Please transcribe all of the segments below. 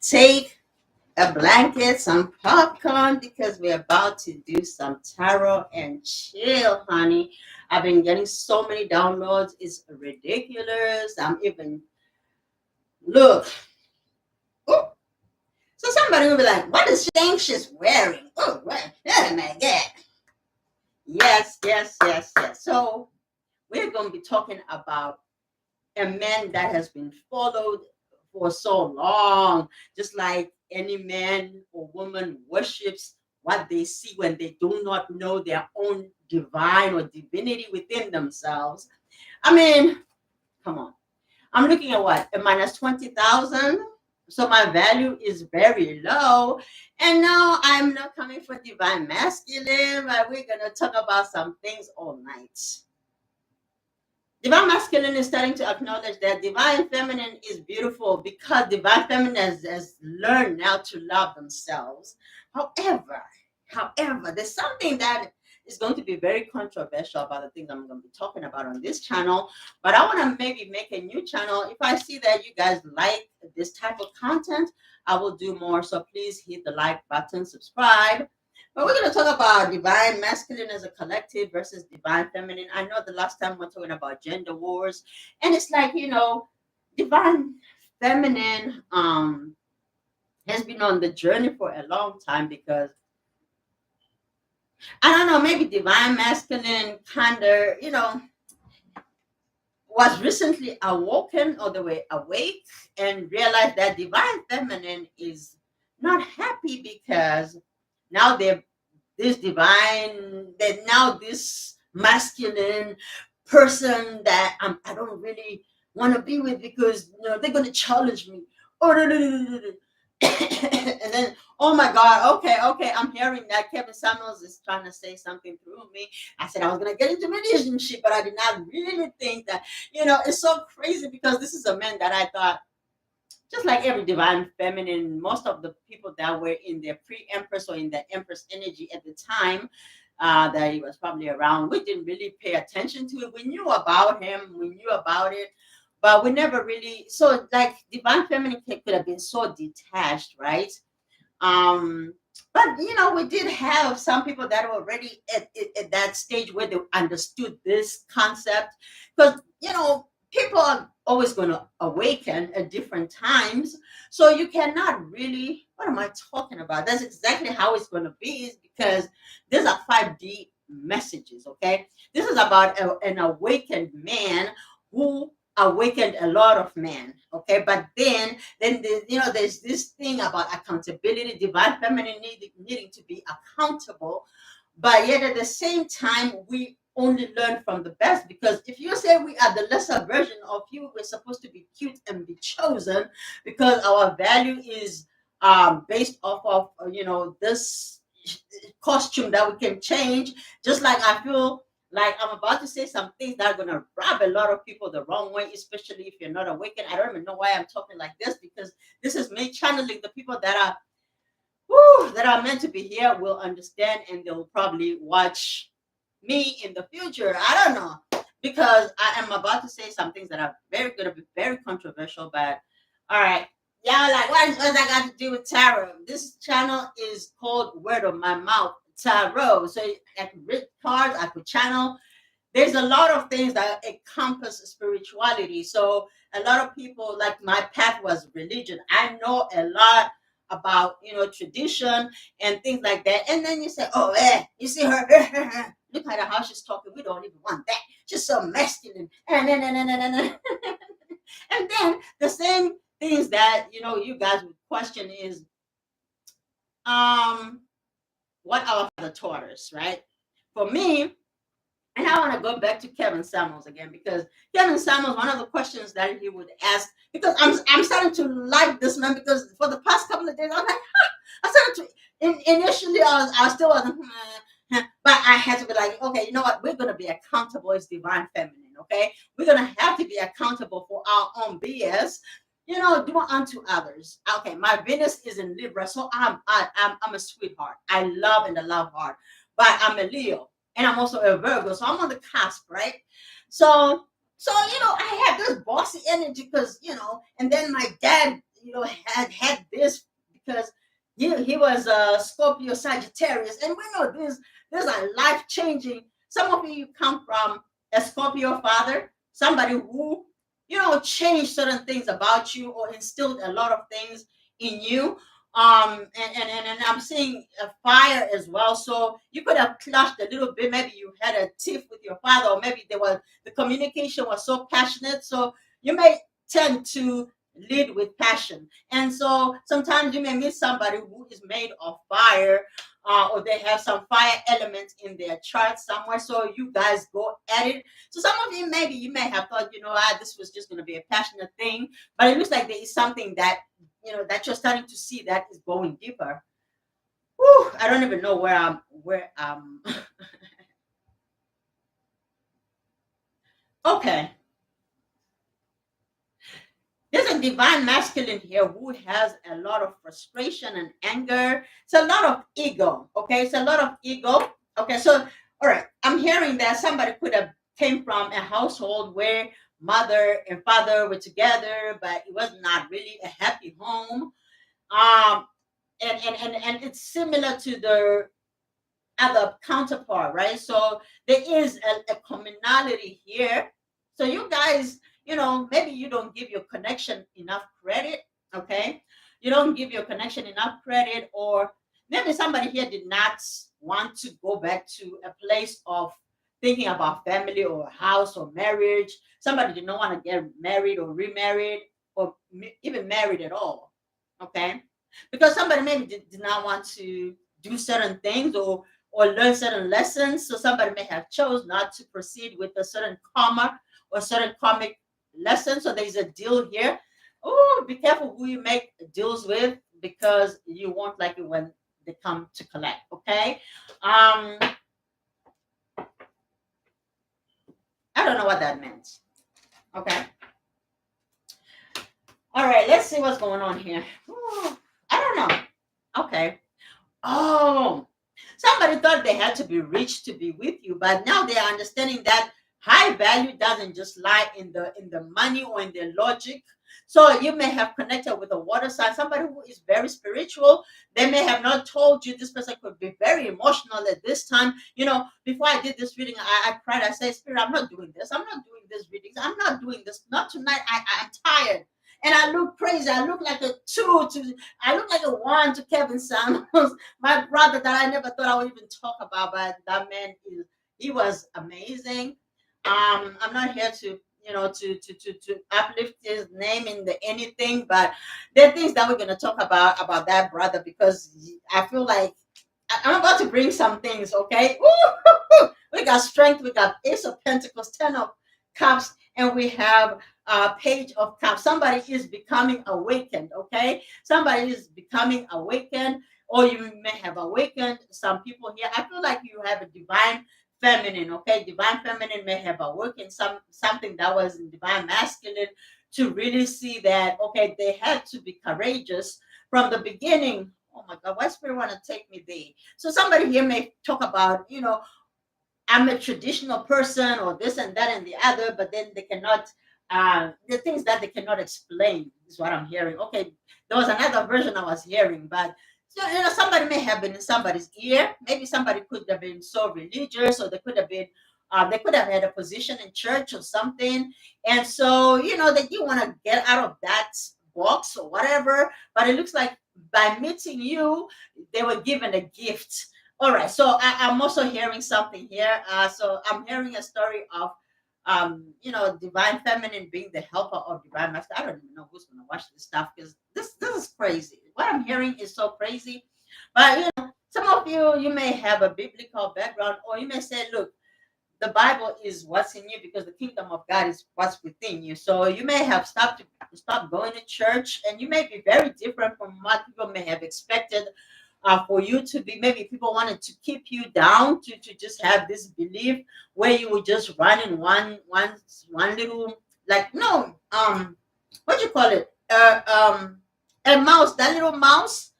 Take a blanket, some popcorn, because we're about to do some tarot and chill, honey. I've been getting so many downloads. It's ridiculous. I'm even look. Oh, so somebody will be like, "What is thing she's wearing?" Oh, oh my God. Yes, yes, yes, yes. So we're going to be talking about a man that has been followed for so long, just like any man or woman worships what they see when they do not know their own divine or divinity within themselves. I mean, come on. I'm looking at what? A minus 20,000. So my value is very low. And now I'm not coming for divine masculine, but we're going to talk about some things all night. Divine masculine is starting to acknowledge that divine feminine is beautiful because divine feminine has learned now to love themselves. However, there's something that is going to be very controversial about the things I'm going to be talking about on this channel. But I want to maybe make a new channel. If I see that you guys like this type of content, I will do more. So please hit the like button, subscribe. But we're going to talk about divine masculine as a collective versus divine feminine. I know the last time we we're talking about gender wars, and it's like, divine feminine has been on the journey for a long time because I don't know, maybe divine masculine kind of, was recently awoken all the way awake and realized that divine feminine is not happy because now they're this divine, that now this masculine person that I don't really want to be with because they're going to challenge me. Oh, no, no, no, no, no, no. And then, oh my God, okay, I'm hearing that Kevin Samuels is trying to say something through me. I said I was going to get into relationship, but I did not really think that, it's so crazy because this is a man that I thought, just like every divine feminine, most of the people that were in their pre-empress or in the empress energy at the time that he was probably around, we didn't really pay attention to it. We knew about him, we knew about it, but we never really. So, like, divine feminine could have been so detached, right? But we did have some people that were already at that stage where they understood this concept, because people are always going to awaken at different times. So you cannot really, what am I talking about? That's exactly how it's going to be, is because these are 5D messages. Okay, this is about an awakened man who awakened a lot of men. Okay, but then there's this thing about accountability, divine feminine needing to be accountable, but yet at the same time we only learn from the best, because if you say we are the lesser version of you, we're supposed to be cute and be chosen because our value is based off of this costume that we can change. Just like I feel like I'm about to say some things that are going to rub a lot of people the wrong way, especially if you're not awakened. I don't even know why I'm talking like this, because this is me channeling the people that are meant to be here will understand, and they'll probably watch me in the future. I don't know, because I am about to say some things that are very going to be very controversial. But all right, yeah, like what's that got to do with tarot? This channel is called Word of My Mouth Tarot. So I could read cards, I could channel. There's a lot of things that encompass spirituality. So a lot of people, like, my path was religion. I know a lot about tradition and things like that. And then you say, oh, you see her, look at her, how she's talking. We don't even want that. She's so masculine. And then the same things that you guys would question is what are the Taurus, right? For me, and I want to go back to Kevin Samuels again, because Kevin Samuels, one of the questions that he would ask, because I'm starting to like this man, because for the past couple of days I'm like, I started to. Initially, I still wasn't, but I had to be like, okay, you know what? We're gonna be accountable as divine feminine. Okay, we're gonna have to be accountable for our own BS. Do unto others. Okay, my Venus is in Libra, so I'm a sweetheart. I love and I love hard, but I'm a Leo and I'm also a Virgo, so I'm on the cusp, right? So I have this bossy energy because and then my dad, had this because he was a Scorpio Sagittarius, and we know these are life changing. Some of you come from a Scorpio father, somebody who changed certain things about you or instilled a lot of things in you. And I'm seeing a fire as well. So you could have clashed a little bit. Maybe you had a tiff with your father, or maybe the communication was so passionate. So you may tend to lead with passion. And so sometimes you may meet somebody who is made of fire, or they have some fire elements in their chart somewhere. So you guys go at it. So some of you, maybe you may have thought, this was just going to be a passionate thing, but it looks like there is something that that you're starting to see that is going deeper. Whew, I don't even know where okay. There's a divine masculine here who has a lot of frustration and anger. It's a lot of ego. Okay, it's a lot of ego. Okay, so all right, I'm hearing that somebody could have came from a household where mother and father were together, but it was not really a happy home. Um, and it's similar to the other counterpart, right? So there is a commonality here. So you guys, maybe you don't give your connection enough credit, okay? You don't give your connection enough credit, or maybe somebody here did not want to go back to a place of thinking about family or house or marriage. Somebody did not want to get married or remarried or even married at all, okay? Because somebody maybe did not want to do certain things or learn certain lessons. So somebody may have chose not to proceed with a certain karma or certain karmic lesson. So there's a deal here. Oh, be careful who you make deals with, because you won't like it when they come to collect. Okay. I don't know what that meant. Okay. All right. Let's see what's going on here. Ooh, I don't know. Okay. Oh, somebody thought they had to be rich to be with you, but now they are understanding that high value doesn't just lie in the money or in the logic. So you may have connected with a water sign, somebody who is very spiritual. They may have not told you this person could be very emotional at this time. Before I did this reading, I cried. I said, Spirit, I'm not doing this. I'm not doing this readings. I'm not doing this. Not tonight. I'm tired. And I look crazy. I look like a two to I look like a one to Kevin Samuels, my brother that I never thought I would even talk about, but that man he was amazing. I'm not here to to uplift his name in the anything, but there are things that we're gonna talk about that brother, because I feel like I'm about to bring some things, okay? Woo! We got strength, we got Ace of Pentacles, Ten of Cups, and we have Page of Cups. Somebody is becoming awakened, okay? Somebody is becoming awakened, or you may have awakened some people here. I feel like you have a divine feminine, okay? Divine feminine may have awakened something that was in divine masculine, to really see that, okay, they had to be courageous from the beginning. Oh my God, why spirit want to take me there? So somebody here may talk about, I'm a traditional person or this and that and the other, but then they cannot, the things that they cannot explain is what I'm hearing. Okay, there was another version I was hearing, but so, somebody may have been in somebody's ear. Maybe somebody could have been so religious, or they could have had a position in church or something. And so, that you want to get out of that box or whatever. But it looks like by meeting you, they were given a gift. All right, so I'm also hearing something here. So I'm hearing a story of, divine feminine being the helper of divine master. I don't even know who's gonna watch this stuff, because this is crazy. What I'm hearing is so crazy. But some of you may have a biblical background, or you may say, look, the Bible is what's in you, because the kingdom of God is what's within you. So you may have stopped going to church, and you may be very different from what people may have expected for you to be. Maybe people wanted to keep you down, to just have this belief where you would just run in one little, like, no, what do you call it, a mouse, that little mouse.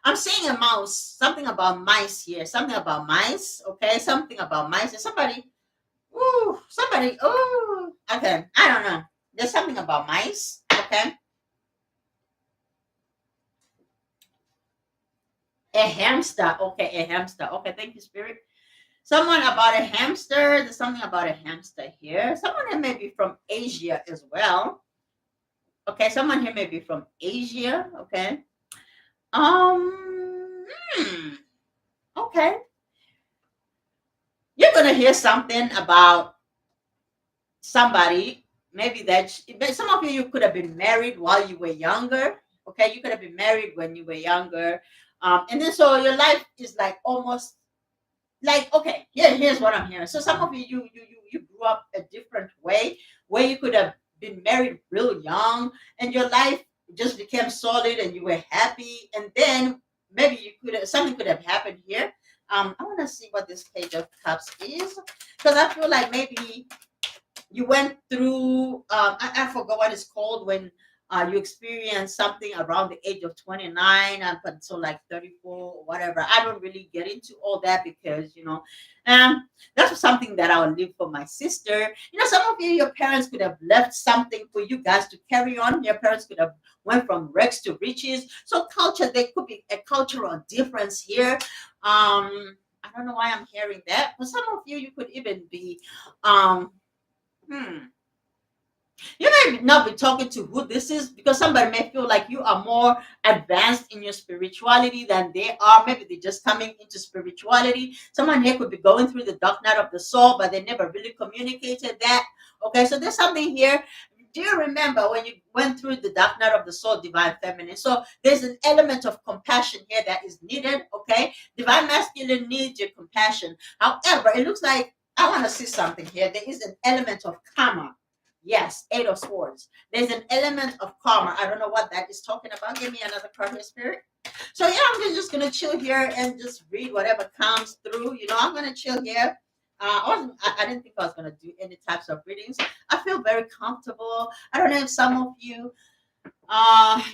I'm seeing a mouse, something about mice here, something about mice, okay, something about mice. And somebody, okay, I don't know, there's something about mice, okay. A hamster. Okay, a hamster. Okay, thank you, Spirit. Someone about a hamster. There's something about a hamster here. Someone here may be from Asia as well. Okay, someone here may be from Asia. Okay. Hmm, okay. You're gonna hear something about somebody. Maybe but some of you could have been married while you were younger. Okay, you could have been married when you were younger. And then so your life is like almost like, okay, here's what I'm hearing. So some of you grew up a different way where you could have been married real young and your life just became solid and you were happy, and then maybe you could have something could have happened here. I want to see what this page of cups is, because I feel like maybe you went through I forgot what it's called when you experience something around the age of 29 up until like 34 or whatever. I don't really get into all that because that's something that I'll leave for my sister. Some of your parents could have left something for you guys to carry on. Your parents could have went from rags to riches. So culture, there could be a cultural difference here. I don't know why I'm hearing that, but some of you could even be um Hmm. You may not be talking to who this is because somebody may feel like you are more advanced in your spirituality than they are. Maybe they're just coming into spirituality. Someone here could be going through the dark night of the soul, but they never really communicated that. Okay, so there's something here. Do you remember when you went through the dark night of the soul, divine feminine? So there's an element of compassion here that is needed. Okay, divine masculine needs your compassion. However, it looks like I want to see something here. There is an element of karma. Yes, Eight of Swords. There's an element of karma. I don't know what that is talking about. Give me another card here, Spirit. So yeah, I'm just gonna chill here and just read whatever comes through. I'm gonna chill here. I didn't think I was gonna do any types of readings. I feel very comfortable. I don't know if some of you,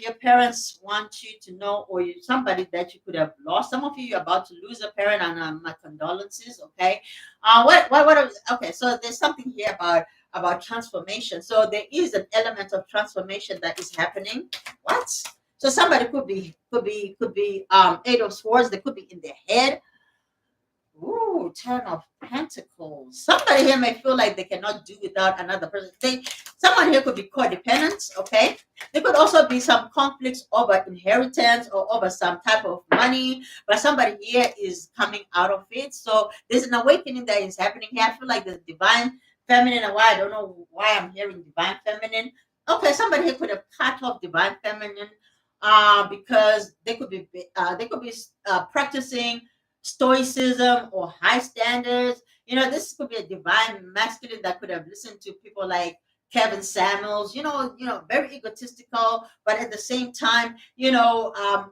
your parents want you to know, or somebody that you could have lost. Some of you, you're about to lose a parent, and my condolences. Okay. Okay. So there's something here about transformation. So there is an element of transformation that is happening. What? So somebody could be Eight of Swords. They could be in their head. Ooh, Ten of Pentacles. Somebody here may feel like they cannot do without another person. Someone here could be codependent, okay? There could also be some conflicts over inheritance or over some type of money, but somebody here is coming out of it. So there's an awakening that is happening here. I feel like the divine feminine, and why I don't know why I'm hearing divine feminine. Okay, somebody here could have cut off divine feminine because they could be practicing stoicism or high standards. This could be a divine masculine that could have listened to people like Kevin Samuels, very egotistical, but at the same time,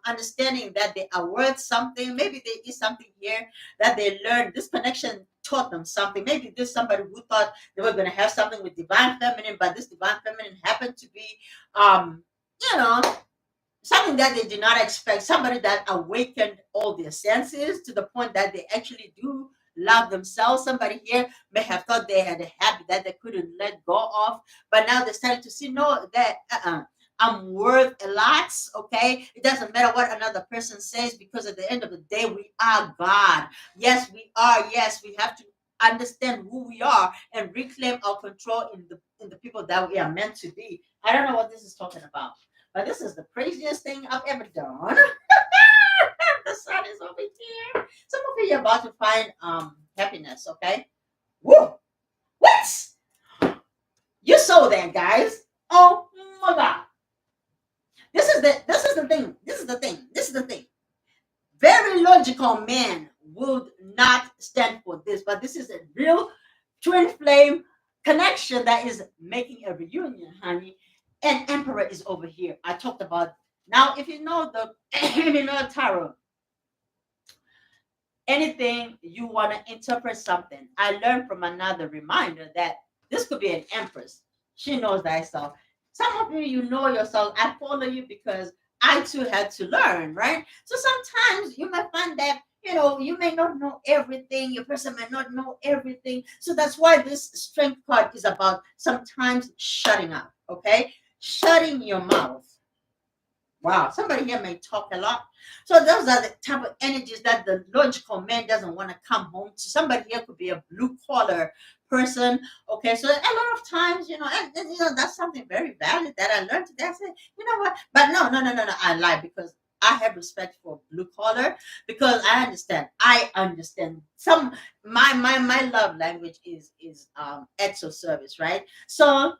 understanding that they are worth something. Maybe there is something here that they learned. This connection taught them something. Maybe there's somebody who thought they were going to have something with divine feminine, but this divine feminine happened to be, you know, something that they did not expect, somebody that awakened all their senses to the point that they actually do love themselves. Somebody here may have thought they had a habit that they couldn't let go of, but now they're starting to see, no, that I'm worth a lot. Okay, it doesn't matter what another person says, because at the end of the day, we are God. Yes, we are. Yes, we have to understand who we are and reclaim our control in the people that we are meant to be. I don't know what this is talking about, but this is the craziest thing I've ever done. The sun is over here. Some of you are about to find happiness, okay? Woo! What? You saw that, guys. Oh my god. This is the thing. This is the thing. This is the thing. Very logical man would not stand for this, but this is a real twin flame connection that is making a reunion, honey. And Emperor is over here. I talked about now. If you know the if you know tarot, anything you want to interpret something, I learned from another reminder that this could be an empress. She knows thyself. Some of you know yourself. I follow you because I too had to learn, right? So sometimes you might find that you may not know everything. Your person may not know everything. So that's why this strength card is about sometimes shutting up, okay? Shutting your mouth. Wow, somebody here may talk a lot. So those are the type of energies that the logical man doesn't want to come home to. Somebody here could be a blue collar person. Okay, so a lot of times, that's something very valid that I learned today. I said, you know what? But no, I lie because I have respect for blue collar because I understand. I understand some my love language is acts of service, right? So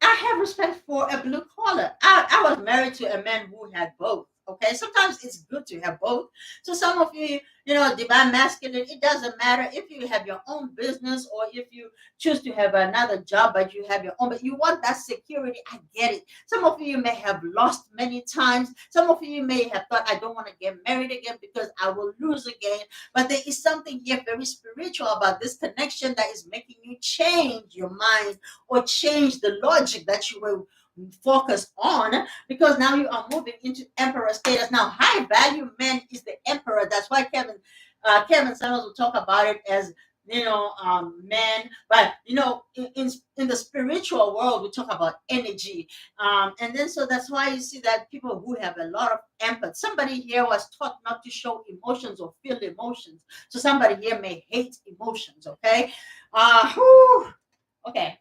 I have respect for a blue collar. I was married to a man who had both. Okay, sometimes it's good to have both. So some of you, divine masculine, it doesn't matter if you have your own business or if you choose to have another job, but you have your own, but you want that security. I get it. Some of you may have lost many times. Some of you may have thought, I don't want to get married again because I will lose again. But there is something here very spiritual about this connection that is making you change your mind or change the logic that you were focused on, because now you are moving into emperor status. Now high value man is the emperor. That's why Kevin Samuels will talk about it as man, but in the spiritual world we talk about energy, and then so that's why you see that people who have a lot of empathy, somebody here was taught not to show emotions or feel emotions, so somebody here may hate emotions. Okay, whew, okay.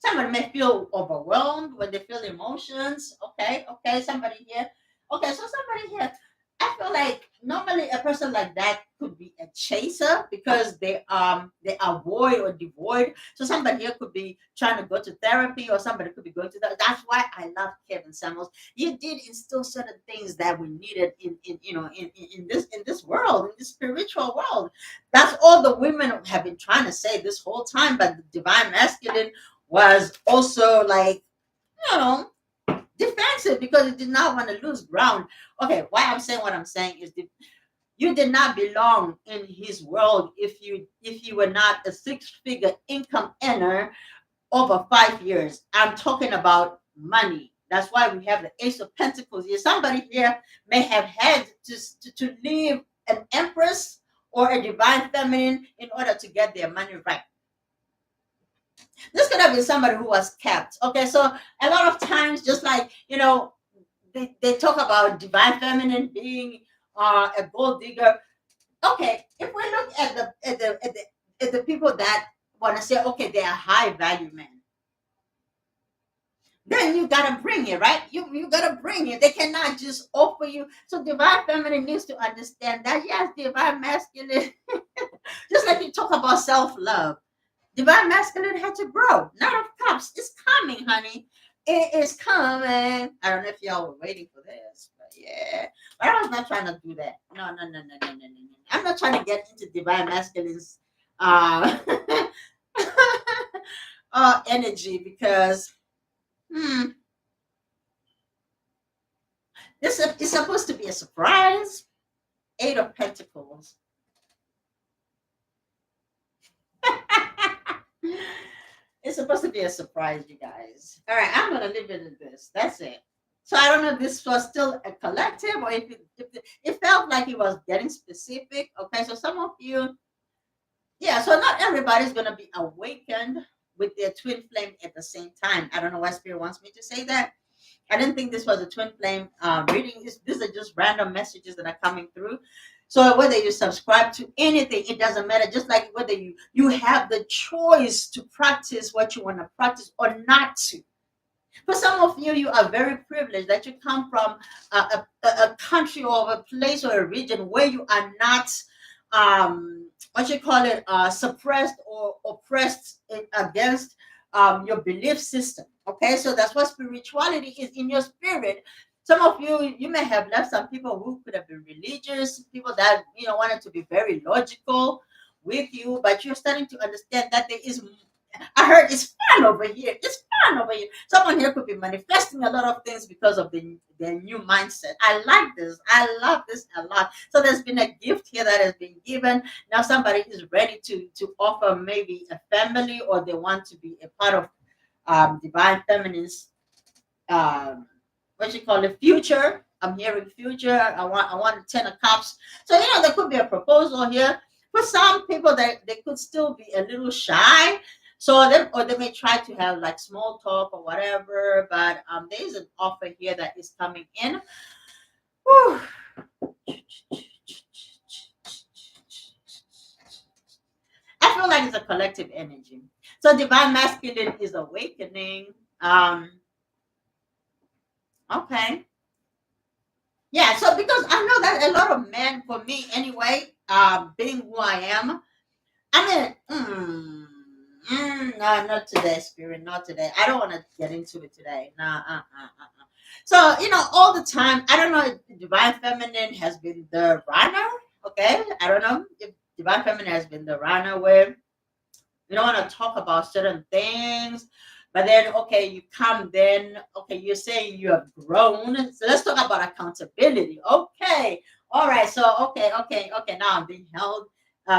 Someone may feel overwhelmed when they feel emotions. Okay, somebody here. Okay, so somebody here. I feel like normally a person like that could be a chaser because they avoid or devoid. So somebody here could be trying to go to therapy, or somebody could be going to that. That's why I love Kevin Samuels. You did instill certain things that we needed in this world, in this spiritual world. That's all the women have been trying to say this whole time. But the divine masculine was also like, you know, defensive because it did not want to lose ground. Okay, why I'm saying what I'm saying is you did not belong in his world if you were not a six-figure income earner over 5 years. I'm talking about money. That's why we have the Ace of Pentacles here. Somebody here may have had to leave an empress or a divine feminine in order to get their money right. This could have been somebody who was kept. Okay, so a lot of times, just like they talk about divine feminine being a gold digger. Okay, if we look at the people that want to say, okay, they are high value men, then you gotta bring it, right? You gotta bring it. They cannot just offer you. So divine feminine needs to understand that yes, divine masculine, just like you talk about self love. Divine masculine had to grow. Nine of Cups is coming, honey. It is coming. I don't know if y'all were waiting for this, but yeah. But I was not trying to do that. No. I'm not trying to get into divine masculine's uh, energy because hmm, this is supposed to be a surprise. Eight of Pentacles. It's supposed to be a surprise, you guys. All right, I'm gonna leave it at this. That's it. So I don't know if this was still a collective or if it felt like it was getting specific. Okay, so some of you, yeah. So not everybody's gonna be awakened with their twin flame at the same time. I don't know why Spirit wants me to say that. I didn't think this was a twin flame reading. These are just random messages that are coming through. So whether you subscribe to anything, it doesn't matter. Just like whether you have the choice to practice what you want to practice or not to. For some of you, you are very privileged that you come from a country or a place or a region where you are not, what you call it, suppressed or oppressed against your belief system. Okay, so that's what spirituality is in your spirit. Some of you may have left some people who could have been religious, people that wanted to be very logical with you, but you're starting to understand that there is. I heard it's fun over here. It's fun over here. Someone here could be manifesting a lot of things because of their new mindset. I like this. I love this a lot. So there's been a gift here that has been given. Now somebody is ready to offer maybe a family, or they want to be a part of divine feminine's what you call it, future. I'm hearing future. I want a 10 of Cups. So there could be a proposal here. For some people, that they could still be a little shy. So they may try to have like small talk or whatever. But there is an offer here that is coming in. a collective energy. So divine masculine is awakening. Okay. Yeah, so because I know that a lot of men, for me anyway, being who I am, I mean, no, not today, spirit, not today. I don't want to get into it today. Nah, So, all the time, I don't know if divine feminine has been the runner. Okay, I don't know if divine feminine has been the runner where you don't want to talk about certain things, but then okay, you come then okay, you're saying you have grown. So let's talk about accountability. Okay, all right. So okay. Now I'm being held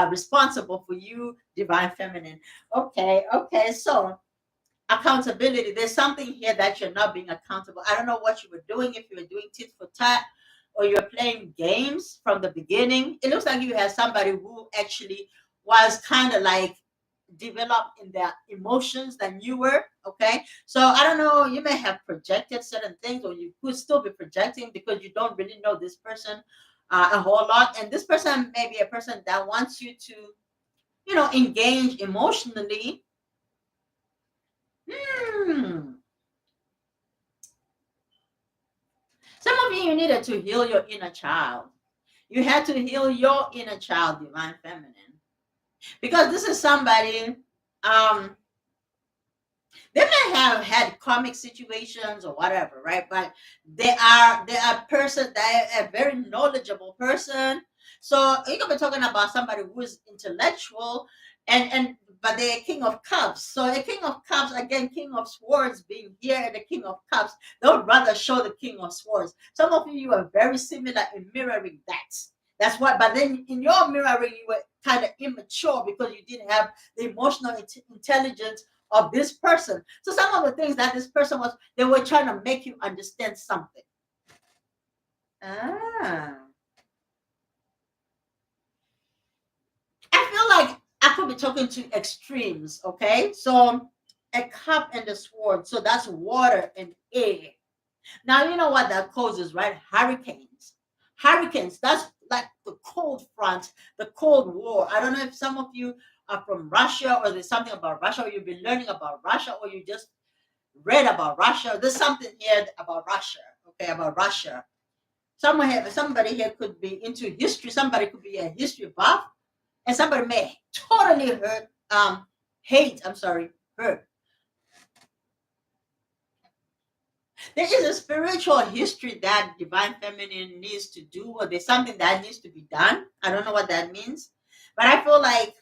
responsible for you, divine feminine. Okay. So accountability. There's something here that you're not being accountable. I don't know what you were doing, if you were doing tit for tat or you're playing games from the beginning. It looks like you had somebody who actually was kind of like developed in their emotions than you were. Okay, so I don't know, you may have projected certain things, or you could still be projecting because you don't really know this person a whole lot, and this person may be a person that wants you to engage emotionally. Hmm. Some of you needed to heal your inner child. You had to heal your inner child, divine feminine, because this is somebody. Um, they may have had comic situations or whatever, right? But they are a person, they are a very knowledgeable person. So you could be talking about somebody who is intellectual, and but they're a king of cups. So a king of cups, again, king of swords being here, and the king of cups, they would rather show the king of swords. Some of you are very similar in mirroring that. That's why, but then in your mirroring, you were kind of immature because you didn't have the emotional intelligence of this person. So some of the things that this person was, they were trying to make you understand something. Ah. I feel like I could be talking to extremes, okay? So a cup and a sword. So that's water and air. Now you know what that causes, right? Hurricanes. Hurricanes, that's like the cold front, the Cold War. I don't know if some of you are from Russia, or there's something about Russia, or you've been learning about Russia, or you just read about Russia. There's something here about Russia, okay, about Russia. Somebody here could be into history. Somebody could be a history buff, and somebody may totally hate. I'm sorry, hurt. There is a spiritual history that divine feminine needs to do, or there's something that needs to be done. I don't know what that means, but I feel like,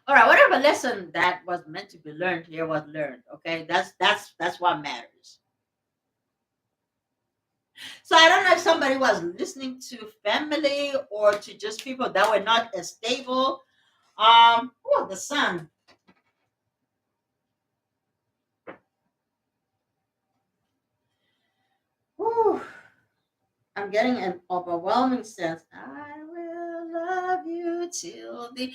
all right, whatever lesson that was meant to be learned here was learned. Okay, that's what matters. So I don't know if somebody was listening to family or to just people that were not as stable. Oh, the sun. Whew, I'm getting an overwhelming sense. I will love you till the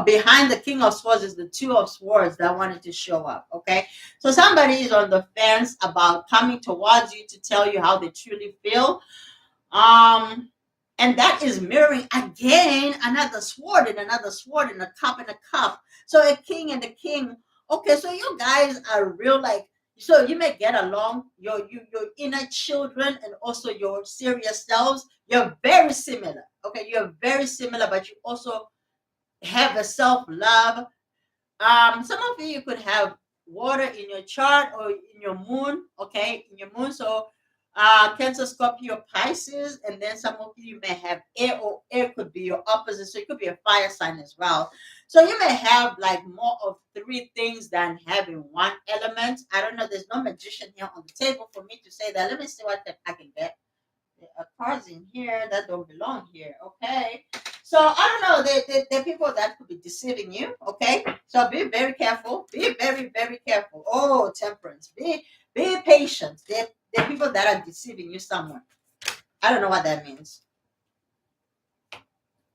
behind the King of Swords is the Two of Swords that wanted to show up. Okay, so somebody is on the fence about coming towards you to tell you how they truly feel. Um, and that is mirroring again another sword and another sword and a cup and a cup. So a king and a king. Okay, so you guys are real like, so you may get along. Your inner children and also your serious selves. You're very similar. Okay, you're very similar, but you also have a self love. Some of you could have water in your chart or in your moon, okay, in your moon. So, Cancer, Scorpio, Pisces, and then some of you may have air, or air could be your opposite. So, it could be a fire sign as well. So, you may have like more of three things than having one element. I don't know. There's no magician here on the table for me to say that. Let me see what I can get. There are cards in here that don't belong here. Okay. So I don't know. There are people that could be deceiving you. Okay. So be very careful. Be very, very careful. Oh, temperance. Be patient. There are people that are deceiving you somewhere. I don't know what that means.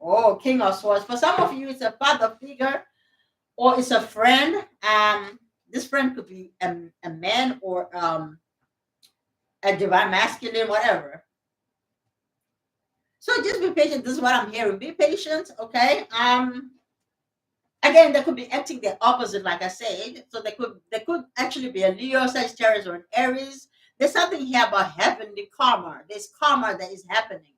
Oh, King of Swords. For some of you, it's a father figure or it's a friend. This friend could be a man or a divine masculine, whatever. So just be patient. This is what I'm hearing. Be patient, okay? Again, they could be acting the opposite, like I said. So they could actually be a Leo, Sagittarius, or an Aries. There's something here about heavenly karma. There's karma that is happening.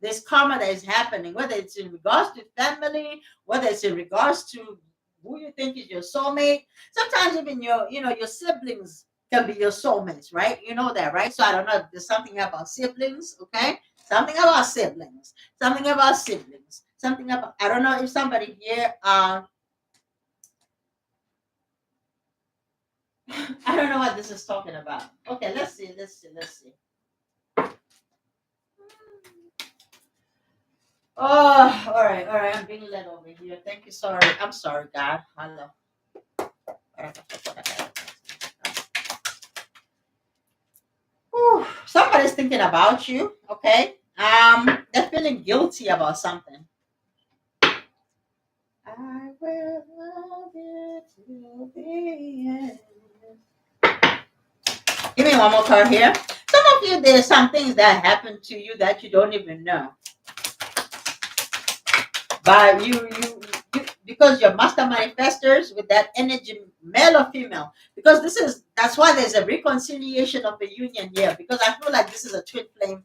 There's karma that is happening, whether it's in regards to family, whether it's in regards to who you think is your soulmate. Sometimes even your siblings can be your soulmates, right? You know that, right? So I don't know if there's something about siblings, okay? Something about siblings, something about siblings, something about, I don't know if somebody here, I don't know what this is talking about. Okay, let's see. Oh, all right. I'm being led over here. Thank you. Sorry. I'm sorry, God. Hello. Whew. Somebody's thinking about you. Okay. They're feeling guilty about something. I will love you till the end. Give me one more card here. Some of you, there's some things that happen to you that you don't even know. But you because you're master manifestors with that energy, male or female, because that's why there's a reconciliation of the union here, because I feel like this is a twin flame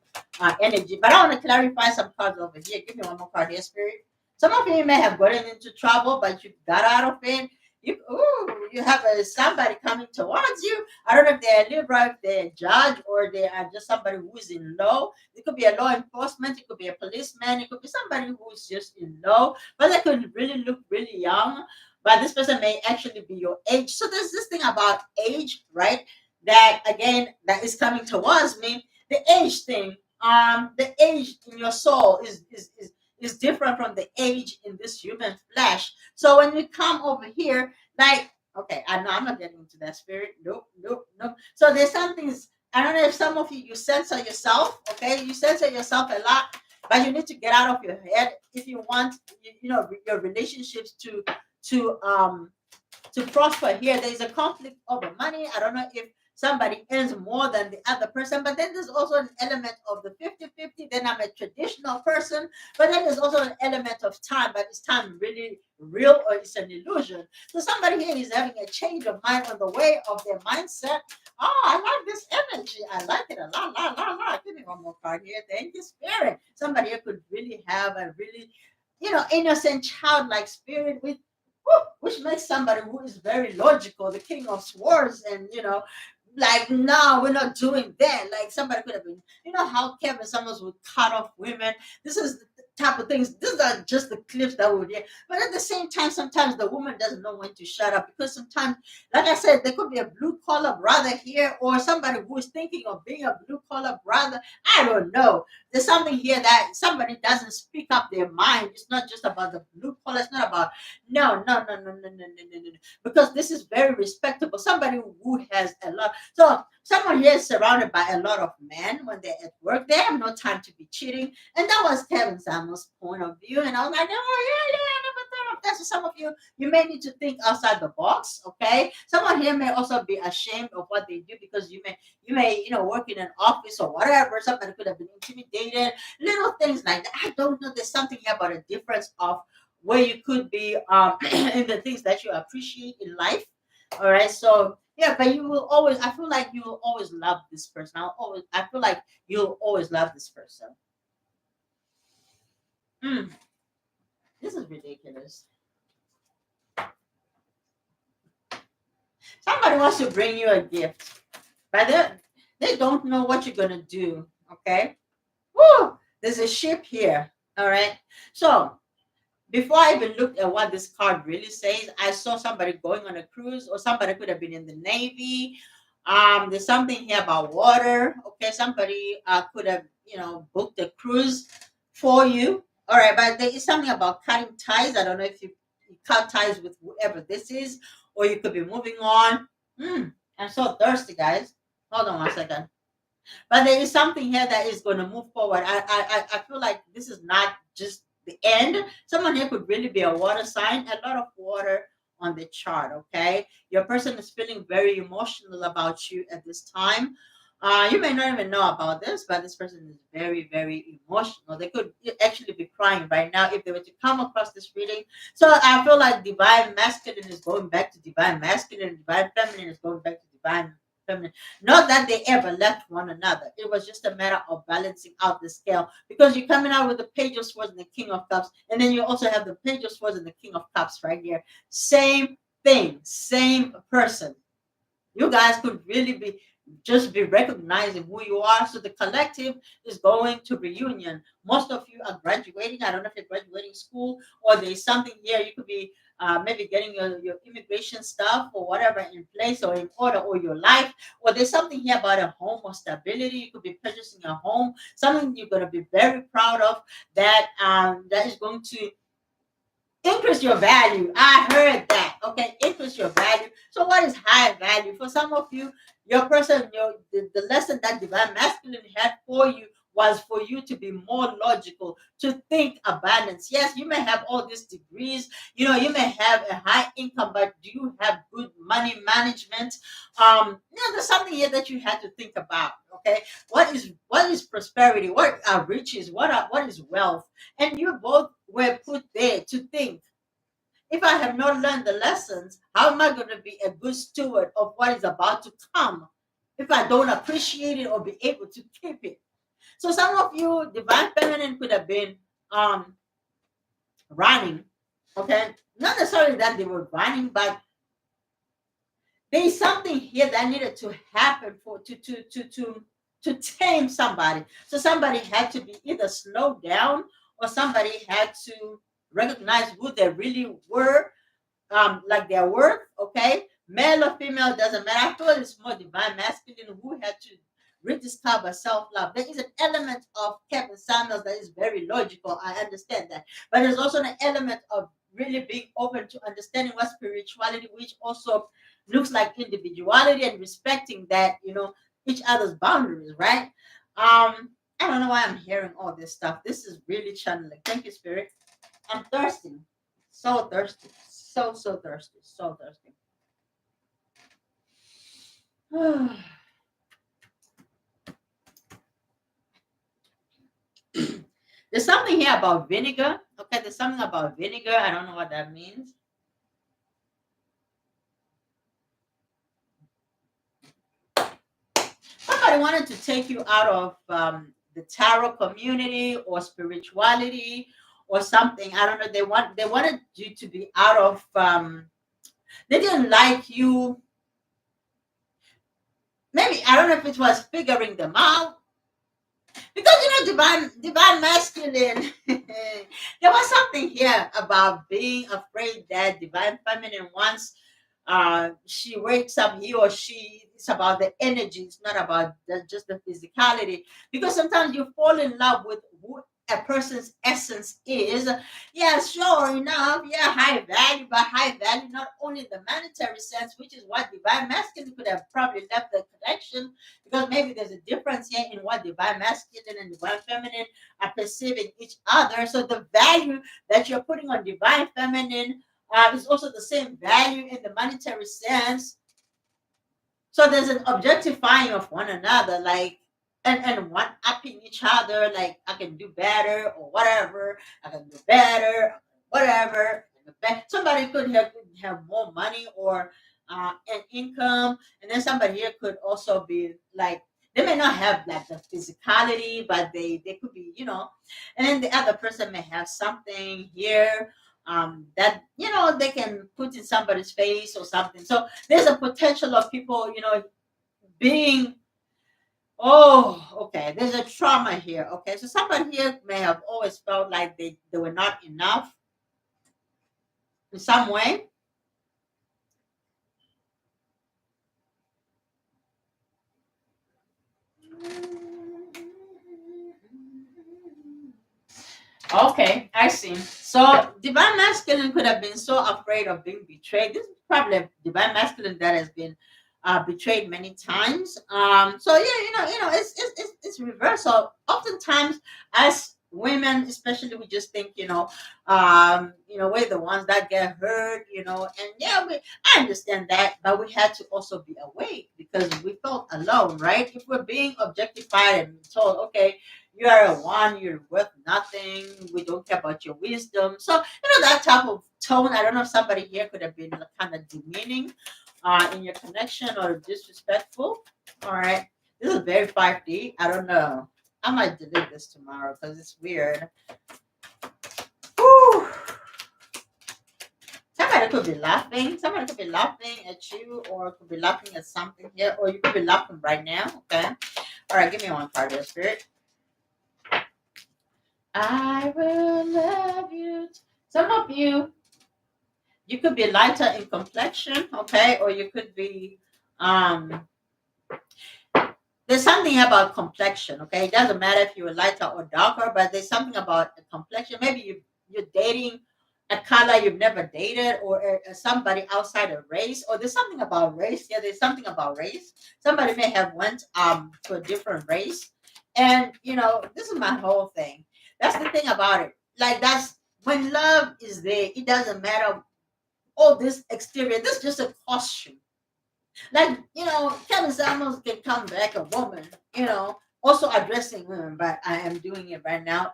energy. But I want to clarify some cards over here. Give me one more card here, Spirit. Some of you may have gotten into trouble, but you got out of it. You have somebody coming towards you. I don't know if they're a Libra, if they're a judge, or they are just somebody who's in law. It could be a law enforcement, it could be a policeman, it could be somebody who's just in law, but they could really look really young. But this person may actually be your age. So there's this thing about age, right? That again, that is coming towards me. The age thing, the age in your soul is different from the age in this human flesh. So when we come over here, like, okay, I know I'm not getting into that, Spirit. Nope, nope, nope. So there's some things, I don't know if some of you censor yourself, okay? You censor yourself a lot, but you need to get out of your head if you want, your relationships to prosper here. There's a conflict over money. I don't know if somebody earns more than the other person, but then there's also an element of the 50-50. Then I'm a traditional person, but then there's also an element of time, but is time really real or it's an illusion? So somebody here is having a change of mind on the way of their mindset. Oh, I like this energy. I like it a lot, lot, lot, lot. Give me one more card here. Thank you, Spirit. Somebody here could really have a really, innocent, childlike spirit with which makes somebody who is very logical, the king of swords, and like, no, we're not doing that. Like, somebody could have been, how Kevin Summers would cut off women. This is the type of things. These are just the clips that would hear. But at the same time, sometimes the woman doesn't know when to shut up, because sometimes, like I said, there could be a blue collar brother here, or somebody who is thinking of being a blue collar brother. I don't know. There's something here that somebody doesn't speak up their mind. It's not just about the blue collar. It's not about, no, no, no, no, no, no, no, no, no. Because this is very respectable. Somebody who has a lot. So someone here is surrounded by a lot of men when they're at work. They have no time to be cheating. And that was Kevin Samuel's point of view. And I was like, oh yeah, I never thought of that. So some of you may need to think outside the box. Okay. Someone here may also be ashamed of what they do, because you may work in an office or whatever. Somebody could have been intimidated. Little things like that. I don't know. There's something here about a difference of where you could be in the things that you appreciate in life. All right. So yeah, but you will always, I feel like you will always love this person. I feel like you'll always love this person. Mm, this is ridiculous. Somebody wants to bring you a gift, but they don't know what you're gonna do. Okay. Woo! There's a ship here. All right. So before I even looked at what this card really says, I saw somebody going on a cruise, or somebody could have been in the Navy. There's something here about water. Okay, somebody could have, booked a cruise for you. All right, but there is something about cutting ties. I don't know if you cut ties with whoever this is, or you could be moving on. I'm so thirsty, guys. Hold on one second. But there is something here that is going to move forward. I feel like this is not just the end. Someone here could really be a water sign, a lot of water on the chart. Okay, your person is feeling very emotional about you at this time. You may not even know about this, but this person is very, very emotional. They could actually be crying right now if they were to come across this reading. So I feel like divine masculine is going back to divine masculine, divine feminine is going back to divine feminine. Not that they ever left one another. It was just a matter of balancing out the scale because you're coming out with the Page of Swords and the King of Cups, and then you also have the Page of Swords and the King of Cups right here. Same thing, same person. You guys could really be just be recognizing who you are. So the collective is going to reunion. Most of you are graduating. I don't know if you're graduating school or there's something here. You could be maybe getting your immigration stuff or whatever in place or in order, or your life, or there's something here about a home or stability. You could be purchasing a home, something you're going to be very proud of, that that is going to increase your value. I heard that. Okay, increase your value. So what is high value? For some of you, your person, the lesson that divine masculine had for you was for you to be more logical, to think abundance. Yes, you may have all these degrees, you may have a high income, but do you have good money management? There's something here that you had to think about. Okay, what is prosperity? What are riches? What is wealth? And you both were put there to think, if I have not learned the lessons, how am I going to be a good steward of what is about to come if I don't appreciate it or be able to keep it? So some of you, divine feminine could have been um running, okay? Not necessarily that they were running, but there's something here that needed to happen for to tame somebody. So somebody had to be either slowed down, or somebody had to recognize who they really were, like their worth. Okay, male or female doesn't matter. I feel it's more divine masculine who had to rediscover self-love. There is an element of Kevin Samuels that is very logical. I understand that, but there's also an element of really being open to understanding what spirituality, which also looks like individuality, and respecting that, each other's boundaries, right? I don't know why I'm hearing all this stuff. This is really channeling. Thank you, Spirit. I'm thirsty. So thirsty. So thirsty. So thirsty. There's something here about vinegar. Okay, there's something about vinegar. I don't know what that means. Somebody wanted to take you out of the tarot community or spirituality or something. I don't know. They wanted you to be out of. They didn't like you. Maybe I don't know if it was figuring them out, because divine masculine. There was something here about being afraid that divine feminine, once she wakes up, he or she, it's about the energy, it's not about just the physicality, because sometimes you fall in love with who a person's essence is. Yeah, sure enough, yeah, high value, but high value not only in the monetary sense, which is what divine masculine could have probably left the connection, because maybe there's a difference here in what divine masculine and divine feminine are perceiving each other. So the value that you're putting on divine feminine is also the same value in the monetary sense. So there's an objectifying of one another, like, and one upping each other, like, I can do better or whatever, I can do better, whatever. Somebody could have more money or an income, and then somebody here could also be like, they may not have like the physicality, but they could be, and then the other person may have something here that they can put in somebody's face or something. So there's a potential of people, being, oh, okay, there's a trauma here. Okay, so somebody here may have always felt like they were not enough in some way. Okay, I see. So divine masculine could have been so afraid of being betrayed. This is probably a divine masculine that has been betrayed many times. So yeah, it's reversal. Oftentimes, as women especially, we just think, we're the ones that get hurt, and yeah, I understand that, but we had to also be awake because we felt alone, right? If we're being objectified and told, okay, you are a one, you're worth nothing, we don't care about your wisdom. So, that type of tone, I don't know if somebody here could have been kind of demeaning in your connection or disrespectful. All right. This is very 5D. I don't know. I might delete this tomorrow because it's weird. Whew. Somebody could be laughing. Somebody could be laughing at you or could be laughing at something here, or you could be laughing right now. Okay. All right. Give me one card here, Spirit. I will love you. Some of you could be lighter in complexion, okay, or you could be um there's something about complexion, okay? It doesn't matter if you're lighter or darker, but there's something about the complexion. Maybe you're dating a color you've never dated, or somebody outside of race, or there's something about race. Yeah, there's something about race. Somebody may have went to a different race, and this is my whole thing. That's the thing about it. Like, that's when love is there. It doesn't matter all this exterior. This is just a costume. Like, Kevin Samuels can come back a woman, also addressing women, but I am doing it right now.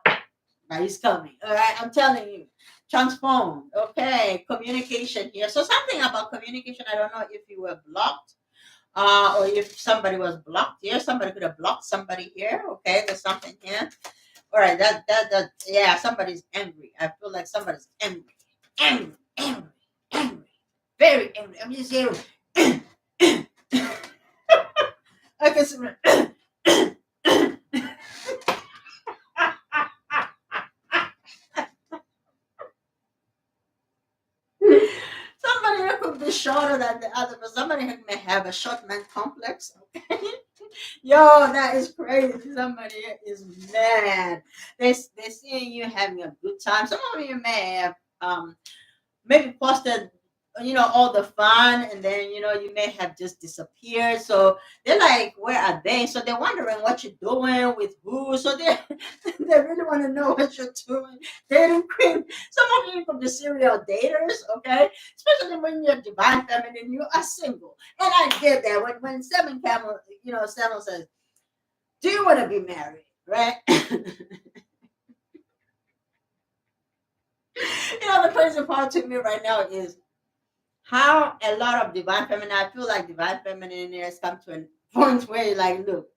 But he's coming. All right, I'm telling you. Transformed. Okay, communication here. So something about communication. I don't know if you were blocked, or if somebody was blocked here. Somebody could have blocked somebody here. Okay, there's something here. All right, that yeah, somebody's angry. I feel like somebody's angry, angry, angry, angry, very angry. I'm just here. I can smell. Somebody who could be shorter than the other, but somebody who may have a short man complex. Okay. Yo, that is crazy. Somebody is mad. They seeing you having a good time. Some of you may have maybe posted all the fun, and then you may have just disappeared, so they're like, where are they? So they're wondering what you're doing with who, so they they really want to know what you're doing. Dating queen. Some of you could be serial daters, okay, especially when you're divine feminine, you are single, and I get that. When Seven Camel, Seven says, do you want to be married, right? The crazy part to me right now is how a lot of divine feminine, I feel like divine feminine has come to a point where you're like, look,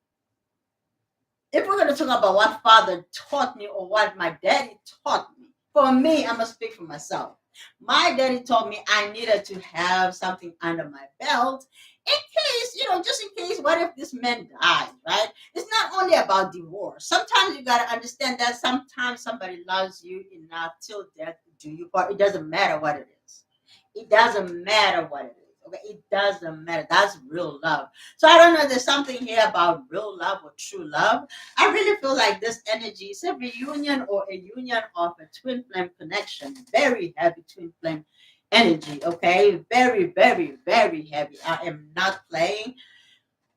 if we're going to talk about what father taught me or what my daddy taught me, for me, I'm going to speak for myself. My daddy taught me I needed to have something under my belt in case, just in case, what if this man dies, right? It's not only about divorce. Sometimes you got to understand that sometimes somebody loves you enough till death do you part. It doesn't matter what it is. It doesn't matter what it is. Okay, it doesn't matter. That's real love. So I don't know. There's something here about real love or true love. I really feel like this energy is a reunion or a union of a twin flame connection. Very heavy twin flame energy. Okay, very, very, very heavy. I am not playing.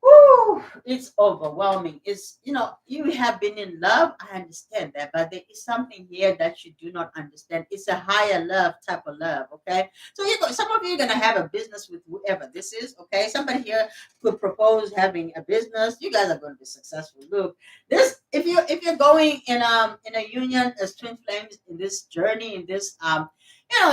Woo, it's overwhelming. It's, you have been in love. I understand that, but there is something here that you do not understand. It's a higher love type of love. Okay, so some of you are gonna have a business with whoever this is. Okay, somebody here could propose having a business. You guys are going to be successful. Look, this if you're going in a union as twin flames in this journey in this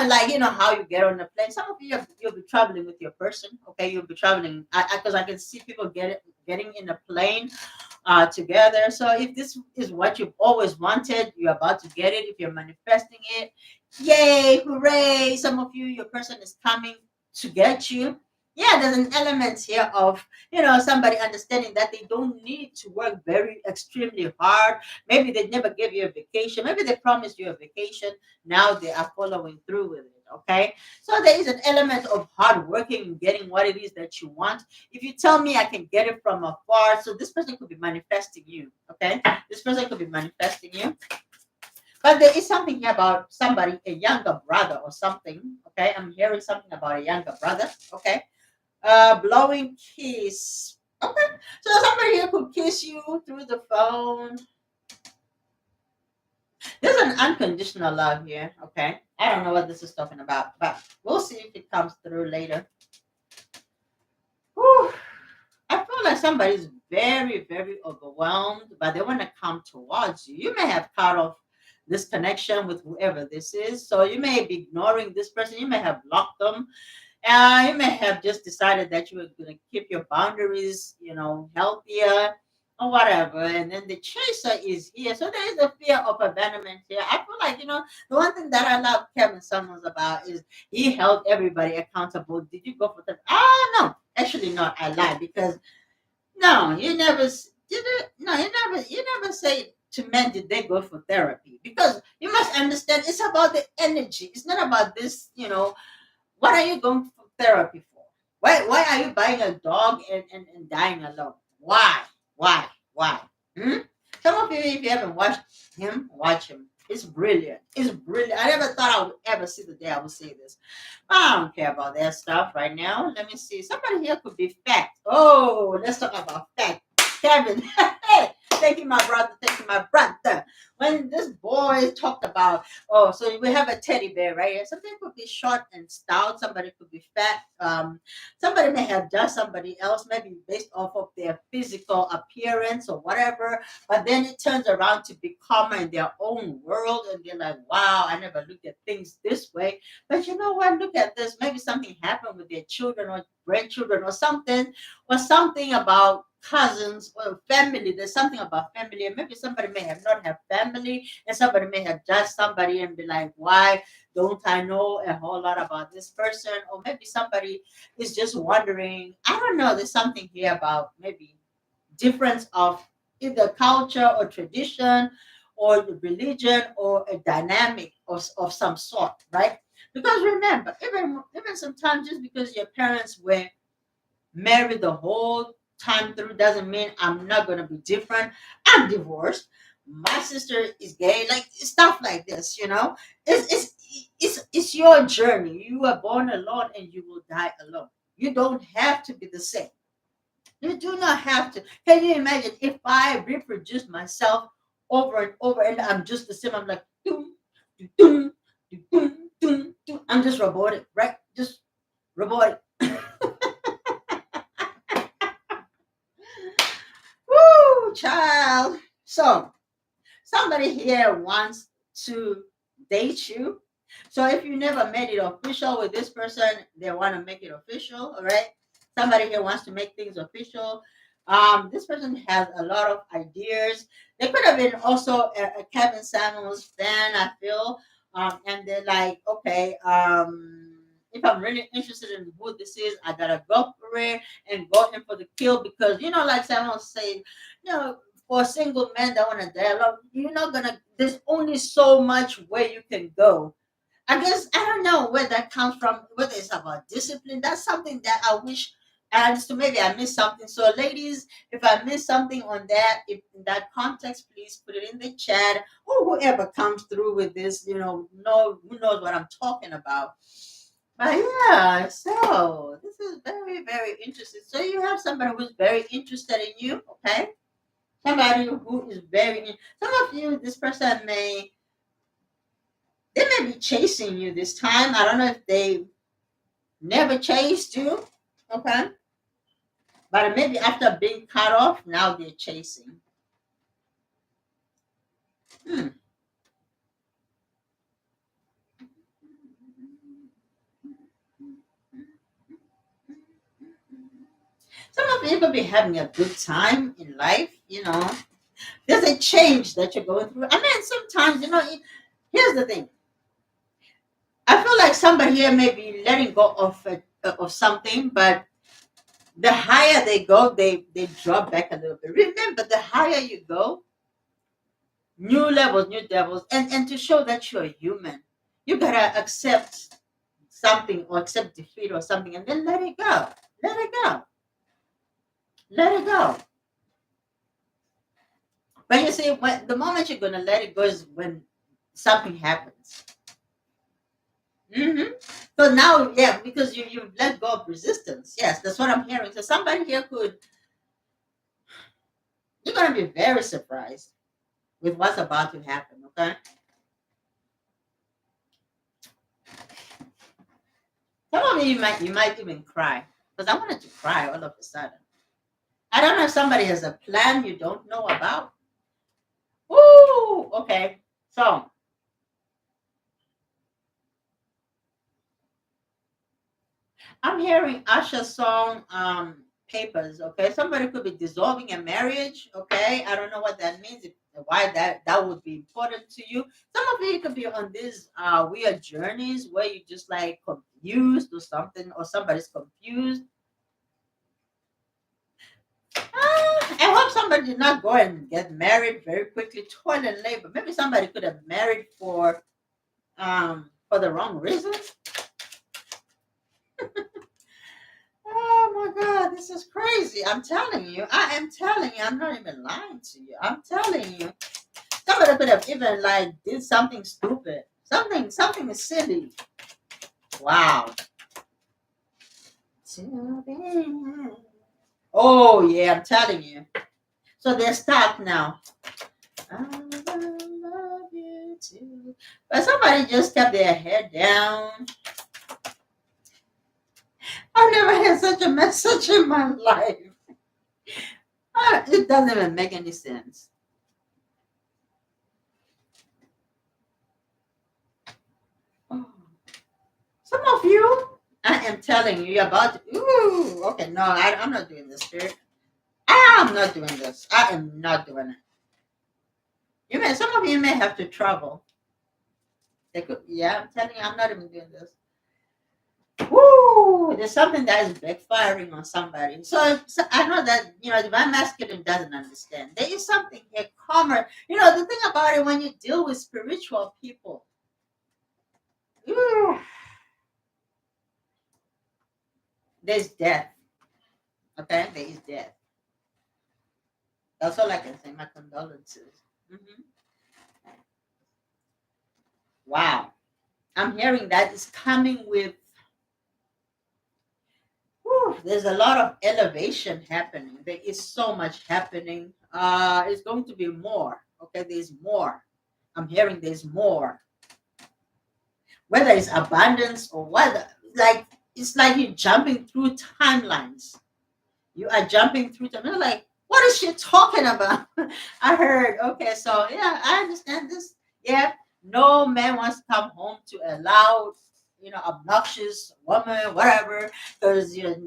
like how you get on the plane. Some of you you'll be traveling with your person. Okay, you'll be traveling because I can see people getting in a plane together. So if this is what you've always wanted, you're about to get it. If you're manifesting it, yay, hooray! Some of you, your person is coming to get you. Yeah, there's an element here of somebody understanding that they don't need to work very extremely hard. Maybe they never gave you a vacation. Maybe they promised you a vacation. Now they are following through with it. Okay, so there is an element of hard working and getting what it is that you want. If you tell me I can get it from afar, so this person could be manifesting you. Okay, this person could be manifesting you. But there is something here about somebody, a younger brother or something. Okay, I'm hearing something about a younger brother. Okay, blowing kiss. Okay, so somebody here could kiss you through the phone. There's an unconditional love here. Okay. I don't know what this is talking about, but we'll see if it comes through later. Whew. I feel like somebody's very, very overwhelmed, but they want to come towards you. You may have cut off this connection with whoever this is. So you may be ignoring this person. You may have blocked them. You may have just decided that you were going to keep your boundaries, healthier or whatever. And then the chaser is here. So there is a fear of abandonment here. I feel like, the one thing that I love Kevin Summers about is he held everybody accountable. Did you go for that? No. Actually, not. I lied because no, you never, no, you never say to men, did they go for therapy? Because you must understand it's about the energy. It's not about this, what are you going for therapy for? Why are you buying a dog and dying alone? Why? Why? Why? Hmm? Some of you, if you haven't watched him, watch him. It's brilliant. It's brilliant. I never thought I would ever see the day I would say this. I don't care about that stuff right now. Let me see. Somebody here could be fact. Oh, let's talk about fact. Kevin. Hey, thank you, my brother. Thank you, my brother. When this boy talked about, oh, so we have a teddy bear right here. Something could be short and stout. Somebody could be fat. Somebody may have judged somebody else, maybe based off of their physical appearance or whatever. But then it turns around to be calmer in their own world, and they're like, wow, I never looked at things this way. But you know what? Look at this. Maybe something happened with their children or grandchildren or something about cousins or family. There's something about family, and maybe somebody may have not have family, and somebody may have judged somebody and be like, why don't I know a whole lot about this person? Or maybe somebody is just wondering. I don't know. There's something here about maybe difference of either culture or tradition or the religion or a dynamic of some sort, right? Because remember, even sometimes just because your parents were married the whole time through doesn't mean I'm not gonna be different. I'm divorced. My sister is gay, like stuff like this. It's your journey. You were born alone and you will die alone. You don't have to be the same. You do not have to. Can you imagine if I reproduce myself over and over and I'm just the same? I'm like, doom, doom, doom, doom, doom, doom. I'm just robotic, right? Just robotic. Woo, child. So somebody here wants to date you. So if you never made it official with this person, they want to make it official. All right. Somebody here wants to make things official. This person has a lot of ideas. They could have been also a Kevin Samuels fan, I feel. And they're like, okay, if I'm really interested in who this is, I gotta go for it and go in for the kill because like Samuel said, for single men that want to dialogue, you're not gonna. There's only so much where you can go. I guess I don't know where that comes from. Whether it's about discipline, that's something that I wish. And so maybe I missed something. So, ladies, if I missed something on that, if in that context, please put it in the chat, or whoever comes through with this, who knows what I'm talking about. But yeah, so this is very, very interesting. So you have somebody who's very interested in you, okay? Somebody who is very. Some of you, this person they may be chasing you this time. I don't know if they never chased you, okay? But maybe after being cut off, now they're chasing. Hmm. Some of you could be having a good time in life. There's a change that you're going through. I mean, sometimes, here's the thing. I feel like somebody here may be letting go of something, but the higher they go, they drop back a little bit. Remember, the higher you go, new levels, new devils, and to show that you're human, you gotta accept something or accept defeat or something, and then let it go. Let it go. Let it go. But you see, when the moment you're gonna let it go is when something happens. So now, yeah, because you let go of resistance. Yes, that's what I'm hearing. So somebody here you're gonna be very surprised with what's about to happen. Okay. Some of you might even cry. Because I wanted to cry all of a sudden. I don't know if somebody has a plan you don't know about. Woo! Okay. So I'm hearing Usher's song, Papers. Okay, somebody could be dissolving a marriage. Okay, I don't know what that means. Why that would be important to you. Some of you could be on these weird journeys where you just like confused or something, or somebody's confused. I hope somebody did not go and get married very quickly, toil and labor. Maybe somebody could have married for the wrong reasons. Oh my God, this is crazy. I'm telling you. I am telling you. I'm not even lying to you. I'm telling you. Somebody could have even like did something stupid. Something silly. Wow. Oh yeah, I'm telling you. So they're stuck now. I love you too. But somebody just kept their head down. I never had such a message in my life. It doesn't even make any sense. Oh. Some of you, I am telling you, you're about to, ooh, okay, no, I'm not doing this, spirit. I'm not doing this. I am not doing it. Some of you may have to travel. Yeah, I'm telling you, I'm not even doing this. Woo! There's something that is backfiring on somebody. So I know that divine masculine doesn't understand. There is something here, calmer. The thing about it when you deal with spiritual people, ooh, there's death. Okay, there is death. That's all I can say. My condolences. Mhm. Wow, I'm hearing that it's coming with. Whew, there's a lot of elevation happening. There is so much happening. It's going to be more. Okay, there's more. I'm hearing there's more. Whether it's abundance or whether, like, it's like you're jumping through timelines. You are jumping through time. You're like, what is she talking about? I heard. Okay, so yeah, I understand this. Yeah, no man wants to come home to a loud, obnoxious woman, whatever, because you're in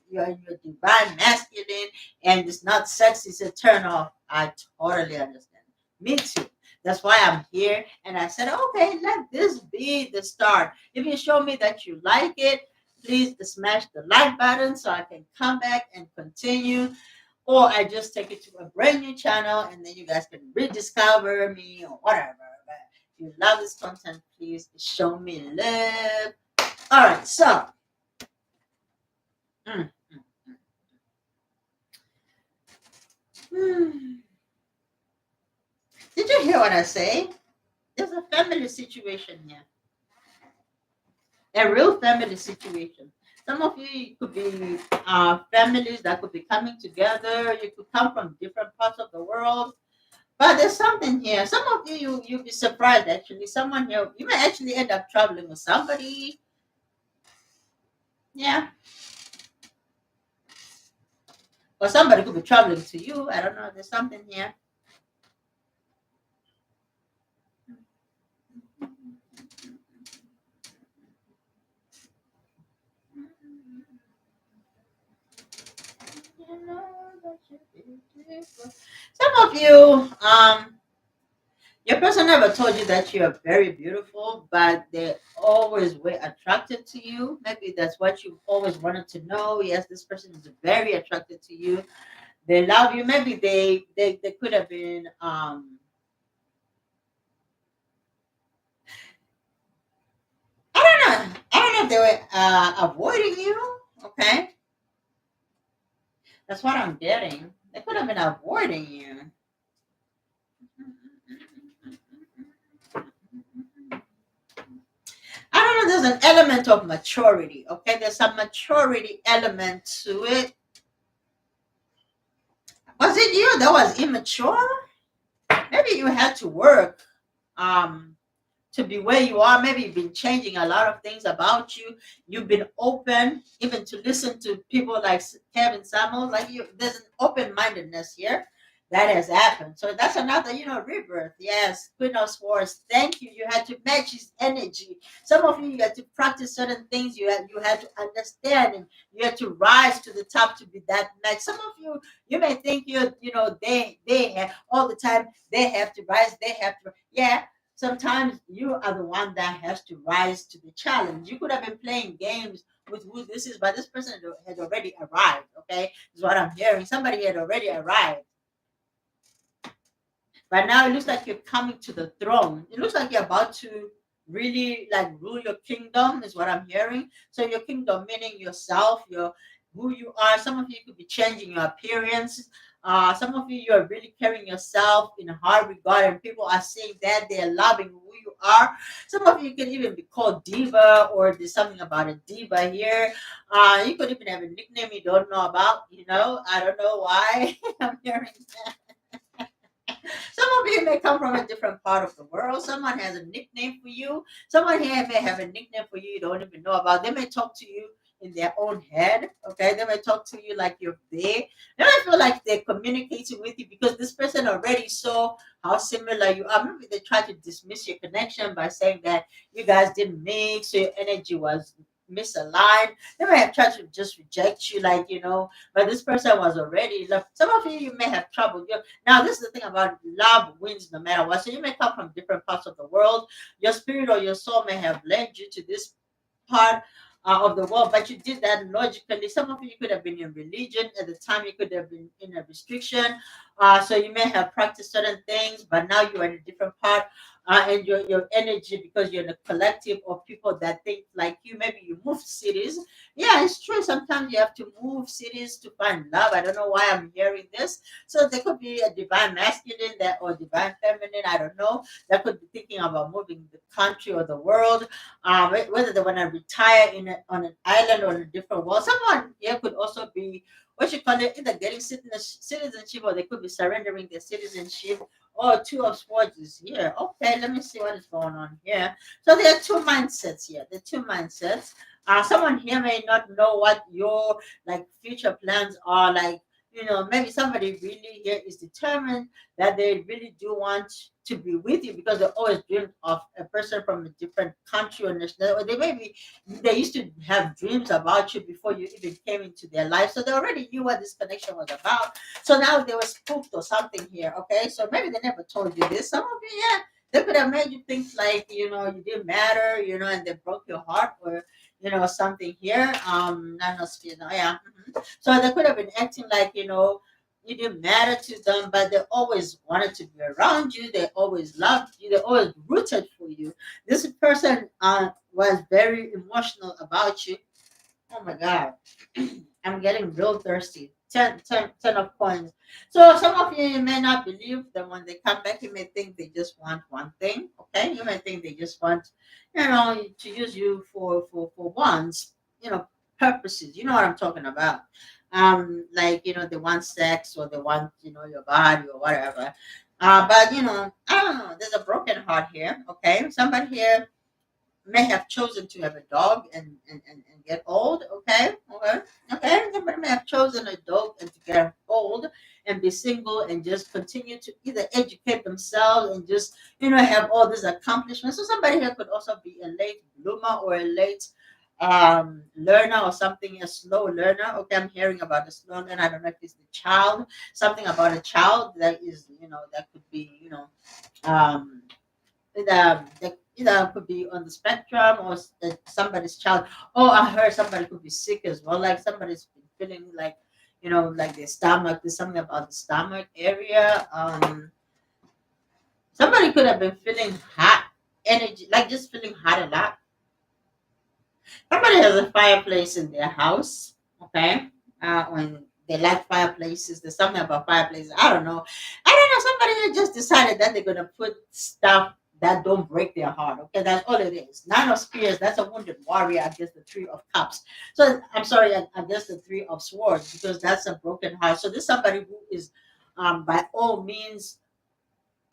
your divine masculine, and it's not sexy. It's a turn off. I totally understand. Me too. That's why I'm here, and I said, okay, let this be the start. If you show me that you like it, please smash the like button so I can come back and continue. Or I just take it to a brand new channel and then you guys can rediscover me or whatever. But if you love this content, please show me love. All right, so mm, mm. Did you hear what I say? There's a family situation here, a real family situation. Some of you could be families that could be coming together. You could come from different parts of the world. But there's something here. Some of you'll be surprised actually. Someone here, you may actually end up traveling with somebody. Yeah. Or somebody could be traveling to you. I don't know. There's something here. Some of you, your person never told you that you're very beautiful, but they always were attracted to you. Maybe that's what you've always wanted to know. Yes, this person is very attracted to you. They love you. Maybe they could have been I don't know if they were avoiding you. Okay, that's what I'm getting. They could have been avoiding you. I don't know. There's an element of maturity. Okay, there's some maturity element to it. Was it you that was immature? Maybe you had to work um to be where you are. Maybe you've been changing a lot of things about you. You've been open even to listen to people like Kevin Samuels. Like you, there's an open-mindedness here that has happened. So that's another, rebirth. Yes, Queen of Swords. Thank you. You had to match his energy. Some of you had to practice certain things. You had to understand, and you had to rise to the top to be that match. Some of you, you may think they have all the time. They have to rise. They have to. Yeah, sometimes you are the one that has to rise to the challenge. You could have been playing games with who this is, but this person had already arrived. Okay, is what I'm hearing. Somebody had already arrived. But now it looks like you're coming to the throne. It looks like you're about to really like rule your kingdom, is what I'm hearing. So your kingdom meaning yourself, your who you are. Some of you could be changing your appearance. Some of you are really carrying yourself in a high regard, and people are saying that they're loving who you are. Some of you can even be called diva, or there's something about a diva here. You could even have a nickname you don't know about. I don't know why I'm hearing that. Some of you may come from a different part of the world. Someone has a nickname for you. Someone here may have a nickname for you don't even know about. They may talk to you in their own head. Okay, they may talk to you like you're there. They may feel like they're communicating with you because this person already saw how similar you are. Maybe they try to dismiss your connection by saying that you guys didn't mix, so your energy was misaligned. They may have tried to just reject you, but this person was already loved. Some of you may have trouble. Now, this is the thing about love wins no matter what. So you may come from different parts of the world. Your spirit or your soul may have led you to this part of the world, but you did that logically. Some of you could have been in religion at the time, you could have been in a restriction. So you may have practiced certain things, but now you're in a different part. And your energy, because you're in a collective of people that think like you. Maybe you move cities. Yeah, it's true. Sometimes you have to move cities to find love. I don't know why I'm hearing this. So there could be a divine masculine that or divine feminine. I don't know. That could be thinking about moving the country or the world. Whether they want to retire on an island or in a different world. Someone here could also be what you call it, either getting citizenship, or they could be surrendering their citizenship. Oh, two of swords is here. Okay, let me see what is going on here. So there are two mindsets here. The two mindsets. Someone here may not know what your like future plans are. Like, maybe somebody really here is determined that they really do want to be with you because they always dreamed of a person from a different country or nationality. Or they used to have dreams about you before you even came into their life. So they already knew what this connection was about. So now they were spooked or something here. Okay. So maybe they never told you this. Some of you, yeah, they could have made you think like, you didn't matter, and they broke your heart or, something here. Nanosphere. No, yeah. So they could have been acting like, you didn't matter to them, but they always wanted to be around you. They always loved you. They always rooted for you. This person was very emotional about you. Oh my God. I'm getting real thirsty. 10 of coins. So some of you may not believe that when they come back, you may think they just want one thing. Okay. You may think they just want, to use you for wants, purposes. You know what I'm talking about. Like, they want sex or they want, your body or whatever. But I don't know. There's a broken heart here. Okay. Somebody here may have chosen to have a dog and get old. Okay. Somebody may have chosen a dog and to get old and be single and just continue to either educate themselves and just, have all these accomplishments. So somebody here could also be a late bloomer or a late learner or something, a slow learner. Okay, I'm hearing about a slow learner. I don't know if it's the child, something about a child that is, that could be, um, either could be on the spectrum or somebody's child. Oh, I heard somebody could be sick as well. Like somebody's been feeling like, like their stomach. There's something about the stomach area. Somebody could have been feeling hot energy, like just feeling hot a lot. Somebody has a fireplace in their house. Okay, when they like fireplaces, there's something about fireplaces. I don't know. Somebody had just decided that they're gonna put stuff that don't break their heart. Okay, that's all it is. Nine of spears. That's a wounded warrior against the three of cups. So I'm sorry, against the three of swords, because that's a broken heart. So this is somebody who is, by all means,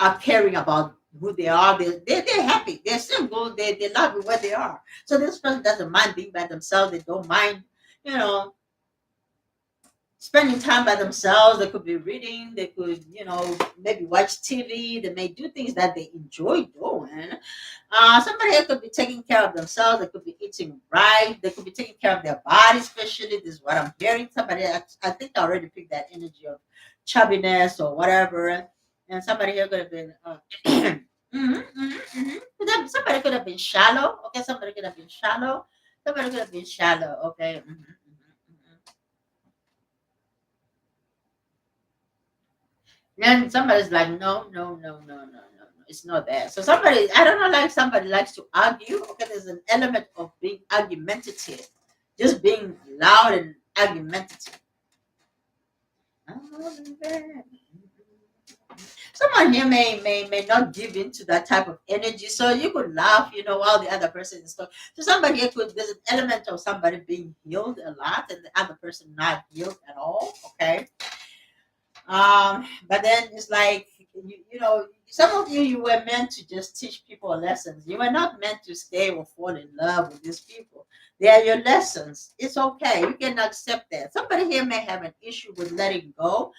are caring about who they are. They're happy. They're single. They love where they are. So this person doesn't mind being by themselves. They don't mind, you know, spending time by themselves. They could be reading. They could, maybe watch TV. They may do things that they enjoy doing. Somebody else could be taking care of themselves. They could be eating right. They could be taking care of their body, especially. This is what I'm hearing. Somebody, I think I already picked that energy of chubbiness or whatever. And somebody here could have been, somebody could have been shallow. Okay, somebody could have been shallow. Somebody could have been shallow. Okay. Then somebody's like, no, no, no, no, no, no, no. It's not there. So somebody, I don't know, like somebody likes to argue. Okay, there's an element of being argumentative, just being loud and argumentative. Someone here may not give into that type of energy, so you could laugh, while the other person is talking. So somebody here could, there's an element of somebody being healed a lot and the other person not healed at all. Okay. But then it's like, some of you were meant to just teach people lessons. You were not meant to stay or fall in love with these people. They are your lessons. It's okay. You can accept that. Somebody here may have an issue with letting go.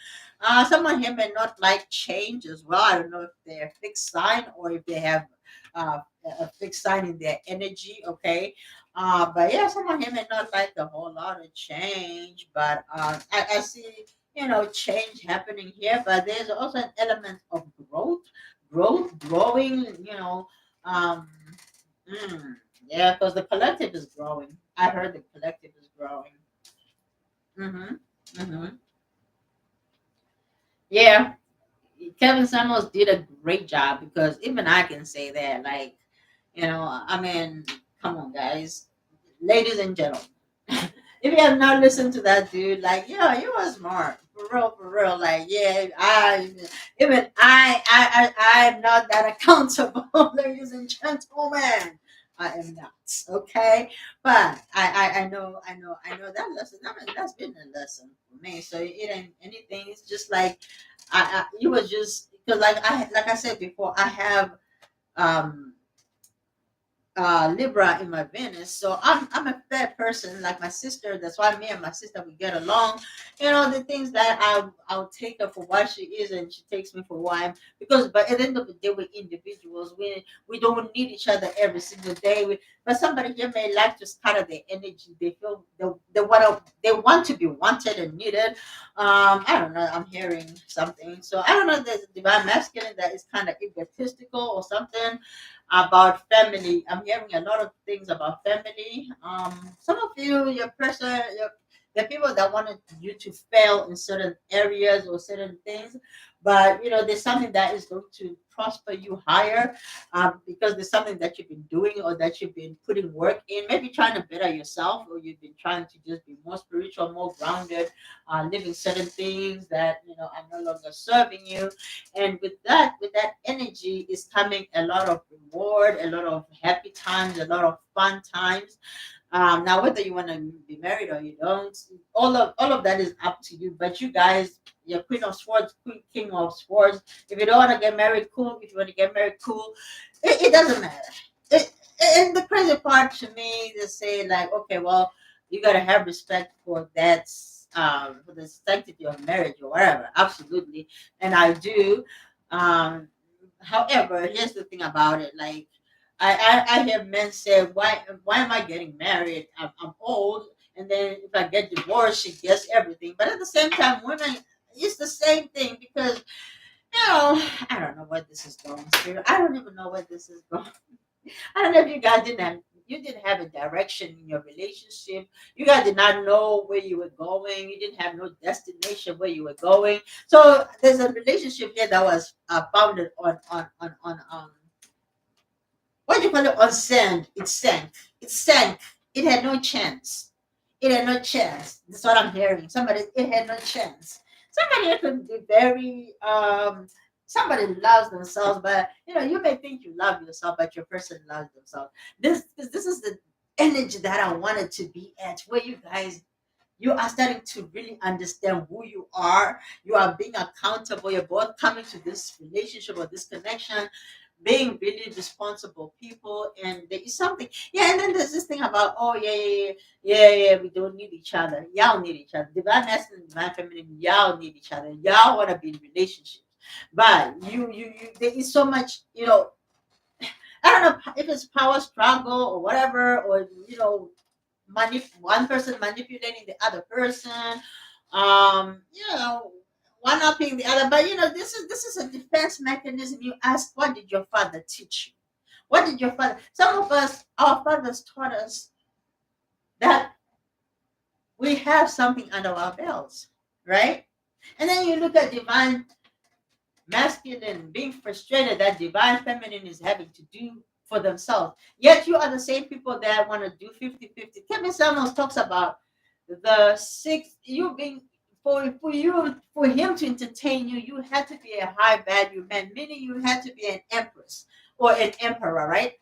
Someone here may not like change as well. I don't know if they're a fixed sign or if they have a fixed sign in their energy. Okay. But yeah, someone here may not like a whole lot of change. But I see, change happening here, but there's also an element of growing, um yeah, because the collective is growing. I heard the collective is growing. Mm-hmm. Mm-hmm. Yeah, Kevin Samuels did a great job, because even I can say that, like, I mean, come on, guys, ladies and gentlemen. If you have not listened to that dude, like, yeah, he was smart, for real. Like, yeah, I am not that accountable, ladies and gentlemen. I am not, okay. But I know that lesson. I mean, that's been a lesson for me. So it ain't anything. It's just like, it was just because, like I said before, I have um Libra in my Venus. So I'm a fair person, like my sister. That's why me and my sister, we get along. The things that I'll take her for what she is, and she takes me for what I am. Because, but at the end of the day, we're individuals. We don't need each other every single day. But somebody here may like to scatter their energy. They feel they want to be wanted and needed. I don't know. I'm hearing something. So I don't know. There's a divine masculine that is kind of egotistical or something about family. I'm hearing a lot of things about family. Some of you, your person, the people that wanted you to fail in certain areas or certain things, but there's something that is going to prosper you higher, because there's something that you've been doing or that you've been putting work in, maybe trying to better yourself, or you've been trying to just be more spiritual, more grounded, living certain things that are no longer serving you. And with that energy is coming a lot of reward, a lot of happy times, a lot of fun times. Now, whether you want to be married or you don't, all of that is up to you. But you guys, your Queen of Swords, Queen King of Swords, if you don't want to get married, cool. If you want to get married, cool. It doesn't matter. It, and the crazy part to me, they say, like, okay, well, you gotta have respect for that, for the sanctity of marriage or whatever. Absolutely, and I do. Um, However, here's the thing about it, like. I hear men say, why am I getting married? I'm old, and then if I get divorced, she gets everything. But at the same time, women, it's the same thing, because I don't know where this is going, Spirit. I don't even know where this is going. I don't know if you guys didn't have a direction in your relationship. You guys did not know where you were going. You didn't have no destination where you were going. So there's a relationship here that was founded on what do you call it, on sand. It sank. It sank. It had no chance. It had no chance. That's what I'm hearing. It had no chance. Somebody could be very somebody loves themselves, but you may think you love yourself, but your person loves themselves. This is the energy that I wanted to be at, where you guys, you are starting to really understand who you are. You are being accountable. You're both coming to this relationship or this connection being really responsible people, and there is something. Yeah, and then there's this thing about, oh yeah, we don't need each other. Y'all need each other. Divine masculine, divine feminine, y'all need each other. Y'all want to be in relationships, but you there is so much, I don't know if it's power struggle or whatever, or one person manipulating the other person, one upping the other. But this is a defense mechanism. You ask, what did your father teach you? What did your father? Some of us, our fathers taught us that we have something under our belts, right? And then you look at divine masculine being frustrated that divine feminine is having to do for themselves. Yet you are the same people that want to do 50-50. Kevin Samuels talks about the six, you being, for him to entertain you, you had to be a high value man, meaning you had to be an empress or an emperor, right?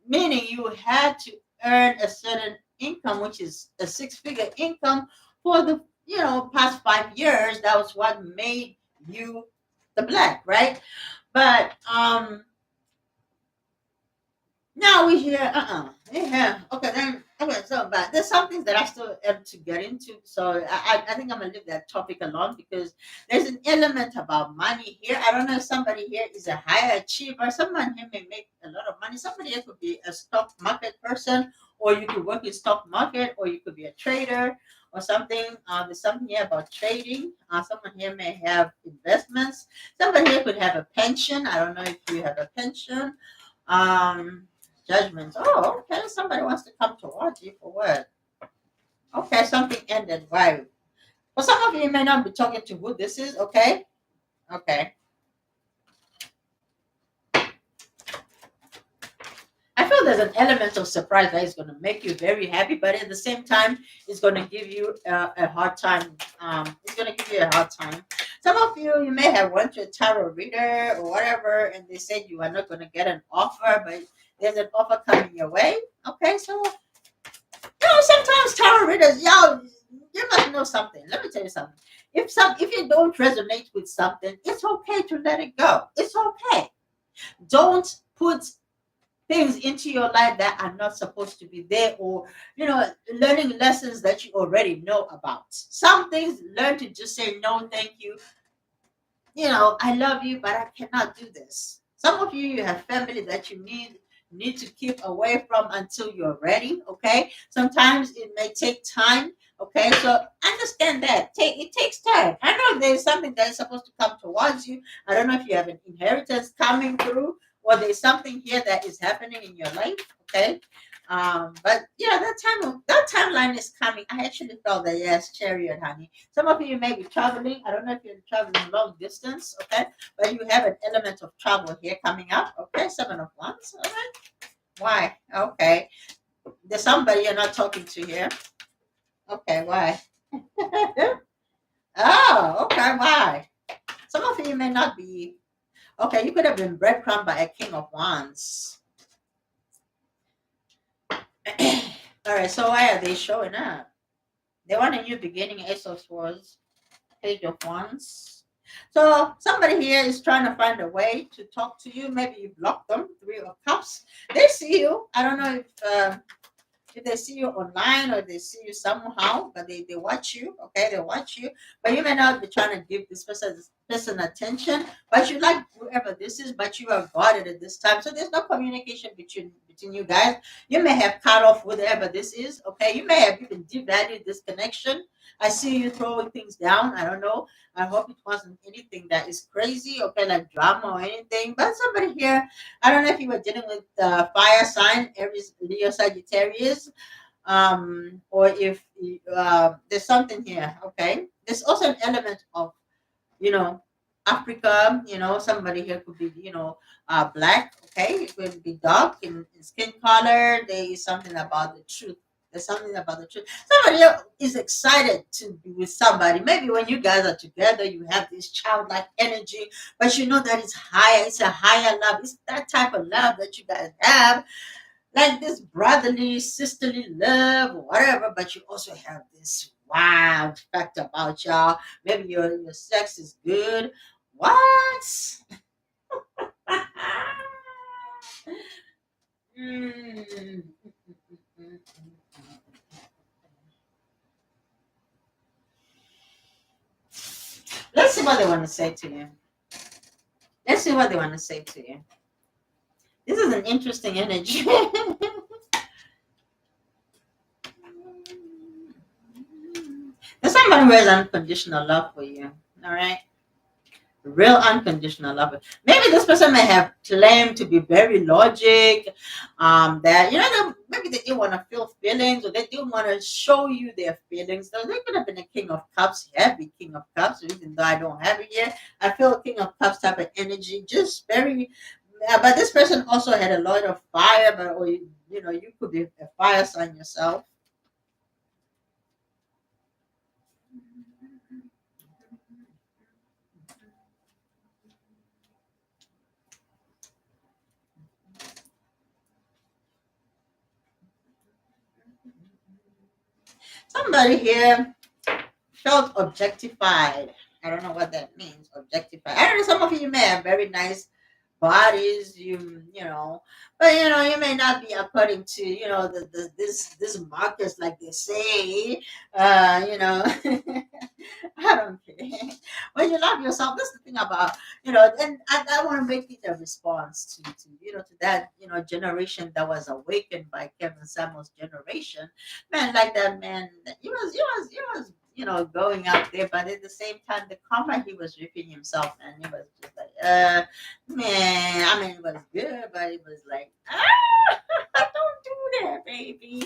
Meaning you had to earn a certain income, which is a six-figure income for the past 5 years. That was what made you the black, right? But now we hear, yeah, okay, then, okay, so, but there's some things that I still have to get into. So I think I'm gonna leave that topic alone, because there's an element about money here. I don't know if somebody here is a high achiever. Someone here may make a lot of money. Somebody here could be a stock market person, or you could work in stock market, or you could be a trader or something. There's something here about trading. Someone here may have investments. Somebody here could have a pension. I don't know if you have a pension. Um, Judgments. Oh, okay. Somebody wants to come towards you for what? Okay, something ended. Right. For some of you may not be talking to who this is. Okay. Okay. I feel there's an element of surprise that is going to make you very happy, but at the same time, it's going to give you a hard time. It's going to give you a hard time. Some of you may have went to a tarot reader or whatever, and they said you are not going to get an offer, but there's an offer coming your way. Okay, so sometimes tarot readers, y'all, you must know something. Let me tell you something. If you don't resonate with something, it's okay to let it go. It's okay. Don't put things into your life that are not supposed to be there, or learning lessons that you already know about. Some things, learn to just say no, thank you. I love you, but I cannot do this. Some of you have family that you need to keep away from until you're ready. Okay, sometimes it may take time. Okay, so understand that it takes time. I know there's something that is supposed to come towards you. I don't know if you have an inheritance coming through, or there's something here that is happening in your life. Okay, but yeah, that timeline is coming. I actually felt that, yes, chariot, honey. Some of you may be traveling. I don't know if you're traveling long distance, okay, but you have an element of travel here coming up. Okay, 7 of Wands. All right. Why? Okay, there's somebody you're not talking to here. Okay, why? Oh, okay, why? Some of you may not be. Okay, you could have been breadcrumbed by a King of Wands. All right, so why are they showing up? They want a new beginning. Ace of Swords, Page of Wands. So somebody here is trying to find a way to talk to you. Maybe you blocked them. 3 of Cups. They see you. I don't know if they see you online or they see you somehow, but they watch you. Okay, they watch you. But you may not be trying to give this person attention. But you like whoever this is, but you are guarded at this time. So there's no communication between you guys. You may have cut off whatever this is. Okay, you may have even devalued this connection. I see you throwing things down. I don't know. I hope it wasn't anything that is crazy, okay, like drama or anything. But somebody here, I don't know if you were dealing with fire sign, Aries, Leo, Sagittarius, or if there's something here. Okay, there's also an element of you know Africa. Somebody here could be black. Okay, it could be dark in skin color. There is something about the truth. There's something about the truth. Somebody else is excited to be with somebody. Maybe when you guys are together, you have this childlike energy, but you know that it's higher. It's a higher love. It's that type of love that you guys have, like this brotherly, sisterly love, or whatever. But you also have this wild fact about y'all. Maybe your sex is good. What? Mm. Let's see what they want to say to you. Let's see what they want to say to you. This is an interesting energy. There's somebody who has unconditional love for you. All right. Real unconditional love. Maybe this person may have claimed to be very logic. That maybe they didn't want to feel feelings, or they didn't want to show you their feelings. So they could have been a king of cups, heavy king of cups. Even though I don't have it yet, I feel a king of cups type of energy. Just very. But this person also had a lot of fire, or you could be a fire sign yourself. Somebody here felt objectified. I don't know what that means. Objectified. I don't know. Some of you may have very nice bodies. But you may not be according to this markers like they say. I don't care. When you love yourself, that's the thing about and I want to make it a response to that generation that was awakened by Kevin Samuel's generation. Man, like that man, he was going out there, but at the same time, the karma he was ripping himself, and he was just like, man, I mean, it was good, but it was like, don't do that, baby.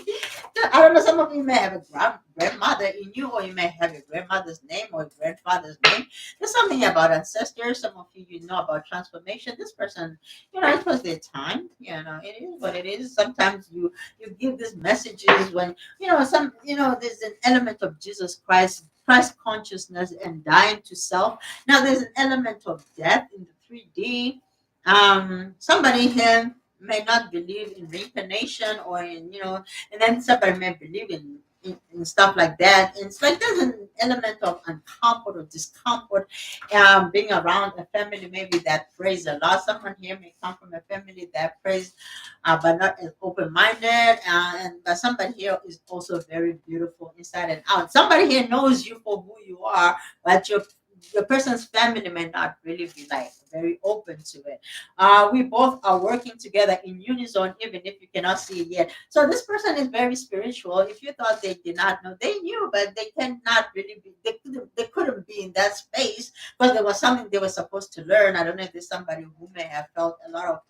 I don't know. Some of you may have a grandmother in you, or you may have your grandmother's name or your grandfather's name. There's something about ancestors. Some of you know about transformation. This person, it was their time. It is what it is. Sometimes you give these messages when there's an element of Christ consciousness and dying to self. Now there's an element of death in the 3D. Somebody here may not believe in reincarnation, or and then somebody may believe in stuff like that. And it's like there's an element of uncomfort or discomfort being around a family maybe that prays a lot. Someone here may come from a family that prays but not as open-minded, but somebody here is also very beautiful inside and out. Somebody here knows you for who you are, but your person's family may not really be like very open to it. We both are working together in unison, even if you cannot see it yet. So this person is very spiritual. If you thought they did not know, they knew, but they cannot really be. They couldn't be in that space because there was something they were supposed to learn. I don't know if there's somebody who may have felt a lot of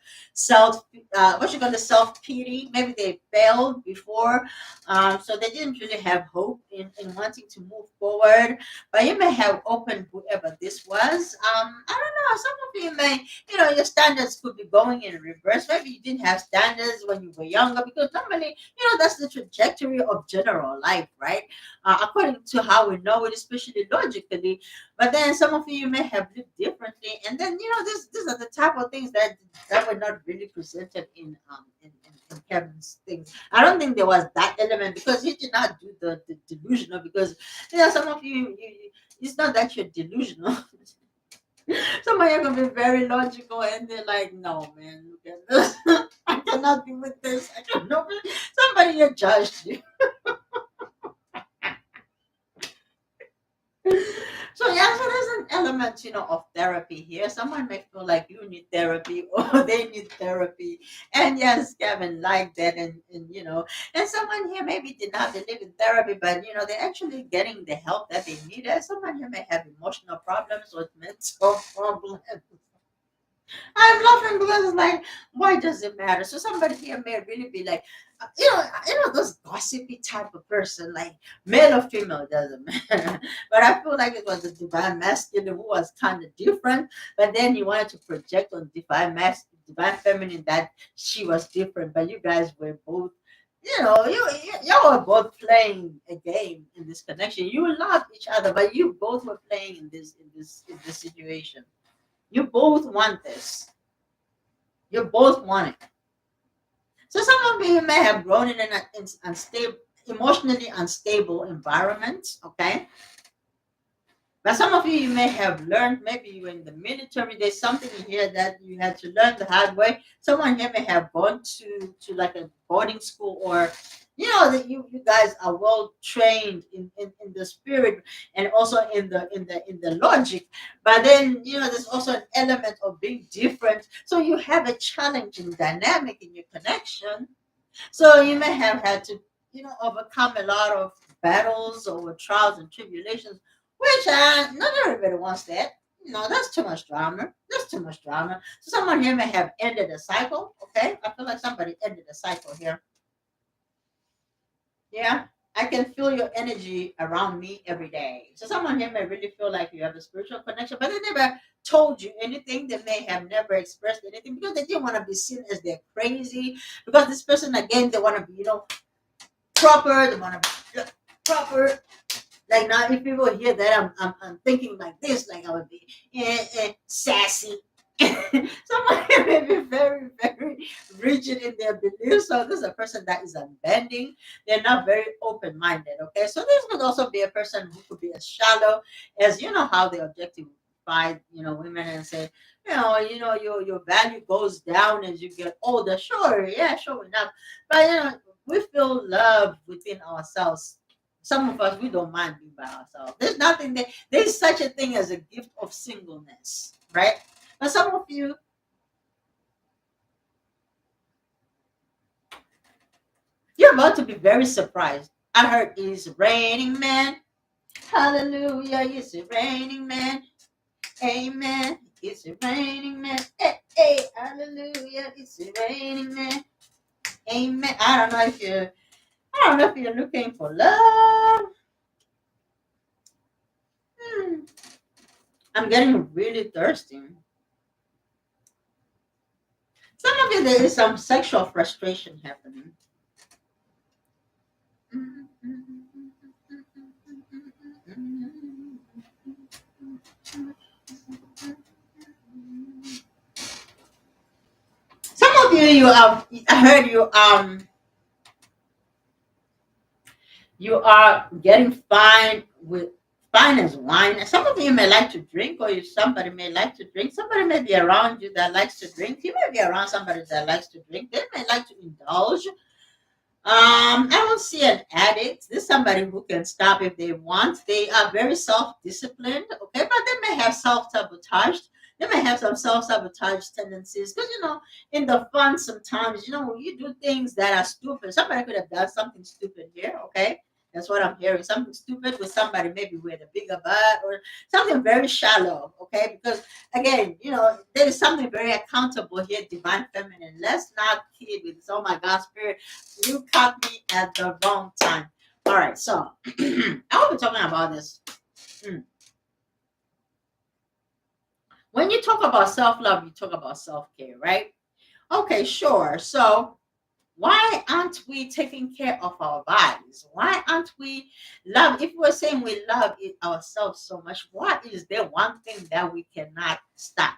what you call the self pity. Maybe they failed before, so they didn't really have hope in wanting to move forward. But you may have opened whoever this was. I don't know. Some of you may, your standards could be going in reverse. Maybe you didn't have standards when you were younger, because normally, that's the trajectory of general life, right? According to how we know it, especially logically. But then some of you may have lived differently, and then these are the type of things that were not really presented in Kevin's things. I don't think there was that element because he did not do the delusional. Because some of you it's not that you're delusional. Some of you are gonna be very logical, and they're like, "No, man, look at this. I cannot be with this. I cannot be." Somebody here judged you. So yeah, so there's an element, of therapy here. Someone may feel like you need therapy or they need therapy. And yes, Kevin liked that, and someone here maybe did not believe in therapy, but they're actually getting the help that they need. And someone here may have emotional problems or mental problems. I'm laughing because it's like, why does it matter? So somebody here may really be like, those gossipy type of person, like male or female, doesn't matter. But I feel like it was the divine masculine who was kind of different, but then he wanted to project on divine feminine that she was different. But you guys were both. Y'all were both playing a game in this connection. You love each other, but you both were playing in this situation. You both want this. You both want it. So some of you may have grown in an unstable, emotionally unstable environment. Okay, But some of you, you may have learned, maybe you were in the military, there's something in here that you had to learn the hard way. Someone here may have gone to like a boarding school, or that you guys are well trained in the spirit, and also in the logic. But then there's also an element of being different. So you have a challenging dynamic in your connection. So you may have had to, overcome a lot of battles or trials and tribulations, which not everybody wants that. That's too much drama. That's too much drama. So someone here may have ended a cycle. Okay, I feel like somebody ended a cycle here. Yeah, I can feel your energy around me every day. So someone here may really feel like you have a spiritual connection, but they never told you anything. They may have never expressed anything because they didn't want to be seen as they're crazy. Because this person, again, they want to be, proper. They want to be proper. Like now, if people hear that I'm thinking like this, like I would be sassy. Someone may be very, very rigid in their beliefs. So this is a person that is unbending. They're not very open-minded. Okay, so this could also be a person who could be as shallow as how they objectify women and say your value goes down as you get older. Sure, yeah, sure enough, but we feel love within ourselves. Some of us, we don't mind being by ourselves. There's nothing there. There's such a thing as a gift of singleness, right? But some of you, you're about to be very surprised. I heard it's raining man. Hallelujah, it's a raining man. Amen. It's a raining man. Hey, hey, hallelujah, it's a raining man. Amen. I don't know if you're looking for love. Hmm. I'm getting really thirsty. Some of you, there is some sexual frustration happening. Some of you, I heard you are getting fine as wine. Some of you may like to drink, or somebody may like to drink. Somebody may be around you that likes to drink. You may be around somebody that likes to drink. They may like to indulge. I don't see an addict. This is somebody who can stop if they want. They are very self-disciplined, okay, but they may have self-sabotage. They may have some self-sabotage tendencies because in the fun sometimes, when you do things that are stupid, somebody could have done something stupid here, okay? That's what I'm hearing. Something stupid with somebody maybe with a bigger butt or something very shallow, okay? Because again, there is something very accountable here, divine feminine. Let's not kid with this. Oh my God, spirit, you caught me at the wrong time. All right, so I will be talking about this. Mm. When you talk about self love, you talk about self care, right? Okay, sure. So, why aren't we taking care of our bodies? Why aren't we love? If we're saying we love it ourselves so much, what is there one thing that we cannot stop?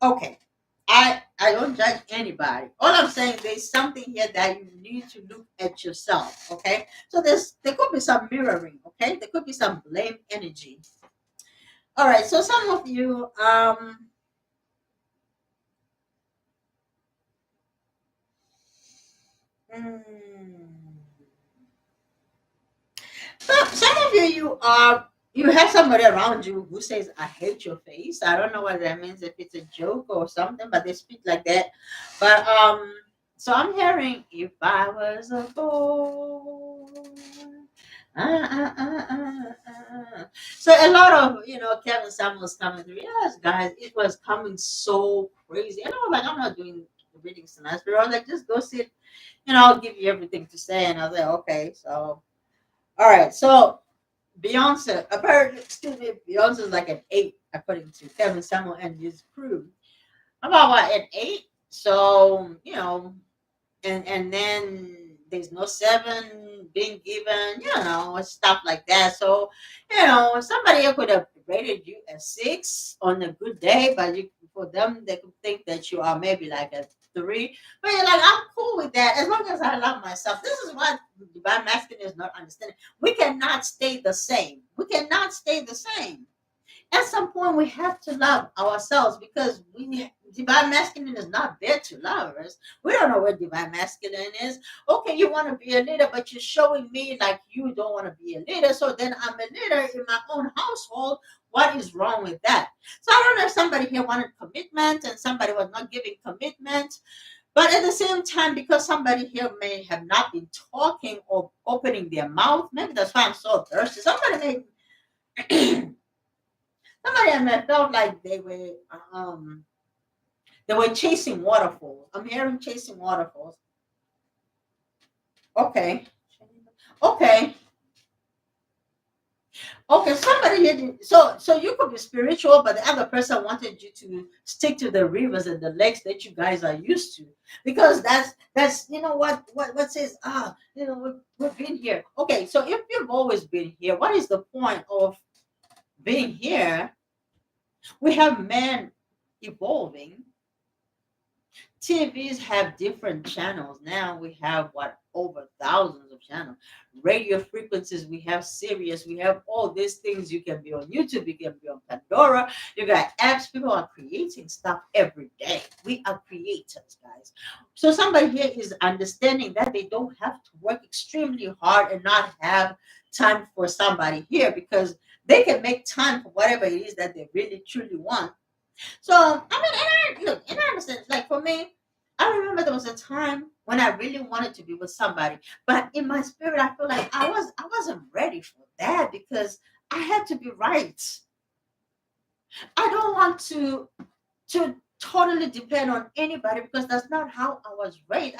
Okay, I don't judge anybody. All I'm saying, there's something here that you need to look at yourself. Okay, so there could be some mirroring. Okay, there could be some blame energy. All right, so some of you mm, some of you have somebody around you who says I hate your face. I don't know what that means, if it's a joke or something, but they speak like that. But so I'm hearing if I was a boy. So a lot of Kevin Samuels coming through. Yes, guys, it was coming so crazy. And I was like, I'm not doing the readings tonight. But I was like, just go sit, I'll give you everything to say. And I was like, okay, so all right, so Beyonce, apparently, excuse me, Beyonce is like an 8, according to Kevin Samuel and his crew. I'm about what, an 8? So, and then there's no 7 being given, stuff like that. So, somebody could have rated you a 6 on a good day, but for them, they could think that you are maybe like a 3. But you're like, I'm cool with that as long as I love myself. This is what divine masculine is not understanding. We cannot stay the same. We cannot stay the same. At some point we have to love ourselves because we divine masculine is not there to love us. We don't know what divine masculine is. Okay, you want to be a leader, but you're showing me like you don't want to be a leader. So then I'm a leader in my own household. What is wrong with that? So I don't know if somebody here wanted commitment and somebody was not giving commitment. But at the same time, because somebody here may have not been talking or opening their mouth, maybe that's why I'm so thirsty. Somebody may have felt like they were chasing waterfalls. I'm hearing chasing waterfalls. Okay. Okay. Okay. Somebody here so you could be spiritual, but the other person wanted you to stick to the rivers and the lakes that you guys are used to. Because that's what says, we've been here. Okay, so if you've always been here, what is the point of being here? We have men evolving. TVs have different channels. Now we have over thousands of channels. Radio frequencies, we have Sirius, we have all these things. You can be on YouTube, you can be on Pandora, you got apps. People are creating stuff every day. We are creators, guys. So somebody here is understanding that they don't have to work extremely hard and not have time for somebody here because they can make time for whatever it is that they really truly want. So I mean, and I understand. Like for me, I remember there was a time when I really wanted to be with somebody, but in my spirit, I feel like I wasn't ready for that because I had to be right. I don't want to totally depend on anybody because that's not how I was raised.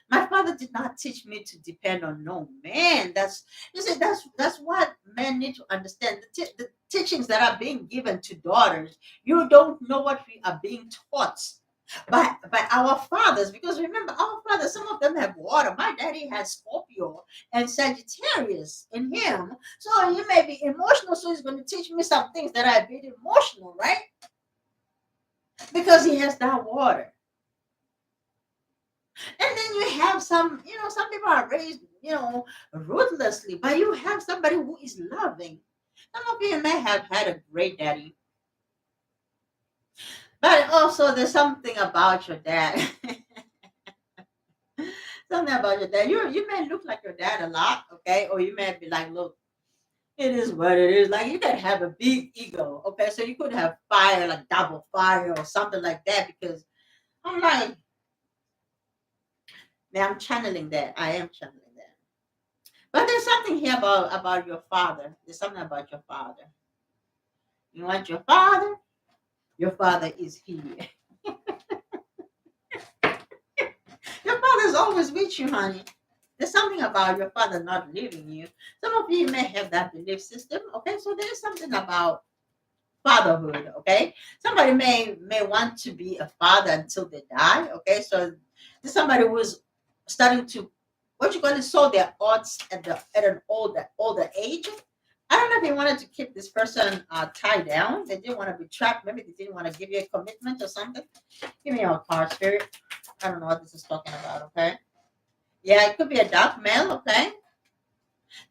My father did not teach me to depend on no man. That's what men need to understand. The teachings that are being given to daughters, you don't know what we are being taught by our fathers, because remember, our fathers, some of them have water. My daddy has Scorpio and Sagittarius in him, so you may be emotional, so he's going to teach me some things that are a bit emotional, right? Because he has that water. And then you have some people are raised, ruthlessly, but you have somebody who is loving. Some of you may have had a great daddy, but also there's something about your dad. Something about your dad. You may look like your dad a lot, okay? Or you may be like, look, it is what it is. Like you can have a big ego, okay? So you could have fire, like double fire or something like that, because I'm like, man, I'm channeling that. I am channeling that. But there's something here about your father. There's something about your father. You want your father? Your father is here. Your father's always with you, honey. There's something about your father not leaving you. Some of you may have that belief system. Okay, so there's something about fatherhood. Okay, somebody may want to be a father until they die. Okay, so there's somebody who's starting to, what you call it, sow their odds at an older age. I don't know if they wanted to keep this person tied down. They didn't want to be trapped. Maybe they didn't want to give you a commitment or something. Give me your card, spirit. I don't know what this is talking about. Okay. Yeah, it could be a dark male. Okay.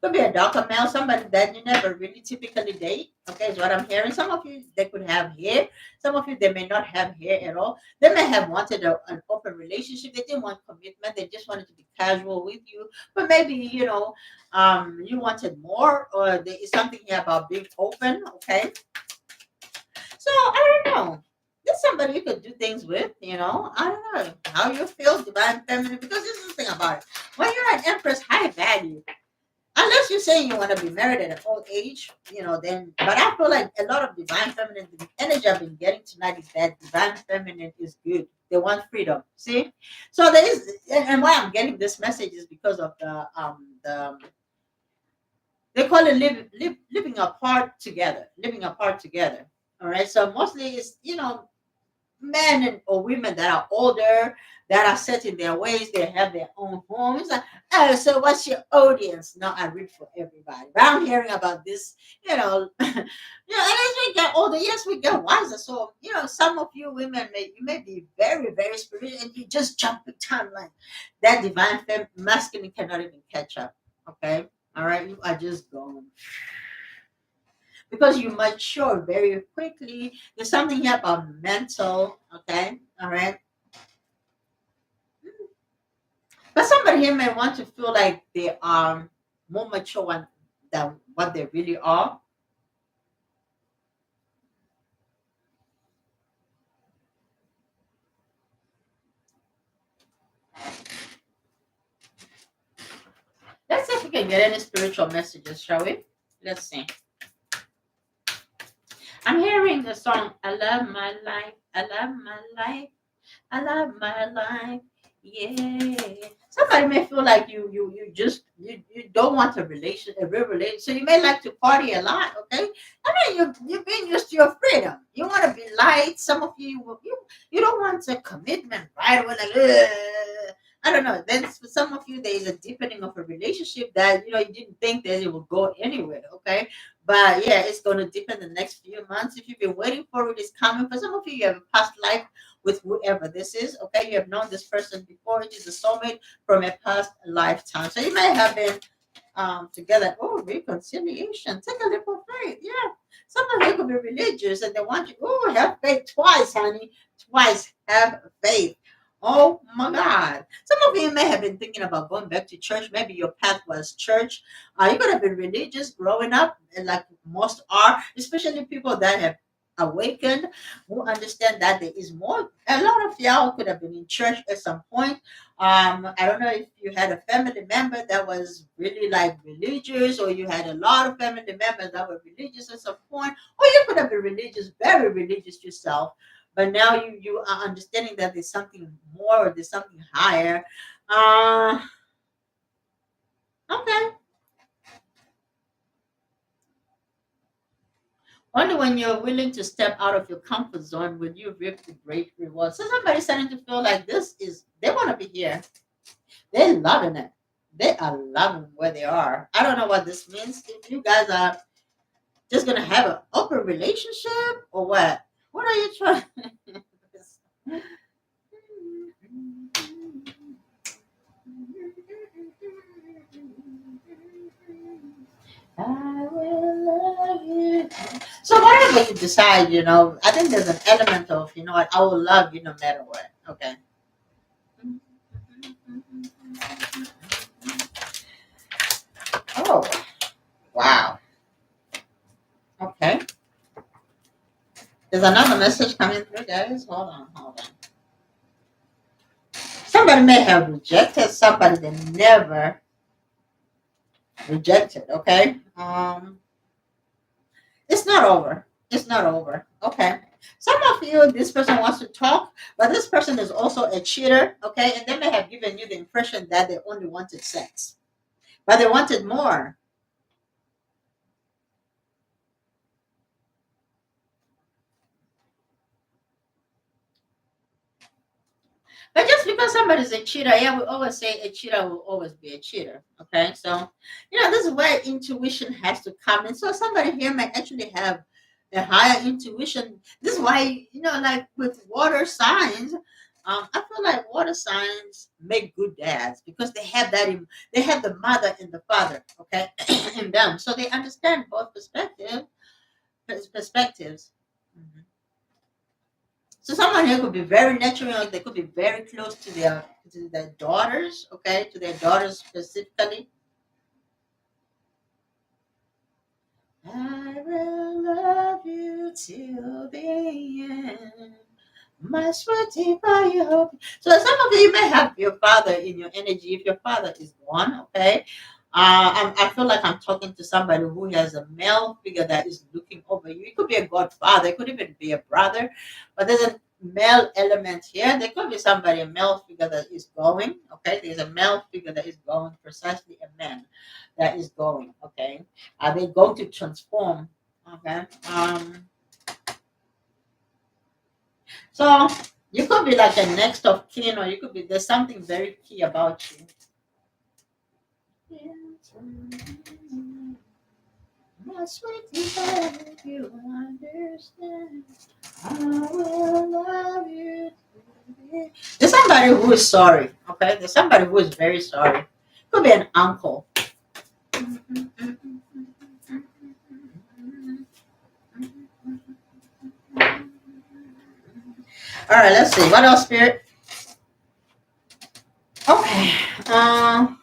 Could be a darker male, somebody that you never really typically date. Okay, is what I'm hearing. Some of you, they could have hair. Some of you, they may not have hair at all. They may have wanted an open relationship. They didn't want commitment. They just wanted to be casual with you. But maybe, you wanted more, or there is something here about being open. Okay, so I don't know. There's somebody you could do things with. I don't know how you feel, divine feminine, because this is the thing about it. When you're an empress, high value, unless you're saying you want to be married at an old age, then. But I feel like a lot of divine feminine, the energy I've been getting tonight is that divine feminine is good. They want freedom. See, so there is, and why I'm getting this message is because of the they call it living apart together. Living apart together. All right. So mostly it's men or women that are older, that are set in their ways, they have their own homes. Oh, so what's your audience? No, I read for everybody. But I'm hearing about this, and as we get older, yes, we get wiser. So, some of you women you may be very, very spiritual and you just jump the timeline. That divine masculine cannot even catch up. Okay. All right. You are just going because you mature very quickly. There's something here about mental, okay? All right. But somebody here may want to feel like they are more mature than what they really are. Let's see if we can get any spiritual messages, shall we? Let's see. I'm hearing the song, I love my life, I love my life, I love my life. Yeah. Somebody may feel like you don't want a real relation. So you may like to party a lot, okay? I mean you're being used to your freedom. You want to be light. Some of you don't want a commitment right away, like I don't know. Then for some of you there is a deepening of a relationship that you didn't think that it would go anywhere, okay? But yeah, it's gonna deepen the next few months. If you've been waiting for it, it's coming. For some of you have a past life with whoever this is. Okay, you have known this person before. It is a soulmate from a past lifetime. So you may have been together. Oh, reconciliation. Take a leap of faith. Yeah. Some of you could be religious and they want you. Oh, have faith twice, honey. Twice. Have faith. Oh my God. Some of you may have been thinking about going back to church. Maybe your path was church. You could have been religious growing up, and like most are, especially people that have awakened, who understand that there is more. A lot of y'all could have been in church at some point. I don't know if you had a family member that was really like religious, or you had a lot of family members that were religious at some point, or you could have been religious, very religious yourself. But now you are understanding that there's something more, or there's something higher. Uh, okay. Only when you're willing to step out of your comfort zone will you reap the great reward. So somebody's starting to feel like they want to be here. They're loving it. They are loving where they are. I don't know what this means. If you guys are just gonna have an open relationship or what? What are you trying? I will love you. So whatever you decide, I think there's an element of, what, I will love you no matter what. Okay. Oh, wow. Okay. There's another message coming through, guys. Hold on, hold on. Somebody may have rejected somebody they never rejected. Okay. It's not over. It's not over. Okay. Some of you, this person wants to talk, but this person is also a cheater. Okay, and they may have given you the impression that they only wanted sex, but they wanted more. But just because somebody's a cheater, yeah, we always say a cheater will always be a cheater. Okay, so this is where intuition has to come in. So somebody here might actually have a higher intuition. This is why like with water signs, I feel like water signs make good dads because they have they have the mother and the father, okay, in them, so they understand both perspectives. Mhm. So someone here could be very natural. They could be very close to their daughters. Okay, to their daughters specifically. I will love you till the end. My sweetie pie. So some of you may have your father in your energy. If your father is gone, okay. I feel like I'm talking to somebody who has a male figure that is looking over you. It could be a godfather, it could even be a brother, but there's a male element here. There could be somebody, a male figure that is going. Okay, there's a male figure that is going, precisely a man that is going. Okay, are they going to transform? Okay. So you could be like a next of kin, or you could be there's something very key about you. My sweetie, if you understand, I will love you. There's somebody who is sorry. Okay, there's somebody who is very sorry. Could be an uncle. All right, let's see. What else, Spirit? Okay. Um.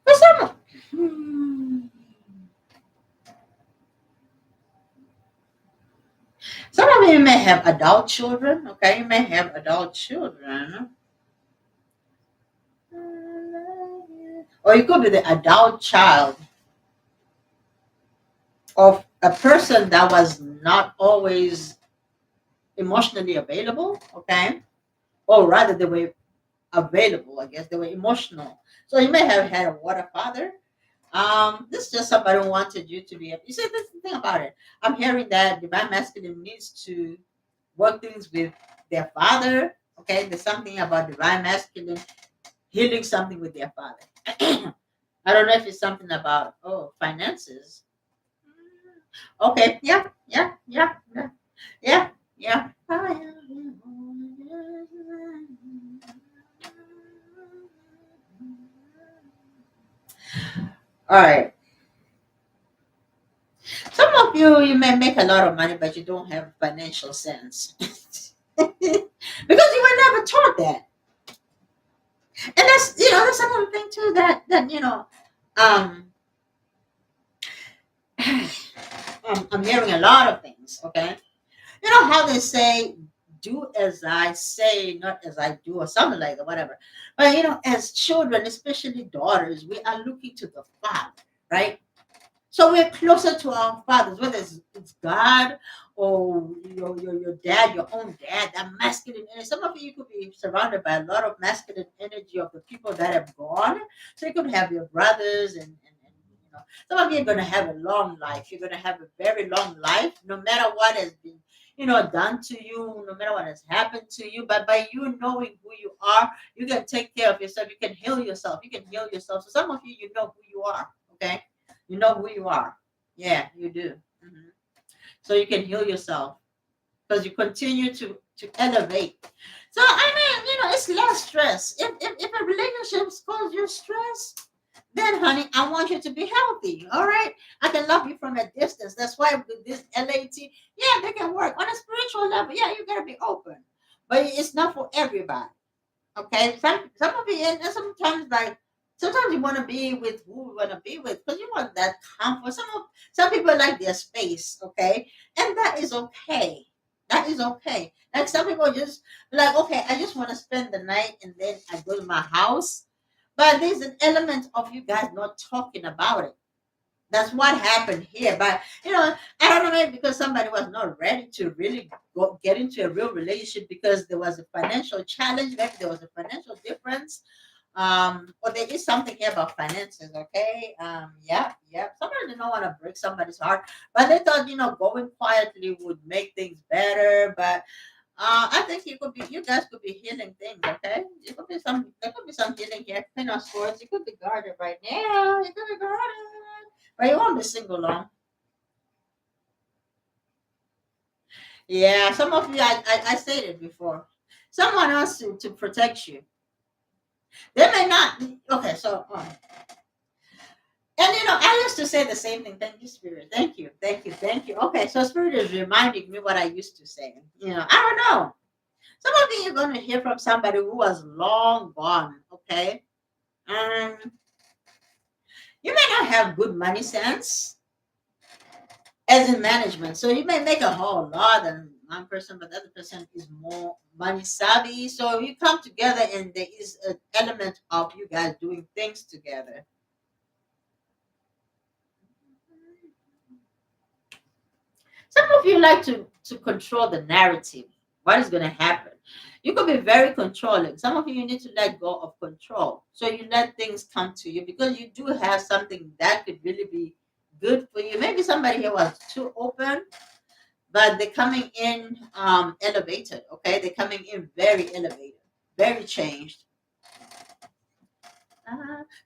For some, some of you may have adult children. Okay, you may have adult children, or you could be the adult child of a person that was not always emotionally available. Okay, or rather, they were available. I guess they were emotional. So you may have had a water father. This is just somebody who wanted you to be. You see, this is the thing about it. I'm hearing that divine masculine needs to work things with their father. Okay, there's something about divine masculine healing something with their father. I don't know if it's something about finances. Okay, yeah, yeah, yeah, yeah, yeah, yeah. All right. Some of you may make a lot of money, but you don't have financial sense because you were never taught that. And that's another thing too that um I'm hearing a lot of things. Okay, you know how they say, "Do as I say, not as I do," or something like that, whatever. But as children, especially daughters, we are looking to the father, right? So we're closer to our fathers, whether it's God or your dad, your own dad, that masculine energy. Some of you could be surrounded by a lot of masculine energy of the people that have gone. So you could have your brothers and some of you are gonna have a long life. You're gonna have a very long life, no matter what has been done to you, no matter what has happened to you. But by you knowing who you are, you can take care of yourself. You can heal yourself. You can heal yourself. So some of you, you know who you are. Okay, you know who you are. Yeah, you do. So you can heal yourself because you continue to elevate. So I mean, it's less stress. If a relationship causes you stress, then honey, I want you to be healthy. All right. I can love you from a distance. That's why with this LAT, yeah, they can work on a spiritual level. Yeah, you gotta be open. But it's not for everybody. Okay. Some of you and sometimes like sometimes you want to be with who you want to be with because you want that comfort. Some people like their space, okay, and that is okay. That is okay. Like some people just like, okay, I just want to spend the night and then I go to my house. But there's an element of you guys not talking about it. That's what happened here. But I don't know, maybe because somebody was not ready to really get into a real relationship because there was a financial challenge, maybe there was a financial difference. Or there is something here about finances, okay? Yeah. Sometimes they don't want to break somebody's heart, but they thought, going quietly would make things better. But I think you guys could be healing things, okay? There could be some healing here. Queen of Swords, you could be guarded right now. You could be guarded, but you won't be single long. Yeah, some of you, I said it before. Someone else to protect you. They may not. Okay, so and I used to say the same thing. Thank you, Spirit. Thank you, thank you, thank you. Okay, so Spirit is reminding me what I used to say. I don't know. Some of you are going to hear from somebody who was long gone. Okay, um, you may not have good money sense as in management, so you may make a whole lot than one person, but the other person is more money savvy. So you come together, and there is an element of you guys doing things together. Some of you like to control the narrative. What is going to happen? You could be very controlling. Some of you need to let go of control. So you let things come to you because you do have something that could really be good for you. Maybe somebody here was too open, but they're coming in elevated. Okay, they're coming in very elevated, very changed.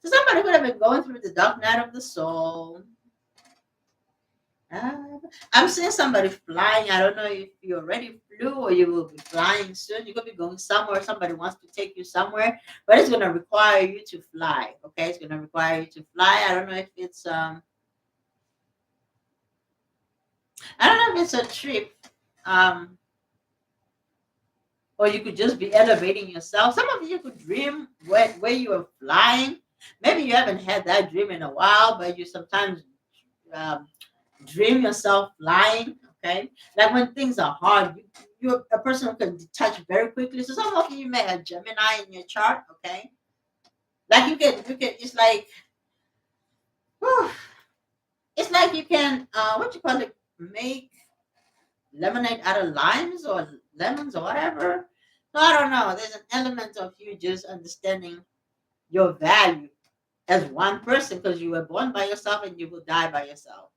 So somebody could have been going through the dark night of the soul. Uh, I'm seeing somebody flying. I don't know if you already flew or you will be flying soon. You could be going somewhere. Somebody wants to take you somewhere, but it's going to require you to fly. Okay, it's going to require you to fly. I don't know if it's I don't know if it's a trip. Um, or you could just be elevating yourself. Some of you could dream where you are flying. Maybe you haven't had that dream in a while, but you sometimes um, dream yourself flying. Okay, like when things are hard, you're a person who can detach very quickly. So some of you may have Gemini in your chart. Okay, like you can. It's like, whew, it's like you can what you call it, make lemonade out of limes or lemons or whatever. So I don't know. There's an element of you just understanding your value as one person because you were born by yourself and you will die by yourself.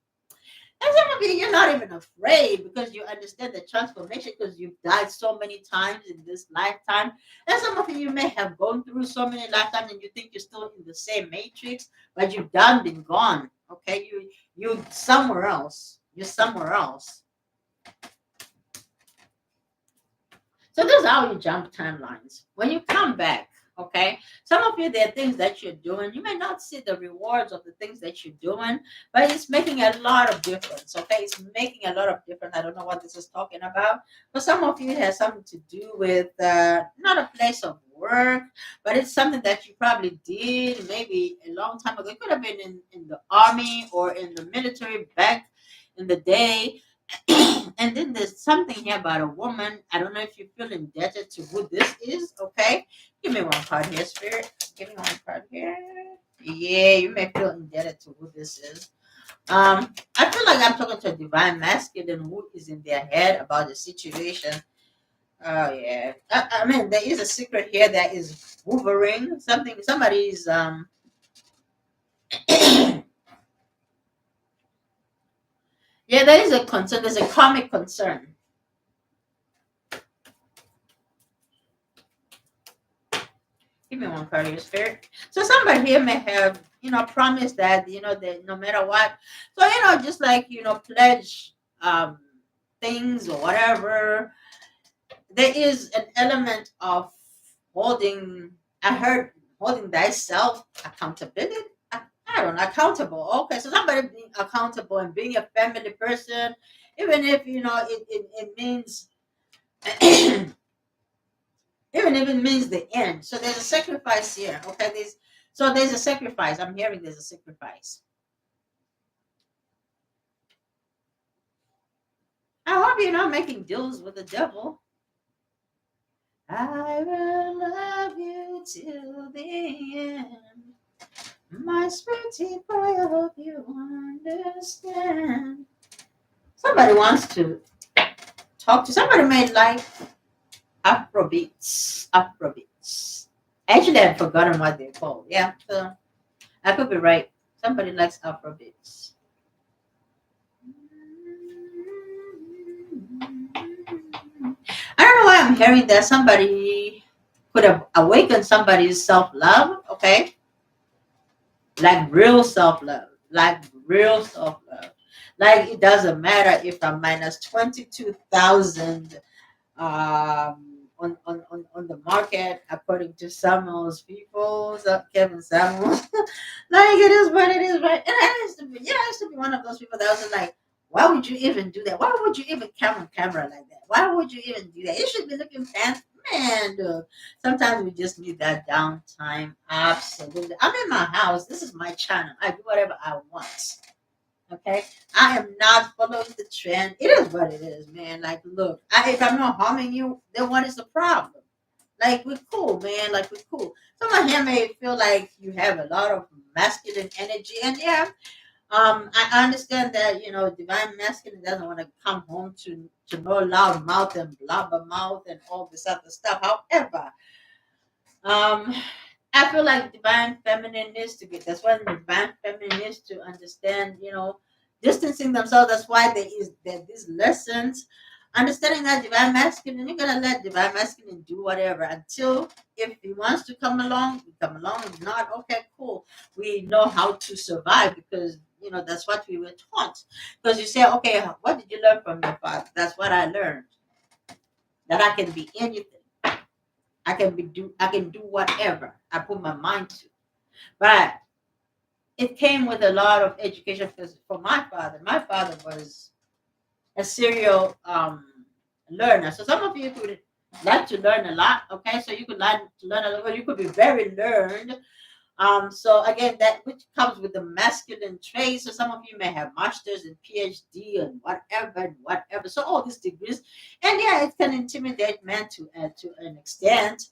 And some of you, you're not even afraid because you understand the transformation because you've died so many times in this lifetime. And some of you, you may have gone through so many lifetimes and you think you're still in the same matrix, but you've done been gone. Okay, you somewhere else. You're somewhere else. So those are how you jump timelines. When you come back, okay, some of you, there are things that you're doing. You may not see the rewards of the things that you're doing, but it's making a lot of difference, okay? It's making a lot of difference. I don't know what this is talking about, but some of you, it has something to do with not a place of work, but it's something that you probably did maybe a long time ago. It could have been in the army or in the military back in the day. And then there's something here about a woman. I don't know if you feel indebted to who this is. Okay, give me one card here, Spirit. Give me one card here. Yeah, you may feel indebted to who this is. I feel like I'm talking to a divine masculine who is in their head about the situation. Oh yeah, I mean there is a secret here that is hovering. Something somebody's yeah, there is a concern. There's a karmic concern. Give me one card here, Spirit. So somebody here may have, promised that, that no matter what. So, just like, pledge things or whatever. There is an element of holding, I heard holding thyself accountability. I don't know, accountable. Okay, so somebody being accountable and being a family person, even if, it means even if it means the end. So there's a sacrifice here. Okay, there's a sacrifice. I'm hearing there's a sacrifice. I hope you're not making deals with the devil. I will love you till the end. My sweetie boy, I hope you understand. Somebody wants to talk to somebody may like Afrobeats. Afrobeats. Actually, I've forgotten what they're called. Yeah, so I could be right. Somebody likes Afrobeats. I don't know why I'm hearing that somebody could have awakened somebody's self love, okay? Like real self love. Like real self love. Like it doesn't matter if I'm minus 22,000 on the market according to Samuel's people, so Kevin Samuel. Like it is what it is, right? And I used to be, I used to be one of those people that was like, why would you even do that? Why would you even come on camera like that? Why would you even do that? You should be looking fancy. Man, dude. Sometimes we just need that downtime. Absolutely. I'm in my house. This is my channel. I do whatever I want. Okay, I am not following the trend. It is what it is, man. Like, look, if I'm not harming you, then what is the problem? Like, we're cool, man. Like, we're cool. Someone here may feel like you have a lot of masculine energy, and yeah, I understand that divine masculine doesn't want to come home to no loud mouth and blabber mouth and all this other stuff. However, um, I feel like divine feminine needs to be. That's why divine feminine needs to understand. Distancing themselves. That's why there these lessons. Understanding that divine masculine, you're gonna let divine masculine do whatever until if he wants to come along, we come along. If not, okay, cool. We know how to survive because that's what we were taught. Because you say, okay, what did you learn from your father? That's what I learned. That I can be anything. I can do whatever I put my mind to. But it came with a lot of education because for my father was a serial learner. So some of you could like to learn a lot, okay? So you could like to learn a lot, or you could be very learned. So again, that which comes with the masculine traits. So some of you may have masters and PhD and whatever. So all these degrees, and yeah, it can intimidate men to an extent.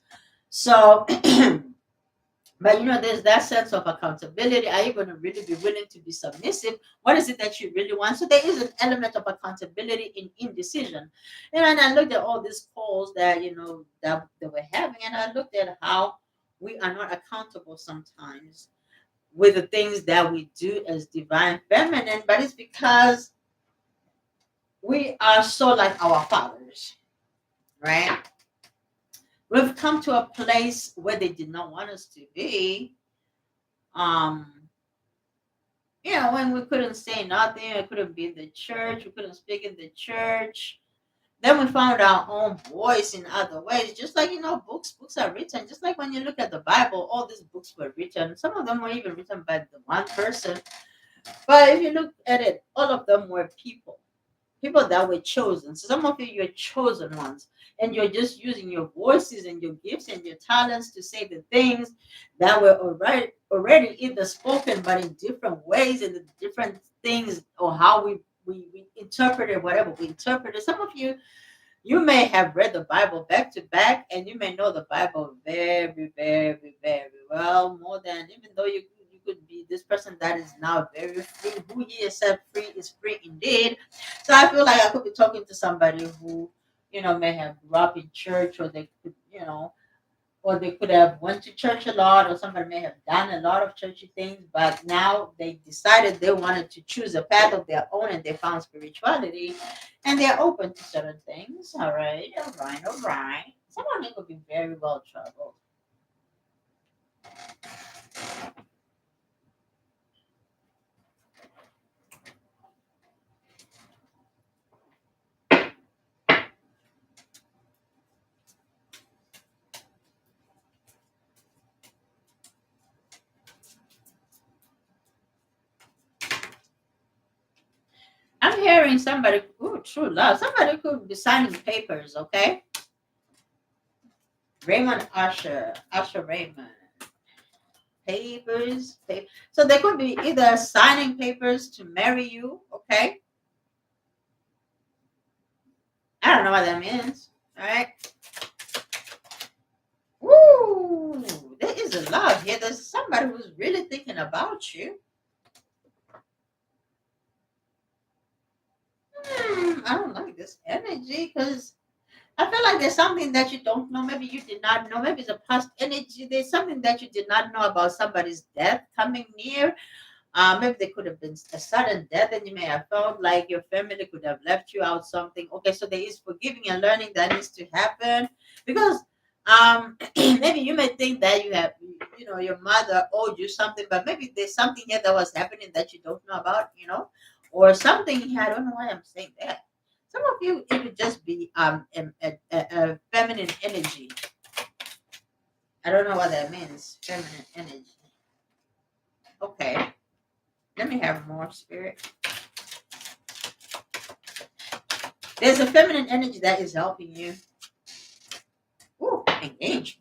So but there's that sense of accountability. Are you going to really be willing to be submissive? What is it that you really want? So there is an element of accountability in indecision. And I looked at all these polls that that we're having, and I looked at how we are not accountable sometimes with the things that we do as divine feminine, but it's because we are so like our fathers, right? We've come to a place where they did not want us to be. Um, when we couldn't say nothing, we couldn't be in the church, we couldn't speak in the church. Then we found our own voice in other ways. Just like books are written. Just like when you look at the Bible, all these books were written. Some of them were even written by the one person. But if you look at it, all of them were people that were chosen. So some of you, you're chosen ones, and you're just using your voices and your gifts and your talents to say the things that were already either spoken, but in different ways and the different things or how we interpreted whatever we interpreted. Some of you, you may have read the Bible back to back, and you may know the Bible very, very, very well, more than even though you could be this person that is now very free. Who he is set free is free indeed. So I feel like I could be talking to somebody who, may have grew up in church, or they could, or they could have went to church a lot, or somebody may have done a lot of churchy things, but now they decided they wanted to choose a path of their own, and they found spirituality, and they're open to certain things. All right, all right, all right. Someone they could be very well troubled. I'm hearing somebody, ooh, true love. Somebody could be signing papers, okay? Raymond Usher Raymond. So they could be either signing papers to marry you, okay? I don't know what that means. All right. Woo! There is a love here. There's somebody who's really thinking about you. I don't like this energy because I feel like there's something that you don't know. Maybe you did not know. Maybe it's a past energy. There's something that you did not know about somebody's death coming near. Maybe there could have been a sudden death, and you may have felt like your family could have left you out something. Okay, so there is forgiving and learning that needs to happen because maybe you may think that your mother owed you something, but maybe there's something here that was happening that you don't know about, or something here. I don't know why I'm saying that. Some of you, it could just be a feminine energy. I don't know what that means. Feminine energy. Okay. Let me have more spirit. There's a feminine energy that is helping you. Ooh, engage.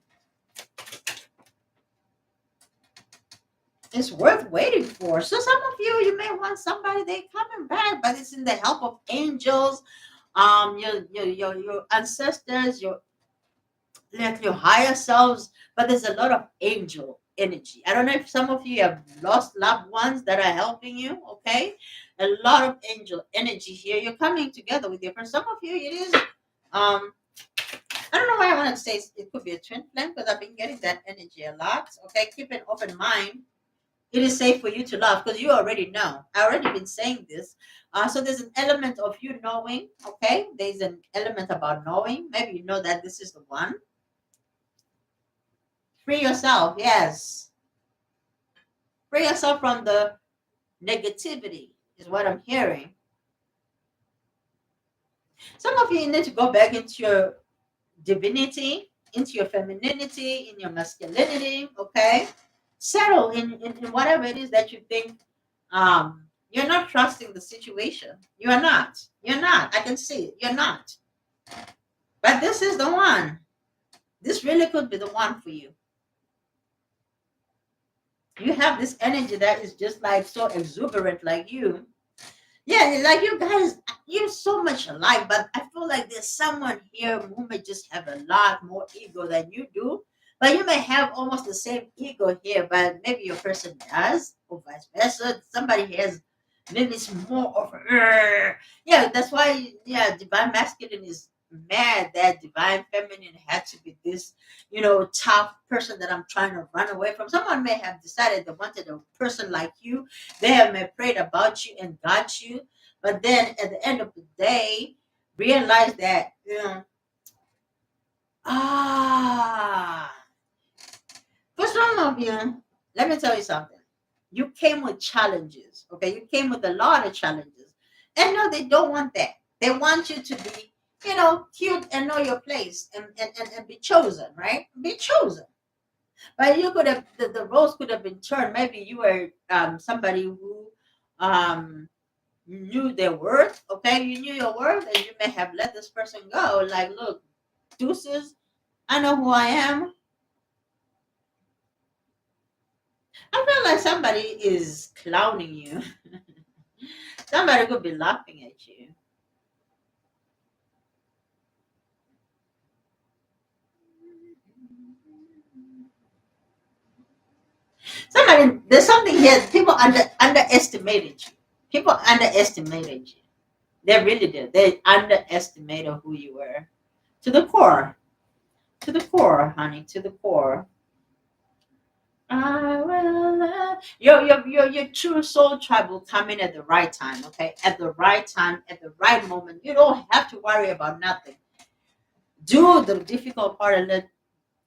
It's worth waiting for. So some of you, you may want somebody they coming back, but it's in the help of angels, your ancestors, your higher selves. But there's a lot of angel energy. I don't know if some of you have lost loved ones that are helping you. Okay, a lot of angel energy here. You're coming together with your person. Some of you, it is. I don't know why I wanted to say it could be a twin flame because I've been getting that energy a lot. Okay, keep an open mind. It is safe for you to love because you already know. I already been saying this. So there's an element of you knowing. Okay, there's an element about knowing. Maybe you know that this is the one. Free yourself. Yes, free yourself from the negativity is what I'm hearing. Some of you need to go back into your divinity, into your femininity, in your masculinity. Okay, settle in whatever it is that you think. You're not trusting the situation. You are not. You're not. I can see it. You're not. But this is the one. This really could be the one for you. You have this energy that is just like so exuberant, like you. Yeah, like you guys, you're so much alike, but I feel like there's someone here who may just have a lot more ego than you do. But you may have almost the same ego here, but maybe your person does, or vice versa. Somebody has maybe it's more of a, yeah, that's why, yeah, divine masculine is mad that divine feminine had to be this, tough person that I'm trying to run away from. Someone may have decided they wanted a person like you. They have may prayed about you and got you, but then at the end of the day, realize that, ah, for some of you, let me tell you something. You came with challenges, okay? You came with a lot of challenges. And no, they don't want that. They want you to be, cute and know your place and be chosen, right? Be chosen. But you could have, the roles could have been turned. Maybe you were somebody who um, knew their worth, okay? You knew your worth and you may have let this person go. Like, look, deuces, I know who I am. I feel like somebody is clowning you. Somebody could be laughing at you. There's something here. People underestimated you. People underestimated you. They really did. They underestimated who you were. To the core. To the core, honey. To the core. I will love your true soul tribe will come in at the right time, okay? At the right time, at the right moment. You don't have to worry about nothing. Do the difficult part and let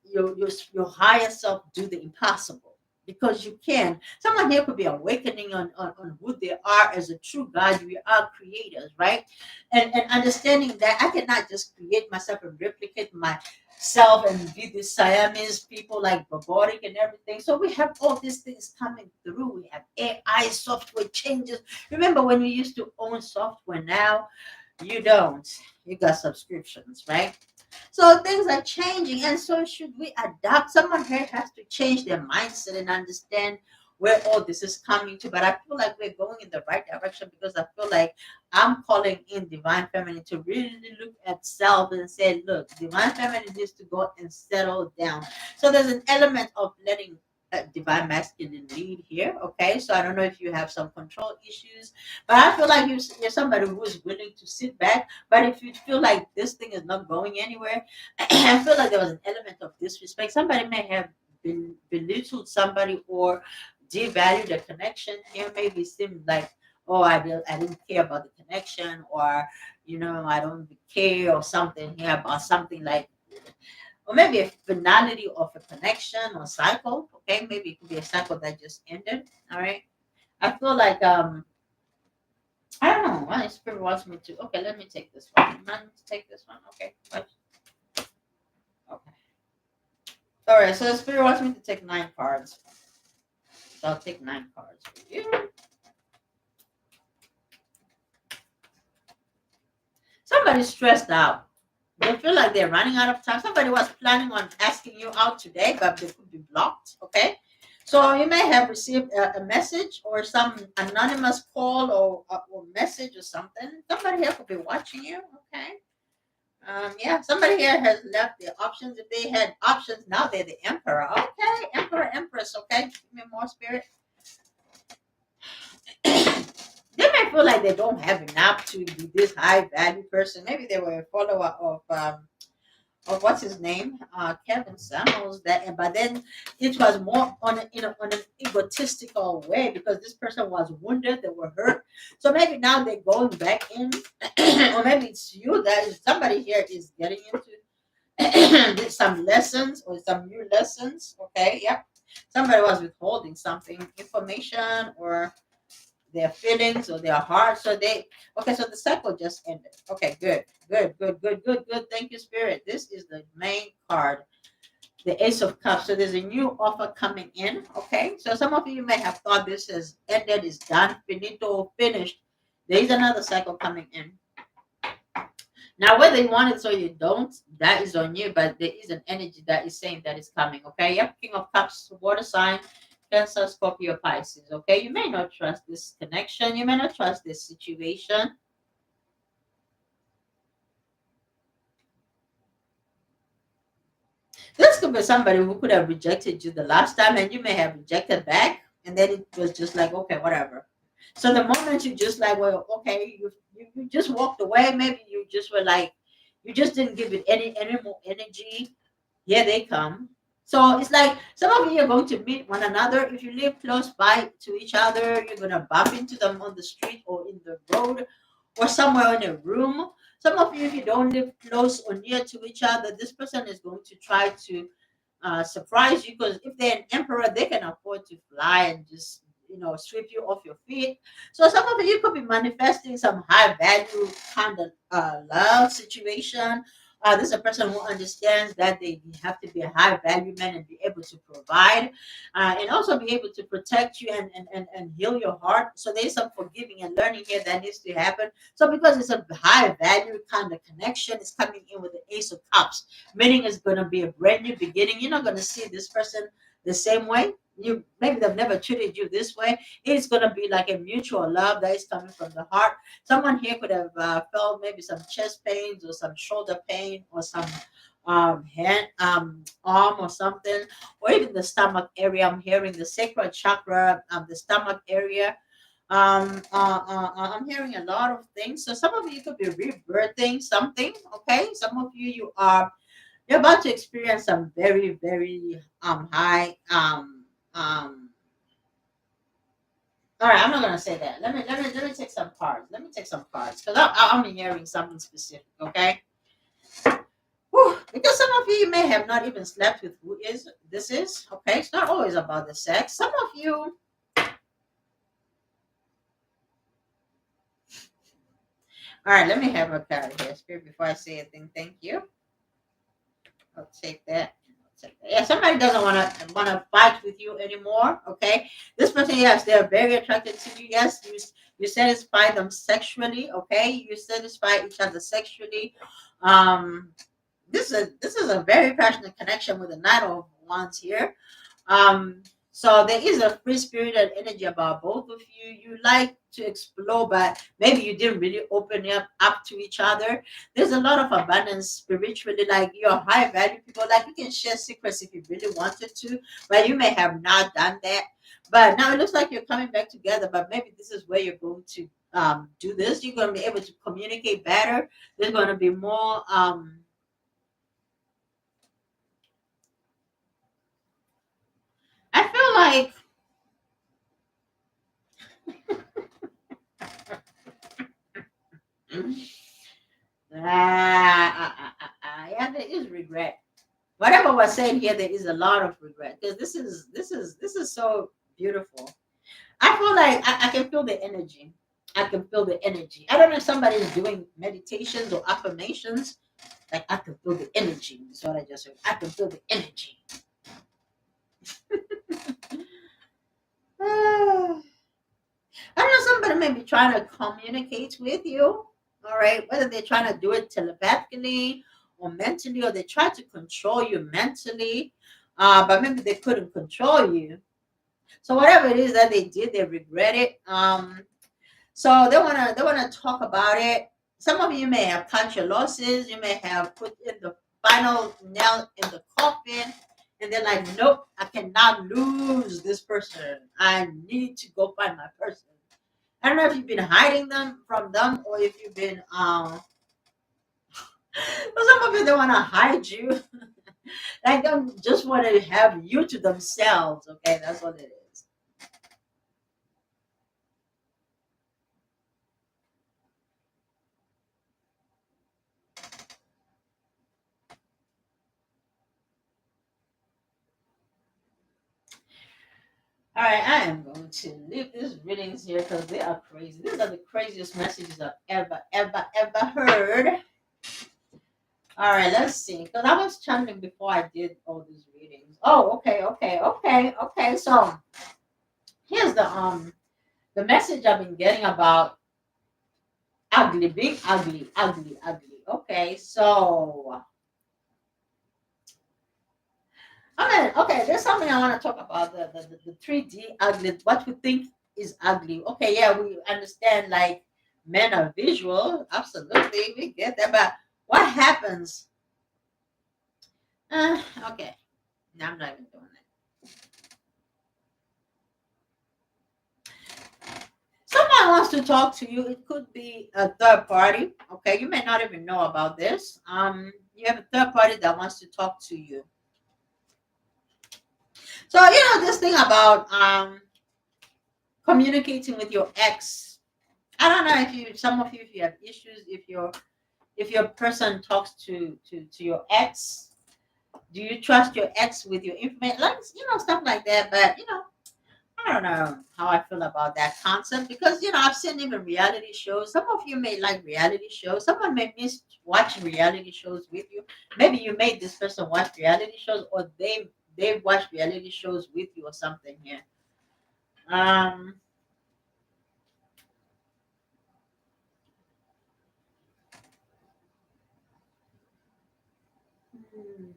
your higher self do the impossible because you can. Someone here could be awakening on who they are as a true God. We are creators, right? And understanding that I cannot just create myself and replicate myself and be the Siamese people like robotic and everything. So we have all these things coming through. We have AI software changes. Remember when we used to own software? Now you don't. You got subscriptions, right? So things are changing, and so should we adapt. Someone here has to change their mindset and understand where all this is coming to. But I feel like we're going in the right direction because I feel like I'm calling in divine feminine to really look at self and say, look, divine feminine needs to go and settle down. So there's an element of letting divine masculine lead here. Okay, so I don't know if you have some control issues, but I feel like you're somebody who is willing to sit back. But if you feel like this thing is not going anywhere, I feel like there was an element of disrespect. Somebody may have belittled somebody or devalued the connection. It maybe seemed like, oh, I didn't care about the connection, or I don't care, or something here about something like, or maybe a finality of a connection or cycle. Okay, maybe it could be a cycle that just ended. All right. I feel like I don't know why spirit wants me to. Okay, let me take this one. I'm not to take this one. Okay. What? Okay. All right. So the spirit wants me to take 9 cards. So I'll take 9 cards for you. Somebody's stressed out. They feel like they're running out of time. Somebody was planning on asking you out today, but they could be blocked. Okay. So you may have received a message or some anonymous call or message or something. Somebody here could be watching you. Okay. Yeah, somebody here has left the options. If they had options, now they're the emperor. Okay, emperor, empress. Okay, give me more spirit. They might feel like they don't have enough to be this high value person. Maybe they were a follower of what's his name, Kevin Samuels. That, but then it was more on on an egotistical way because this person was wounded, they were hurt. So maybe now they're going back in, or maybe it's you that is somebody here is getting into some lessons or some new lessons. Okay, yep. Somebody was withholding something, information or their feelings or their heart. So they okay, so the cycle just ended. Okay, good, good, good, good, good, good. Thank you, Spirit. This is the main card, the Ace of Cups. So there's a new offer coming in. Okay, so some of you may have thought this has ended, is done, finito, finished. There is another cycle coming in. Now, whether you want it or you don't, that is on you, but there is an energy that is saying that is coming, okay? Yep, King of Cups, water sign, Cancer, Scorpio, Pisces, okay? You may not trust this connection. You may not trust this situation. This could be somebody who could have rejected you the last time and you may have rejected back, and then it was just like, okay, whatever. So the moment you just like, well, okay, you just walked away, maybe you just were like, you just didn't give it any more energy. Here they come. So it's like some of you are going to meet one another. If you live close by to each other, you're gonna bump into them on the street or in the road or somewhere in a room. Some of you, if you don't live close or near to each other, this person is going to try to surprise you because if they're an emperor, they can afford to fly and just sweep you off your feet. So some of you could be manifesting some high value kind of love situation. This is a person who understands that they have to be a high value man and be able to provide and also be able to protect you and heal your heart. So there's some forgiving and learning here that needs to happen. So because it's a high value kind of connection, it's coming in with the Ace of Cups, meaning it's going to be a brand new beginning. You're not going to see this person the same way. You maybe they've never treated you this way. It's going to be like a mutual love that is coming from the heart. Someone here could have felt maybe some chest pains or some shoulder pain or some hand arm or something, or even the stomach area. I'm hearing the sacral chakra, the stomach area. I'm hearing a lot of things. So some of you could be rebirthing something. Okay, some of you are you're about to experience some very very high all right, I'm not gonna say that. Let me take some cards. Let me take some cards because I'm hearing something specific. Okay. Whew. Because some of you may have not even slept with who is this is. Okay, it's not always about the sex. Some of you. All right, let me have a card here, Spirit, before I say a thing. Thank you. I'll take that. Yeah, somebody doesn't want to fight with you anymore. Okay, this person, yes, they're very attracted to you. Yes, you satisfy them sexually. Okay, you satisfy each other sexually. Um, this is a very passionate connection with the Knight of Wands here. Um, so there is a free spirited energy about both of you. You like to explore, but maybe you didn't really open up to each other. There's a lot of abundance spiritually. Like you're high value people. Like you can share secrets if you really wanted to, but you may have not done that. But now it looks like you're coming back together. But maybe this is where you're going to do this. You're going to be able to communicate better. There's going to be more. I feel like yeah, there is regret. Whatever was said here, there is a lot of regret because this is so beautiful. I feel like I can feel the energy. I can feel the energy. I don't know if somebody is doing meditations or affirmations. Like I can feel the energy. That's what I just heard. I can feel the energy. I don't know, somebody may be trying to communicate with you. All right, whether they're trying to do it telepathically or mentally, or they try to control you mentally, but maybe they couldn't control you. So whatever it is that they did, they regret it. So they wanna talk about it. Some of you may have cut your losses. You may have put in the final nail in the coffin, and they're like, nope, I cannot lose this person. I need to go find my person. I don't know if you've been hiding them from them, or if you've been but some of you don't want to hide you. Like, don't just want to have you to themselves. Okay, that's what it is. All right, I am going to leave these readings here because they are crazy. These are the craziest messages I've ever heard. All right, let's see. Because I was chanting before I did all these readings. Oh, okay. So here's the message I've been getting about ugly, being ugly. Okay, so okay, there's something I want to talk about the 3D ugly, what we think is ugly. Okay, yeah, we understand like men are visual, absolutely, we get that, but what happens? Okay, no, I'm not even doing that. Someone wants to talk to you. It could be a third party. Okay, you may not even know about this. You have a third party that wants to talk to you. So this thing about communicating with your ex. I don't know if you, some of you, if you have issues, if your person talks to your ex, do you trust your ex with your information, like stuff like that? But I don't know how I feel about that concept because I've seen even reality shows. Some of you may like reality shows. Someone may miss watching reality shows with you. Maybe you made this person watch reality shows, or they watch reality shows with you, or something here. Um. hmm.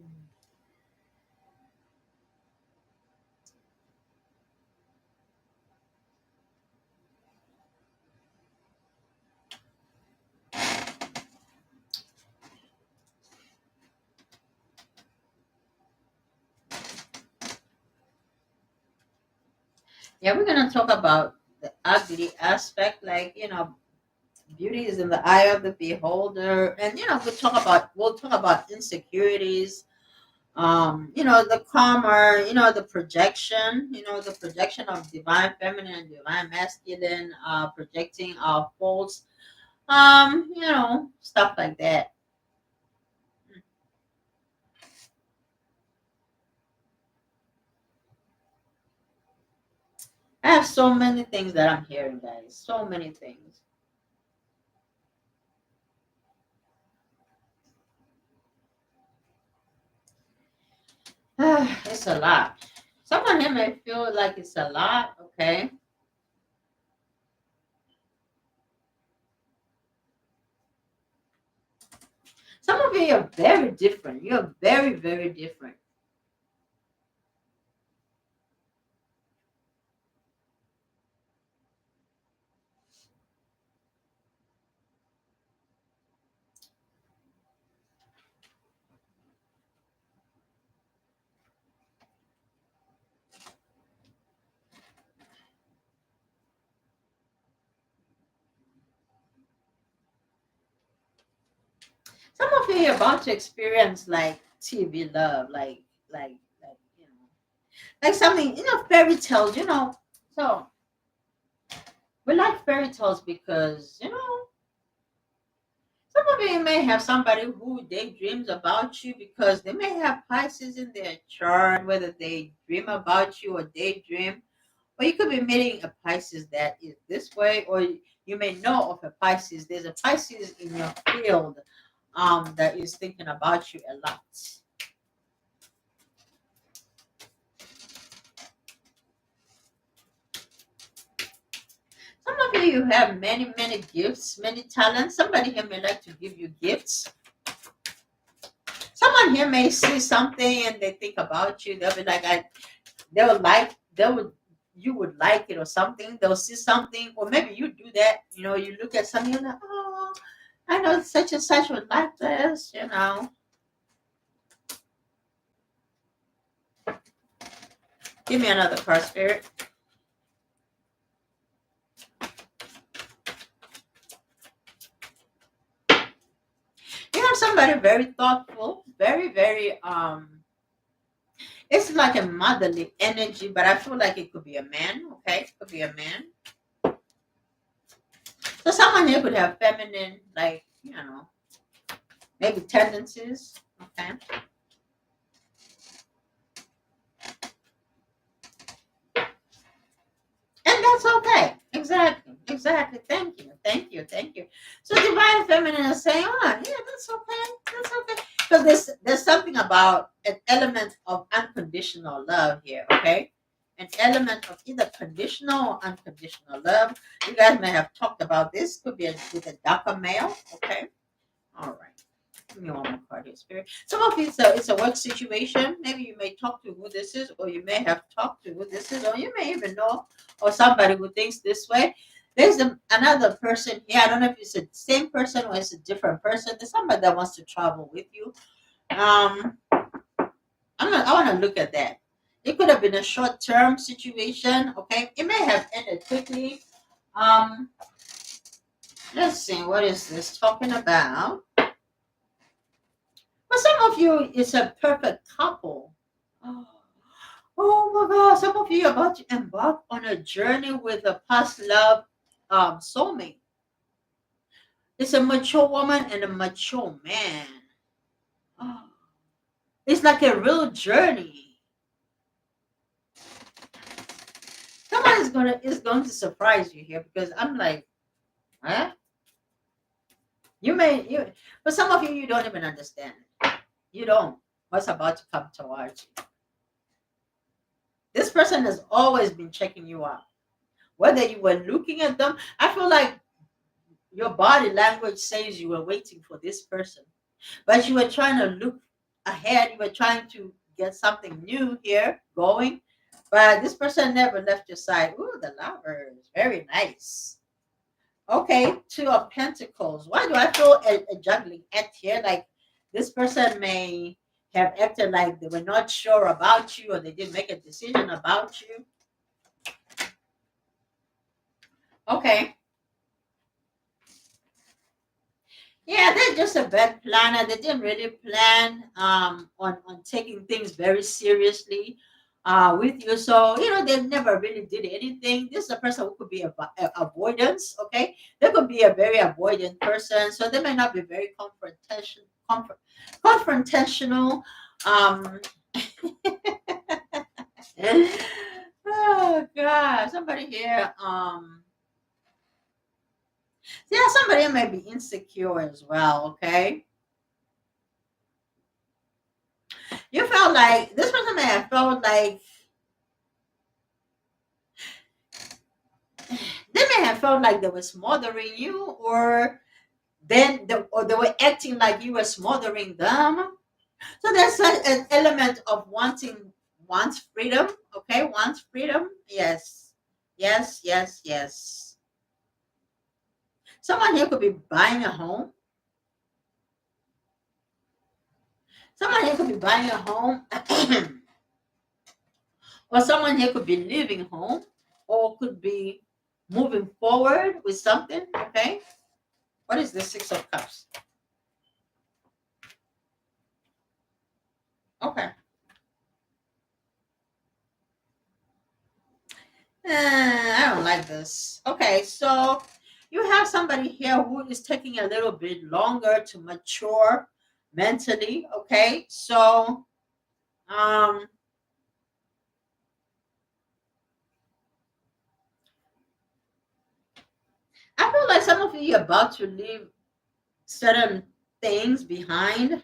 Yeah, we're gonna talk about the ugly aspect, like beauty is in the eye of the beholder, and we'll talk about insecurities, the karma, the projection of divine feminine and divine masculine, projecting our faults, stuff like that. I have so many things that I'm hearing, guys. So many things. It's a lot. Someone here may feel like it's a lot, okay? Some of you are very different. You're very, very different. Some of you are about to experience like TV love, like something, fairy tales, So we like fairy tales because some of you may have somebody who daydreams about you because they may have Pisces in their chart, whether they dream about you or daydream. Or you could be meeting a Pisces that is this way, or you may know of a Pisces. There's a Pisces in your field that is thinking about you a lot. Some of you have many, many gifts, many talents. Somebody here may like to give you gifts. Someone here may see something and they think about you. They'll be like, they would, you would like it or something. They'll see something, or maybe you do that. You look at something, you're like, oh, I know such and such would like this, Give me another card, Spirit. You have somebody very thoughtful, very, very, it's like a motherly energy, but I feel like it could be a man, okay? It could be a man. So someone here could have feminine, like, maybe tendencies, okay? And that's okay. Exactly. Exactly. Thank you. Thank you. Thank you. So divine feminine is saying, oh, yeah, that's okay. That's okay. Because there's something about an element of unconditional love here, okay? An element of either conditional or unconditional love. You guys may have talked about this. Could be with a darker male, okay? All right. Give me one more card here, Spirit. Some of you, it's a work situation. Maybe you may talk to who this is, or you may have talked to who this is, or you may even know, or somebody who thinks this way. There's another person here. I don't know if it's the same person or it's a different person. There's somebody that wants to travel with you. I want to look at that. It could have been a short-term situation. Okay, it may have ended quickly. Um, let's see. What is this talking about? For some of you, it's a perfect couple. Oh, oh my God. Some of you are about to embark on a journey with a past love soulmate. It's a mature woman and a mature man. Oh, it's like a real journey. Someone is going to surprise you here because I'm like, huh? But some of you, you don't even understand. You don't. What's about to come towards you. This person has always been checking you out. Whether you were looking at them, I feel like your body language says you were waiting for this person, but you were trying to look ahead. You were trying to get something new here going, but this person never left your side. Ooh, the lovers, very nice. Okay, Two of Pentacles. Why do I feel a juggling act here? Like this person may have acted like they were not sure about you or they didn't make a decision about you. Okay. Yeah, they're just a bad planner. They didn't really plan on taking things very seriously with you. So, they never really did anything. This is a person who could be avoidance, okay? They could be a very avoidant person. So they may not be very confrontational. Um, oh, God. Somebody here. Yeah, somebody may be insecure as well, okay? You felt like this person may have felt like they may have felt like they were smothering you, or or they were acting like you were smothering them. So there's an element of wants freedom, okay? Wants freedom. Yes. Yes, yes, yes. Someone here could be buying a home. Someone here could be buying a home. Or someone here could be leaving home or could be moving forward with something, okay? What is the Six of Cups? Okay. I don't like this. Okay, so you have somebody here who is taking a little bit longer to mature mentally, okay? So, um, I feel like some of you are about to leave certain things behind.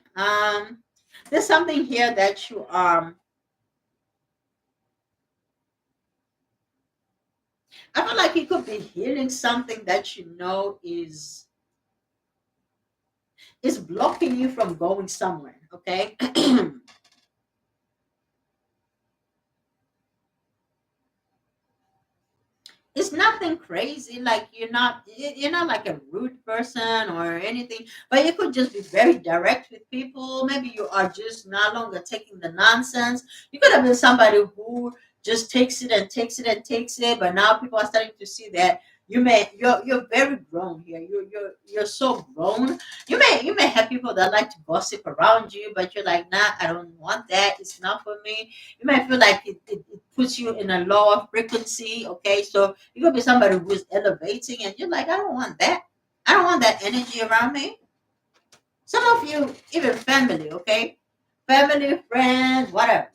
There's something here that you I feel like you could be healing something that you know is blocking you from going somewhere. Okay. It's nothing crazy. Like you're not like a rude person or anything, but you could just be very direct with people. Maybe you are just no longer taking the nonsense. You could have been somebody who just takes it and takes it and takes it, but now people are starting to see that you're very grown here. You're so grown. You may have people that like to gossip around you, but you're like, nah, I don't want that. It's not for me. You might feel like it puts you in a lower frequency. Okay, so you could be somebody who's elevating, and you're like, I don't want that. I don't want that energy around me. Some of you, even family, okay, family, friends, whatever.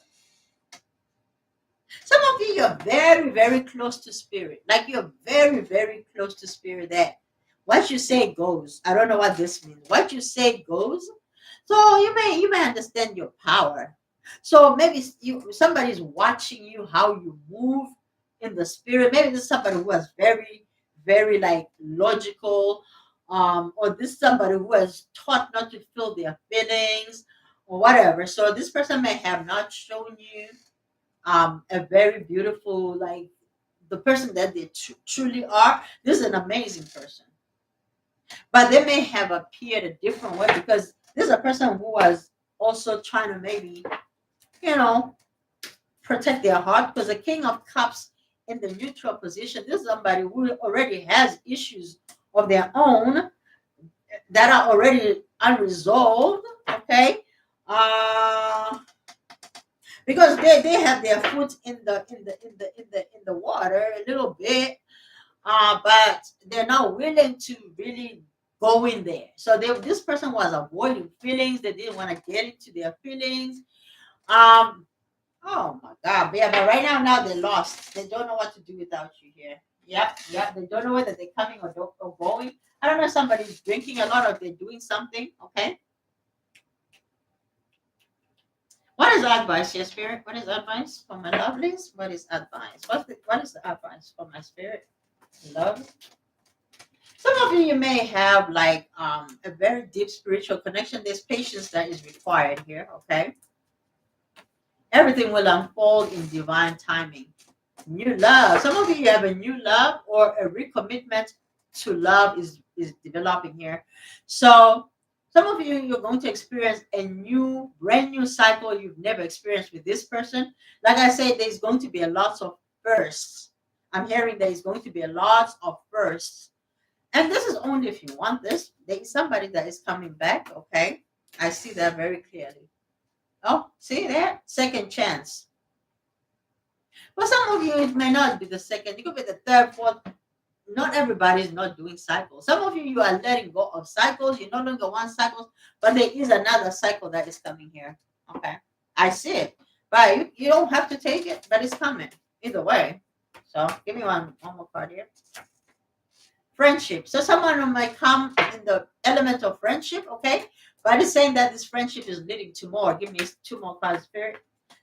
Some of you, you're very, very close to spirit. Like you're very, very close to spirit. That what you say goes. I don't know what this means. What you say goes. So you may understand your power. So maybe somebody's watching you how you move in the spirit. Maybe this is somebody who is very, very like logical, or this is somebody who has taught not to feel their feelings or whatever. So this person may have not shown you a very beautiful, like the person that they truly are. This is an amazing person, but they may have appeared a different way because this is a person who was also trying to maybe, you know, protect their heart, because the King of Cups in the neutral position, this is somebody who already has issues of their own that are already unresolved. Okay, uh because they have their foot in the water a little bit, but they're not willing to really go in there. So this person was avoiding feelings. They didn't want to get into their feelings. Um, oh my God, yeah, but right now they're lost. They don't know what to do without you here. Yep, yep. They don't know whether they're coming or going. I don't know. Somebody's drinking a lot, or they're doing something. Okay. What is advice, here, spirit? What is advice for my lovelies? What is advice? What is the advice for my spirit? Love. Some of you may have like a very deep spiritual connection. There's patience that is required here. Okay, everything will unfold in divine timing. New love. Some of you have a new love or a recommitment to love is developing here. So some of you, you're going to experience a brand new cycle you've never experienced with this person. Like I said, there's going to be a lot of firsts. I'm hearing there is going to be a lot of firsts. And this is only if you want this. There is somebody that is coming back. Okay. I see that very clearly. Oh, see that? Second chance. For some of you, it may not be the second. It could be the third, fourth. Not everybody is not doing cycles. Some of you, you are letting go of cycles. You no longer want cycles, but there is another cycle that is coming here. Okay. I see it. But you don't have to take it, but it's coming. Either way. So give me one more card here. Friendship. So someone who might come in the element of friendship, okay? But it's saying that this friendship is leading to more. Give me two more cards, spirit.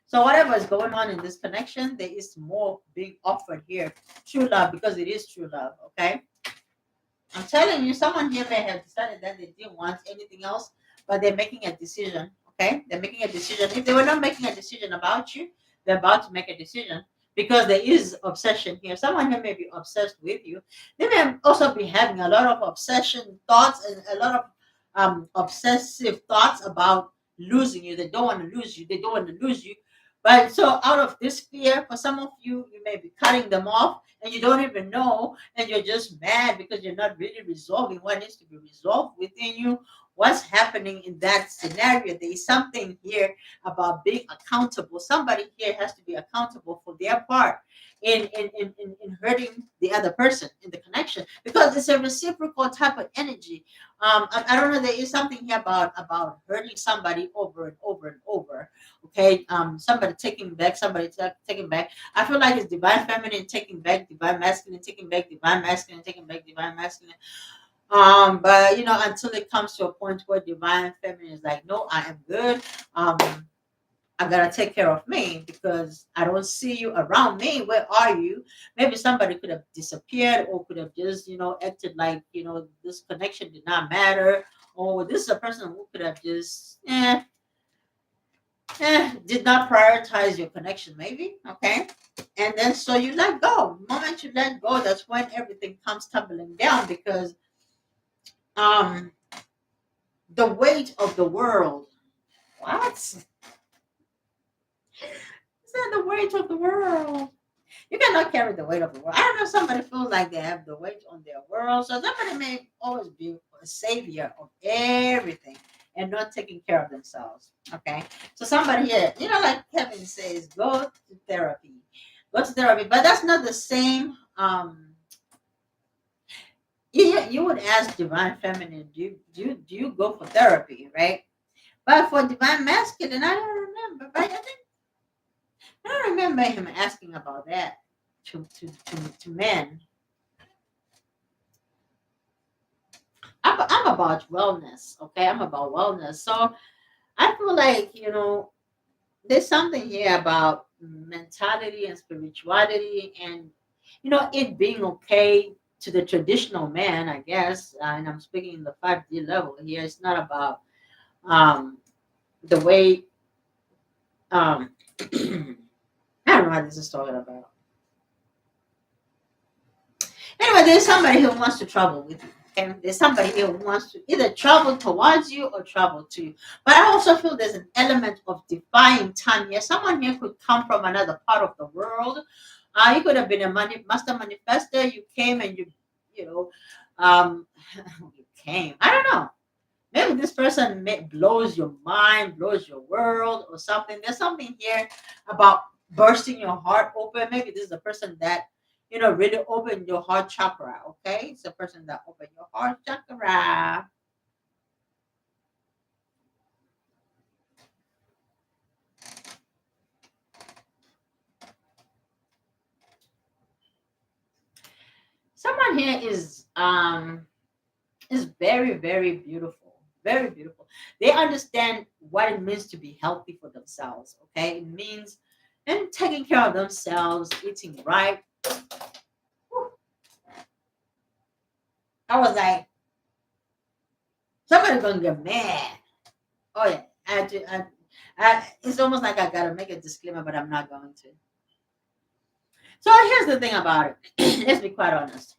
So whatever is going on in this connection, there is more being offered here. True love, because it is true love, okay? I'm telling you, someone here may have decided that they didn't want anything else, but they're making a decision, okay? They're making a decision. If they were not making a decision about you, they're about to make a decision because there is obsession here. Someone here may be obsessed with you. They may also be having a lot of obsession thoughts and a lot of obsessive thoughts about losing you. They don't want to lose you. They don't want to lose you. But so out of this fear, for some of you, you may be cutting them off and you don't even know, and you're just mad because you're not really resolving what needs to be resolved within you. What's happening in that scenario? There is something here about being accountable. Somebody here has to be accountable for their part in hurting the other person in the connection, because it's a reciprocal type of energy. I don't know, there is something here about hurting somebody over and over and over. Okay, somebody taking back, taking back. I feel like it's divine feminine taking back divine masculine, taking back divine masculine, taking back divine masculine. But until it comes to a point where divine feminine is like, no, I am good. I gotta take care of me because I don't see you around me. Where are you? Maybe somebody could have disappeared or could have just, acted like, this connection did not matter. Or this is a person who could have just did not prioritize your connection, maybe. Okay. And then so you let go. The moment you let go, that's when everything comes tumbling down, because um the weight of the world. What? Is that the weight of the world? You cannot carry the weight of the world. I don't know. Somebody feels like they have the weight on their world. So somebody may always be a savior of everything and not taking care of themselves. Okay. So somebody here, like Kevin says, go to therapy. Go to therapy. But that's not the same. You would ask divine feminine, do you go for therapy, right? But for divine masculine, I don't remember. But I don't remember him asking about that to men. I'm about wellness, okay? I'm about wellness. So I feel like, there's something here about mentality and spirituality, and, it being okay to the traditional man, I guess. And I'm speaking in the 5D level here. It's not about the way, I don't know what this is talking about. Anyway, there's somebody who wants to travel with you. Okay? There's somebody here who wants to either travel towards you or travel to you. But I also feel there's an element of defying time here. Someone here could come from another part of the world. You could have been a master manifester. You came and you know, you came. I don't know. Maybe this person blows your mind, blows your world, or something. There's something here about bursting your heart open. Maybe this is a person that really opened your heart chakra. Okay, it's a person that opened your heart chakra. Someone here is very, very beautiful. Very beautiful. They understand what it means to be healthy for themselves. Okay, it means and taking care of themselves, eating right. Whew. I was like, somebody's gonna get mad. Oh yeah, it's almost like I gotta make a disclaimer, but I'm not going to. So here's the thing about it. Let's be quite honest.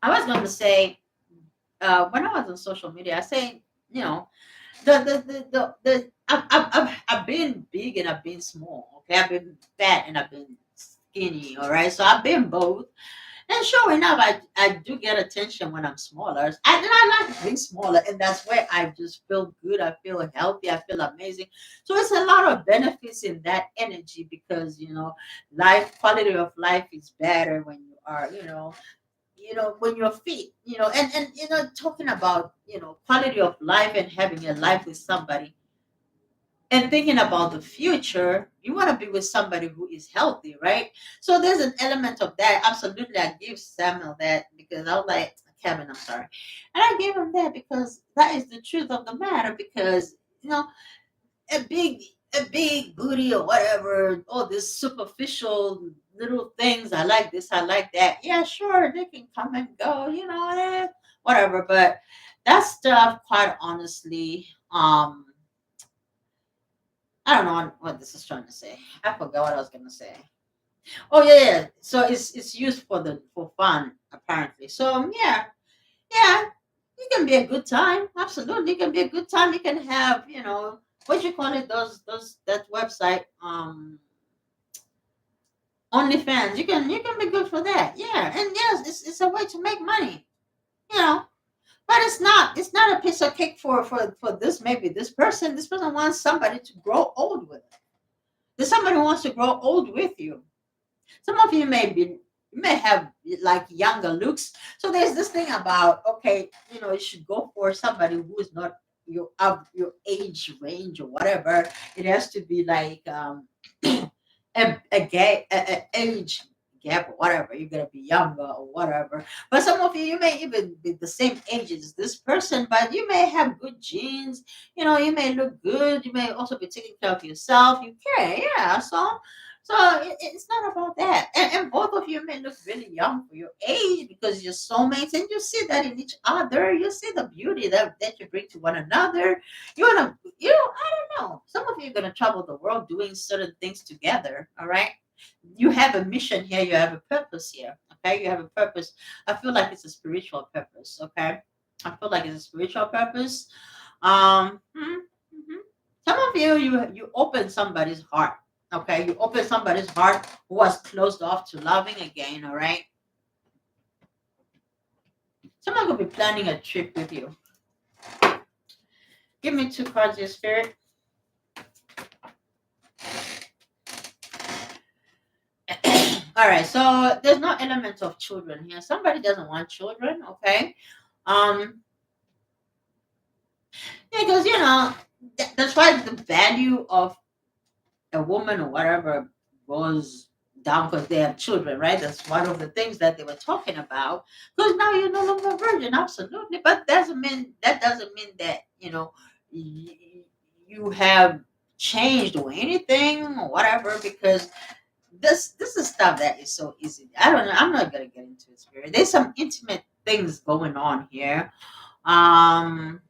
I was going to say, when I was on social media, I say, I've been big and I've been small. Okay, I've been fat and I've been skinny. All right, so I've been both. And sure enough, I do get attention when I'm smaller. I like being smaller, and that's where I just feel good. I feel healthy. I feel amazing. So it's a lot of benefits in that energy, because life quality of life is better when you are when you're fit. And talking about quality of life and having a life with somebody and thinking about the future, you want to be with somebody who is healthy, right? So there's an element of that. Absolutely, I give Samuel that, because I was like, Kevin, I'm sorry, and I gave him that because that is the truth of the matter. Because a big a big booty or whatever, all this superficial little things. I like this, I like that. Yeah, sure, they can come and go, whatever. But that stuff, quite honestly, I don't know what this is trying to say. I forgot what I was gonna say. Oh yeah, yeah. So it's used for fun apparently. So yeah, yeah. It can be a good time. Absolutely, it can be a good time. You can have what you call it, those that website, OnlyFans. You can be good for that. Yeah, and yes, it's a way to make money. You know, but it's not a piece of cake for this, maybe this person. This person wants somebody to grow old with. There's somebody who wants to grow old with you. Some of you may have like younger looks. So there's this thing about, okay, you should go for somebody who is not your age range or whatever. It has to be like a age gap or whatever. You're gonna be younger or whatever. But some of you may even be the same age as this person, but you may have good genes. You may look good. You may also be taking care of yourself. You care, yeah. So it's not about that. And both of you may look really young for your age, because you're soulmates, and you see that in each other. You see the beauty that you bring to one another. You wanna, I don't know. Some of you are gonna travel the world doing certain things together. All right. You have a mission here, you have a purpose here. Okay, you have a purpose. I feel like it's a spiritual purpose. Okay, I feel like it's a spiritual purpose. Mhm. Some of you, you open somebody's heart. Okay, you open somebody's heart who was closed off to loving again. All right, someone could be planning a trip with you. Give me two cards, your spirit. All right, so there's no element of children here. Somebody doesn't want children. Okay, um, yeah, because that's why the value of a woman or whatever goes down because they have children, right? That's one of the things that they were talking about. Because now you're no longer a virgin, absolutely. But that doesn't mean that you have changed or anything or whatever. Because this is stuff that is so easy. I don't know. I'm not gonna get into it, spirit. There's some intimate things going on here. Um,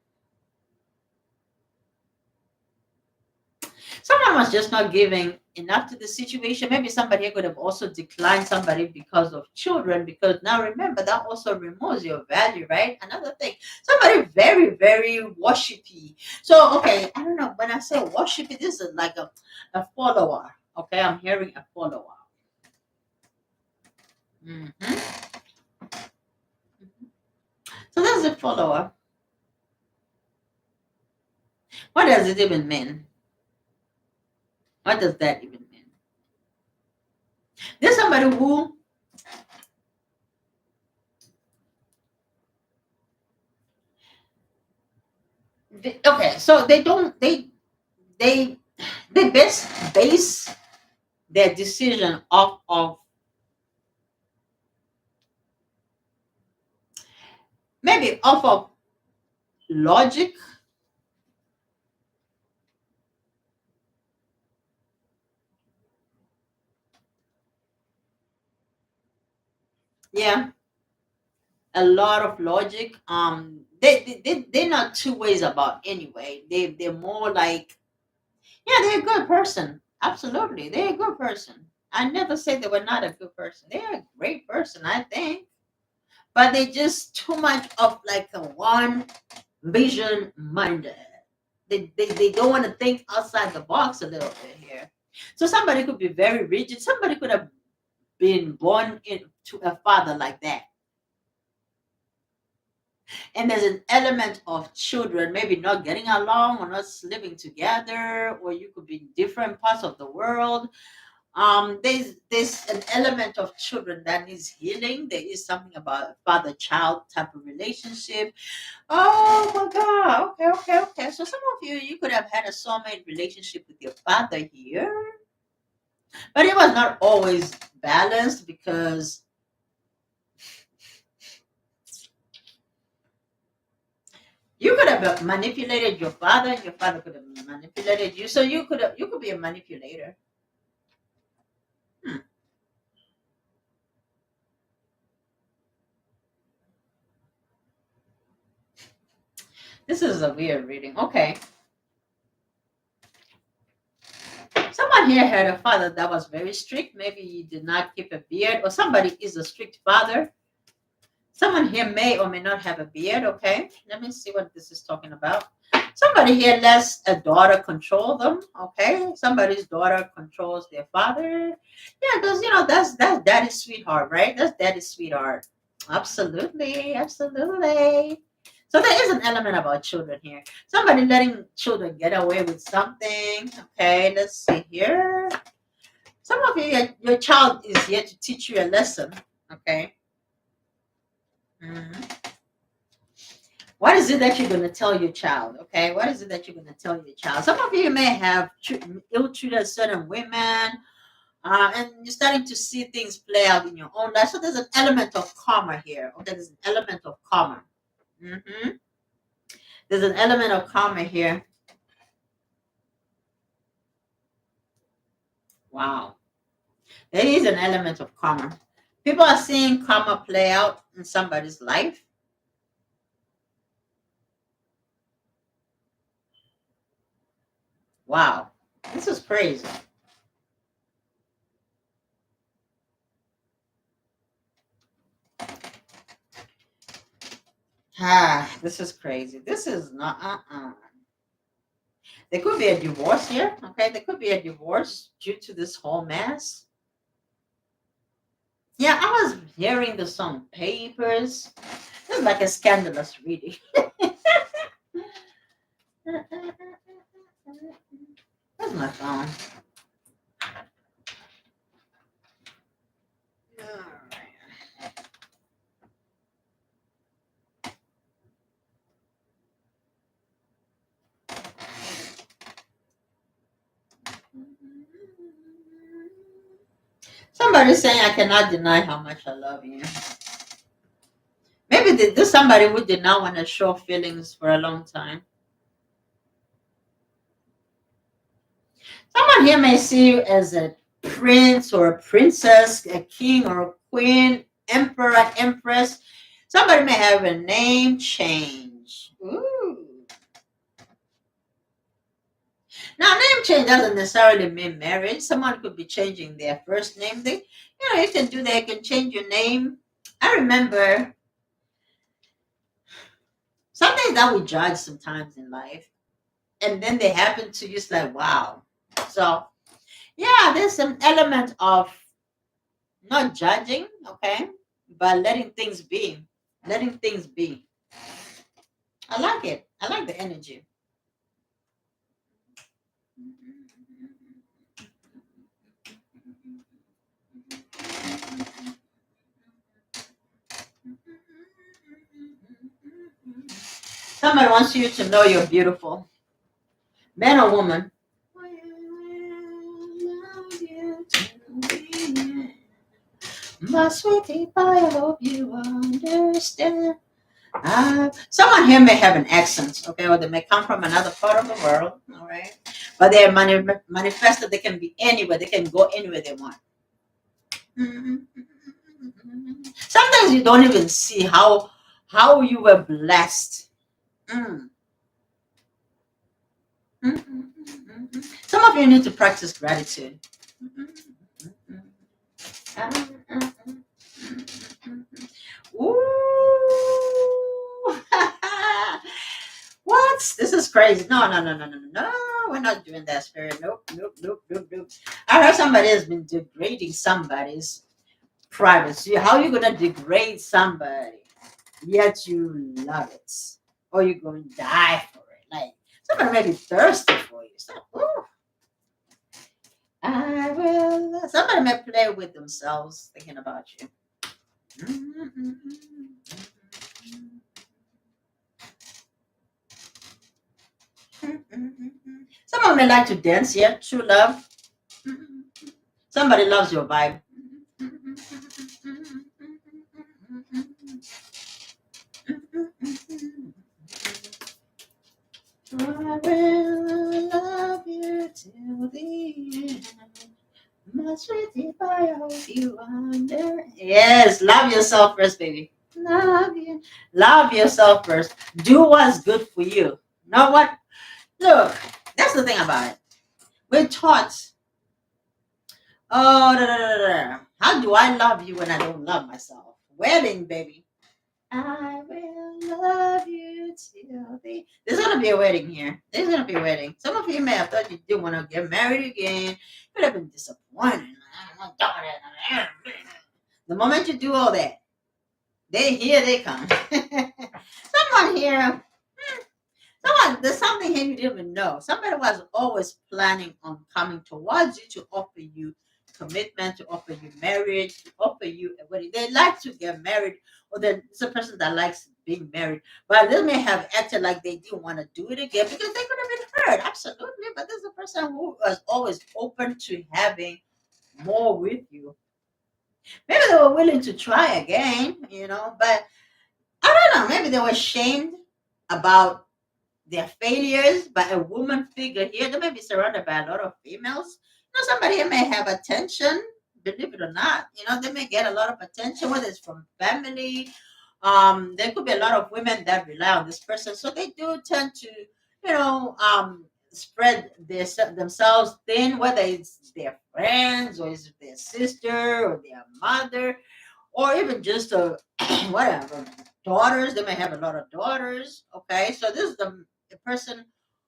Someone was just not giving enough to the situation. Maybe somebody could have also declined somebody because of children. Because now remember, that also removes your value, right? Another thing, somebody very, very worshipy. So, okay, I don't know. When I say worshipy, this is like a follower. Okay, I'm hearing a follower. Hmm. So that's a follower. What does it even mean? What does that even mean? There's somebody who okay, so they don't they they base their decision off of maybe off of logic. Yeah, a lot of logic. They're not two ways about anyway. They're more like, yeah, they're a good person. Absolutely, they're a good person. I never said they were not a good person. They're a great person, I think. But they just too much of like a one vision minded. They don't want to think outside the box a little bit here. So somebody could be very rigid. Somebody could have been born into a father like that. And there's an element of children maybe not getting along or not living together, or you could be in different parts of the world. There's an element of children that needs healing. There is something about father-child type of relationship. Oh my God. Okay, okay, okay. So some of you could have had a soulmate relationship with your father here, but it was not always balanced because you could have manipulated your father, and your father could have manipulated you. So you could be a manipulator. Hmm. This is a weird reading. Okay. Someone here had a father that was very strict. Maybe he did not keep a beard, or somebody is a strict father. Someone here may or may not have a beard. Okay. Let me see what this is talking about. Somebody here lets a daughter control them. Okay. Somebody's daughter controls their father. Yeah, because that's daddy's sweetheart, right? That's daddy's sweetheart. Absolutely, absolutely. So there is an element about children here. Somebody letting children get away with something. Okay, let's see here. Some of you, your child is here to teach you a lesson. Okay. Mhm. What is it that you're going to tell your child? Okay, what is it that you're going to tell your child? Some of you may have ill-treated certain women, and you're starting to see things play out in your own life. So there's an element of karma here. Okay, there's an element of karma. Hmm. There's an element of karma here. Wow, there is an element of karma. People are seeing karma play out in somebody's life. Wow, this is crazy. This is crazy. This is not. There could be a divorce here. Okay, there could be a divorce due to this whole mess. Yeah, I was hearing the song Papers. This is like a scandalous reading. Where's my phone? Somebody's saying I cannot deny how much I love you. Maybe there's somebody who did not want to show feelings for a long time. Someone here may see you as a prince or a princess, a king or a queen, emperor, empress. Somebody may have a name change. Ooh. Now, name change doesn't necessarily mean marriage. Someone could be changing their first name. You can do that. You can change your name. I remember something that we judge sometimes in life, and then they happen to you. It's like, wow. So, yeah, there's some element of not judging, okay, but letting things be. Letting things be. I like it. I like the energy. Somebody wants you to know you're beautiful. Man or woman. My sweetie pie, I hope you understand. Someone here may have an accent, okay, or they may come from another part of the world, all right, but they're manifested. They can be anywhere. They can go anywhere they want. Sometimes you don't even see how you were blessed. Mm. Some of you need to practice gratitude. Ooh. What? This is crazy. No, no, no, no, no, no. We're not doing that, spirit. Nope, nope, nope, nope, nope. I heard somebody has been degrading somebody's privacy. How are you gonna degrade somebody yet you love it? Or you're gonna die for it? Like somebody may be thirsty for you. So, ooh. I will. Somebody may play with themselves thinking about you. Someone may like to dance here. True love. Somebody loves your vibe. I will love you till the end. My sweetie pie, I hope you under. Yes, love yourself first, baby. Love you. Love yourself first. Do what's good for you. Know what? Look, that's the thing about it. We're taught, oh, how do I love you when I don't love myself? Wedding, baby. I will love you till the. There's gonna be a wedding here. There's gonna be a wedding. Some of you may have thought you didn't want to get married again. You'd have been disappointed. The moment you do all that, they come. Someone here. There's something here you didn't even know. Somebody was always planning on coming towards you to offer you commitment, to offer you marriage, to offer you a wedding. They like to get married, or there's a person that likes being married, but they may have acted like they didn't want to do it again because they could have been hurt. Absolutely. But there's a person who was always open to having more with you. Maybe they were willing to try again, but I don't know. Maybe they were shamed about their failures by a woman figure here. They may be surrounded by a lot of females. Somebody here may have attention, believe it or not. They may get a lot of attention, whether it's from family. There could be a lot of women that rely on this person. So they do tend to, spread themselves thin, whether it's their friends or it's their sister or their mother or even just a whatever daughters. They may have a lot of daughters. Okay, so this is the person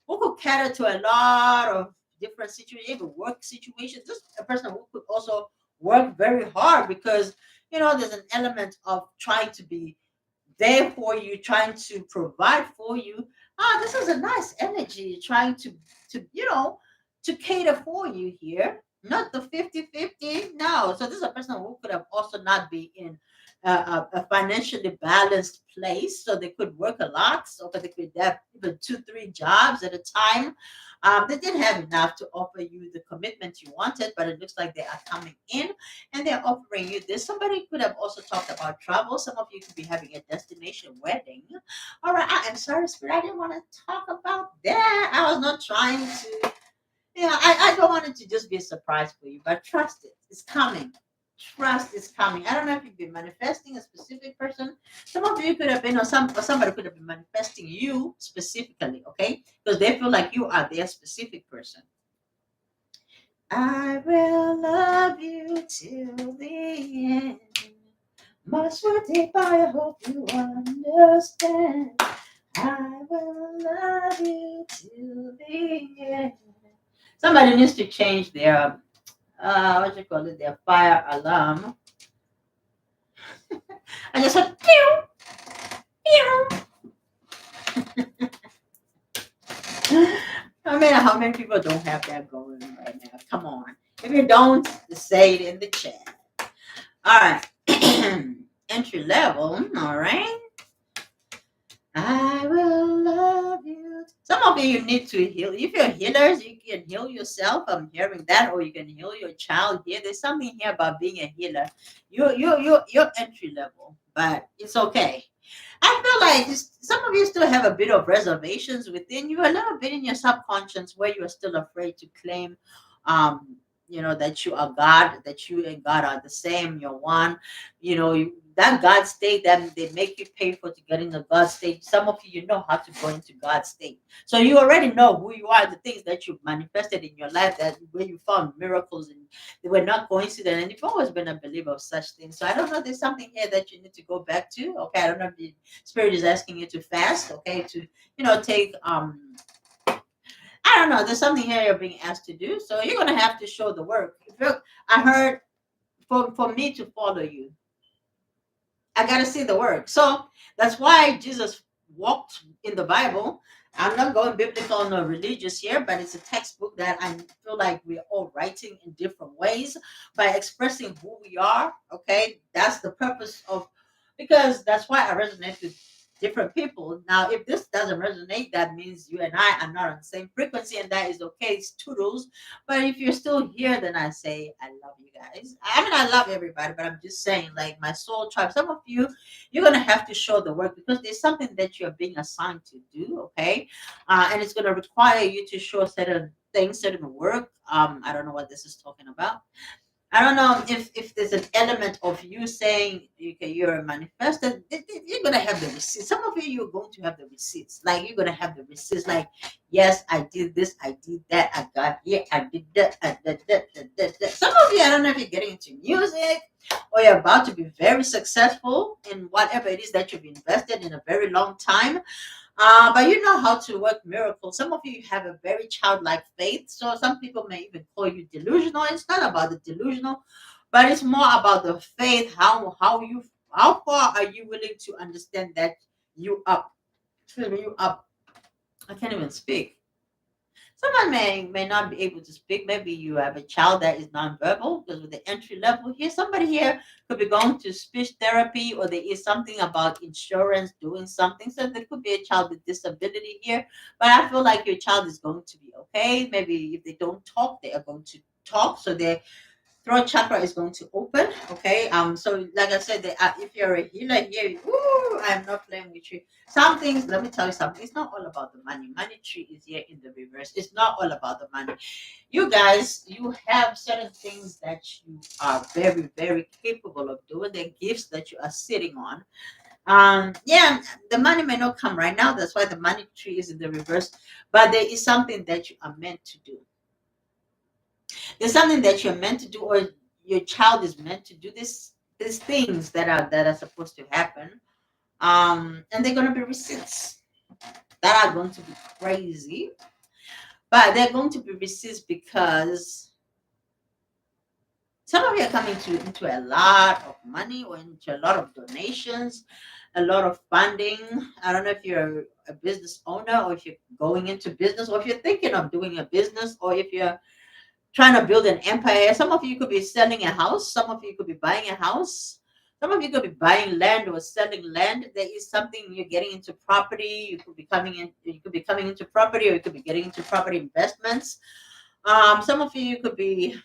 who could cater to a lot of different situations, even work situations. This is a person who could also work very hard because there's an element of trying to be there for you, trying to provide for you. This is a nice energy, trying to cater for you here. Not the 50-50. No. So this is a person who could have also not be in a financially balanced place. So they could work a lot. So they could have even 2-3 jobs at a time. They didn't have enough to offer you the commitment you wanted, but it looks like they are coming in and they're offering you this. Somebody could have also talked about travel. Some of you could be having a destination wedding. All right, I am sorry, Spirit. I didn't want to talk about that. I was not trying to. I don't want it to just be a surprise for you, but trust it. It's coming. Trust is coming. I don't know if you've been manifesting a specific person. Some of you could have been, or somebody could have been manifesting you specifically, okay? Because they feel like you are their specific person. I will love you till the end. Much more deep, I hope you understand. I will love you till the end. Somebody needs to change their what you call it, their fire alarm. I just said pew, pew. I mean, how many people don't have that going right now? Come on. If you don't, say it in the chat. All right. Entry level. All right. I will love you. Some of you need to heal. If you're healers, you can heal yourself. I'm hearing that, or you can heal your child here. There's something here about being a healer. You're entry level, but it's okay. I feel like some of you still have a bit of reservations within you, a little bit in your subconscious where you are still afraid to claim, that you are God, that you and God are the same, you're one. That God state that they make you pay for to get in the God state. Some of you know how to go into God state. So you already know who you are, the things that you've manifested in your life, that where you found miracles and they were not coincident. And you've always been a believer of such things. So I don't know, there's something here that you need to go back to. Okay, I don't know if the spirit is asking you to fast, okay, to take I don't know, there's something here you're being asked to do. So you're gonna have to show the work. I heard for me to follow you, I got to see the work. So that's why Jesus walked in the Bible. I'm not going biblical nor religious here, but it's a textbook that I feel like we're all writing in different ways by expressing who we are. Okay, that's the purpose of, because that's why I resonate with different people. Now, if this doesn't resonate, that means you and I are not on the same frequency, and that is okay. It's toodles. But if you're still here, then I say I love you guys. I mean, I love everybody, but I'm just saying, like my soul tribe. Some of you, you're gonna have to show the work because there's something that you're being assigned to do. Okay, and it's gonna require you to show certain things, certain work. I don't know what this is talking about. I don't know if there's an element of you saying, okay, you're a manifestor. You're gonna have the receipts. Some of you, you're going to have the receipts. Like you're gonna have the receipts. Like, yes, I did this, I did that, I got here, I did that, I did that. Some of you, I don't know if you're getting into music or you're about to be very successful in whatever it is that you've invested in a very long time. But you know how to work miracles. Some of you have a very childlike faith. So some people may even call you delusional. It's not about the delusional, but it's more about the faith. How far are you willing to understand that you up? Excuse me, you up. I can't even speak. Someone may not be able to speak. Maybe you have a child that is nonverbal because with the entry level here, somebody here could be going to speech therapy, or there is something about insurance doing something. So there could be a child with disability here. But I feel like your child is going to be okay. Maybe if they don't talk, they are going to talk. So their throat chakra is going to open. Okay. So like I said, if you're a healer here, woo, I'm not playing with you. Some things, let me tell you something. It's not all about the money. Money tree is here in the reverse. It's not all about the money. You guys, you have certain things that you are very, very capable of doing. The gifts that you are sitting on. Yeah, the money may not come right now. That's why the money tree is in the reverse. But there is something that you are meant to do. There's something that you're meant to do, or your child is meant to do. These things that are supposed to happen. And they're gonna be receipts that are going to be crazy, but they're going to be receipts because some of you are coming into a lot of money or into a lot of donations, a lot of funding. I don't know if you're a business owner or if you're going into business or if you're thinking of doing a business or if you're trying to build an empire. Some of you could be selling a house. Some of you could be buying a house. Some of you could be buying land or selling land. There is something you're getting into property. You could be coming in. You could be coming into property, or you could be getting into property investments. Some of you could be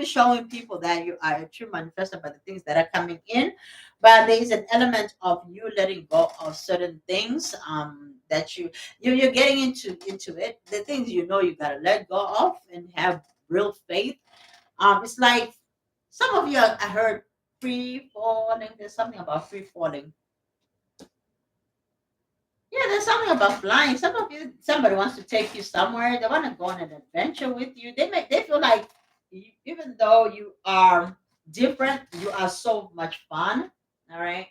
showing people that you are a true manifestor by the things that are coming in, but there is an element of you letting go of certain things that you're getting into it. The things you gotta let go of and have real faith. It's like some of you I heard free falling. There's something about free falling. Yeah, there's something about flying. Some of you, somebody wants to take you somewhere. They want to go on an adventure with you. They feel like even though you are different, you are so much fun. All right.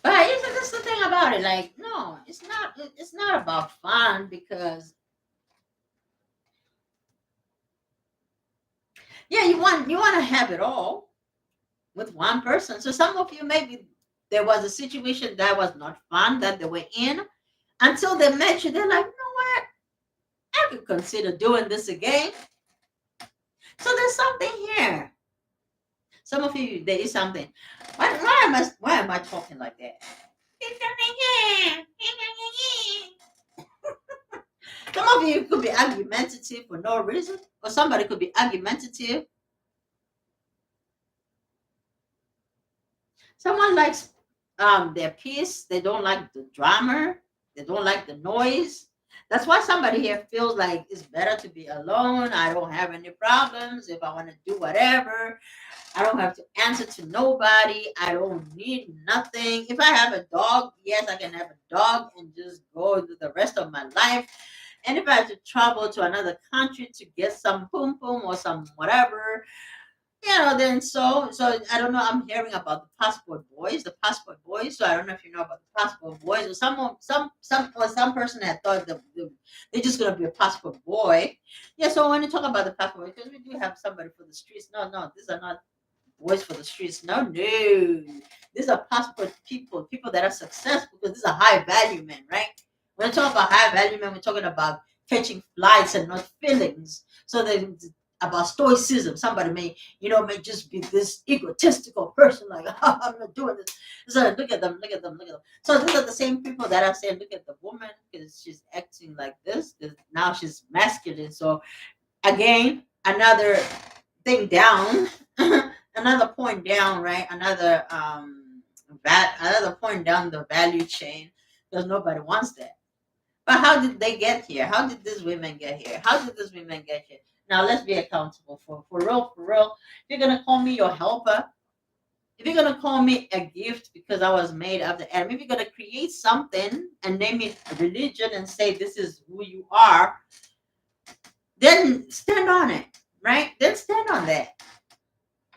But that's the thing about it. Like, no, it's not. It's not about fun because yeah, you want to have it all with one person. So some of you maybe there was a situation that was not fun that they were in until they met you. They're like, you know what? I could consider doing this again. So there's something here. Some of you, there is something. Why am I talking like that? There's something here. Some of you could be argumentative for no reason, or somebody could be argumentative. Someone likes their peace. They don't like the drama. They don't like the noise. That's why somebody here feels like it's better to be alone. I don't have any problems. If I want to do whatever, I don't have to answer to nobody. I don't need nothing. If I have a dog, yes, I can have a dog and just go into the rest of my life. And if I have to travel to another country to get some pum pum or some whatever, then so I don't know. I'm hearing about the passport boys, So I don't know if you know about the passport boys, or some person had thought that they're just gonna be a passport boy. Yeah. So when you talk about the passport, because we do have somebody for the streets. No, no, these are not boys for the streets. No, no. These are passport people that are successful because these are high value men, right? When I talk about high value men, we're talking about catching flights and not feelings. So they about stoicism. Somebody may just be this egotistical person, like I'm not doing this. So look at them, look at them, look at them. So these are the same people that are saying, look at the woman because she's acting like this. 'Cause now she's masculine. So again, another thing down, another point down, right? Another point down the value chain because nobody wants that. But how did they get here? How did these women get here? How did these women get here? Now let's be accountable for real, for real. If you're gonna call me your helper, if you're gonna call me a gift because I was made of the atom, if you're gonna create something and name it a religion and say this is who you are, then stand on it, right? Then stand on that.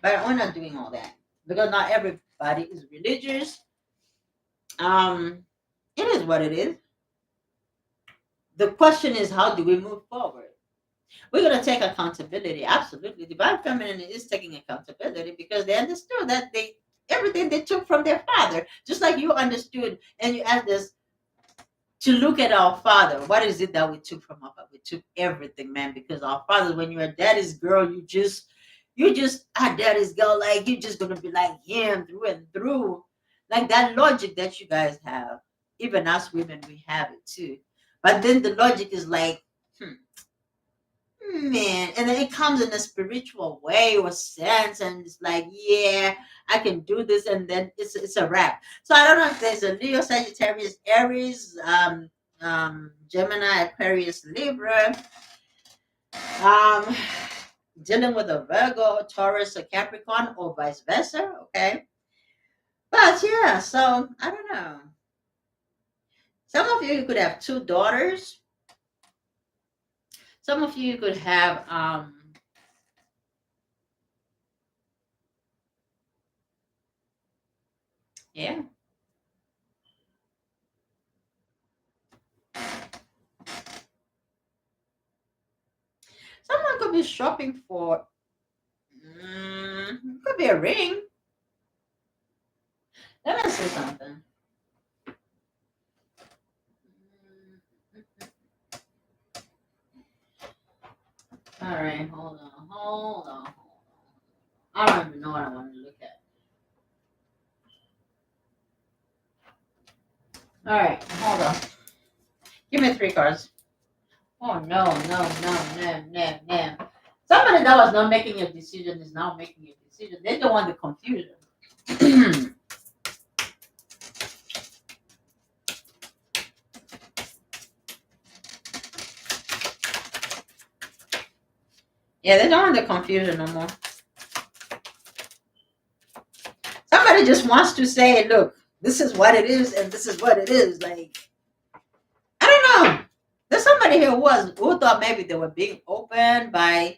But we're not doing all that because not everybody is religious. It is what it is. The question is, how do we move forward? We're going to take accountability. Absolutely. Divine feminine is taking accountability because they understood that everything they took from their father, just like you understood and you asked us to look at our father. What is it that we took from our father? We took everything, man, because our father, when you're a daddy's girl, you just a daddy's girl, like you're just gonna be like him through and through. Like that logic that you guys have. Even us women, we have it too. But then the logic is like, man, and then it comes in a spiritual way or sense, and it's like, yeah, I can do this, and then it's a wrap. So I don't know if there's a Leo, Sagittarius, Aries, Gemini, Aquarius, Libra, um, dealing with a Virgo, Taurus, or Capricorn, or vice versa. Okay, but yeah, so I don't know. Some of you could have two daughters. Some of you could have Yeah. Someone could be shopping for, could be a ring. Let me see something. All right, hold on. I don't even know what I want to look at. All right, hold on. Give me three cards. Oh no, no. Somebody that was not making a decision is now making a decision. They don't want the confusion. Yeah, they don't want the confusion no more. Somebody just wants to say, look, this is what it is, and this is what it is. Like, I don't know. There's somebody here who thought maybe they were being opened by,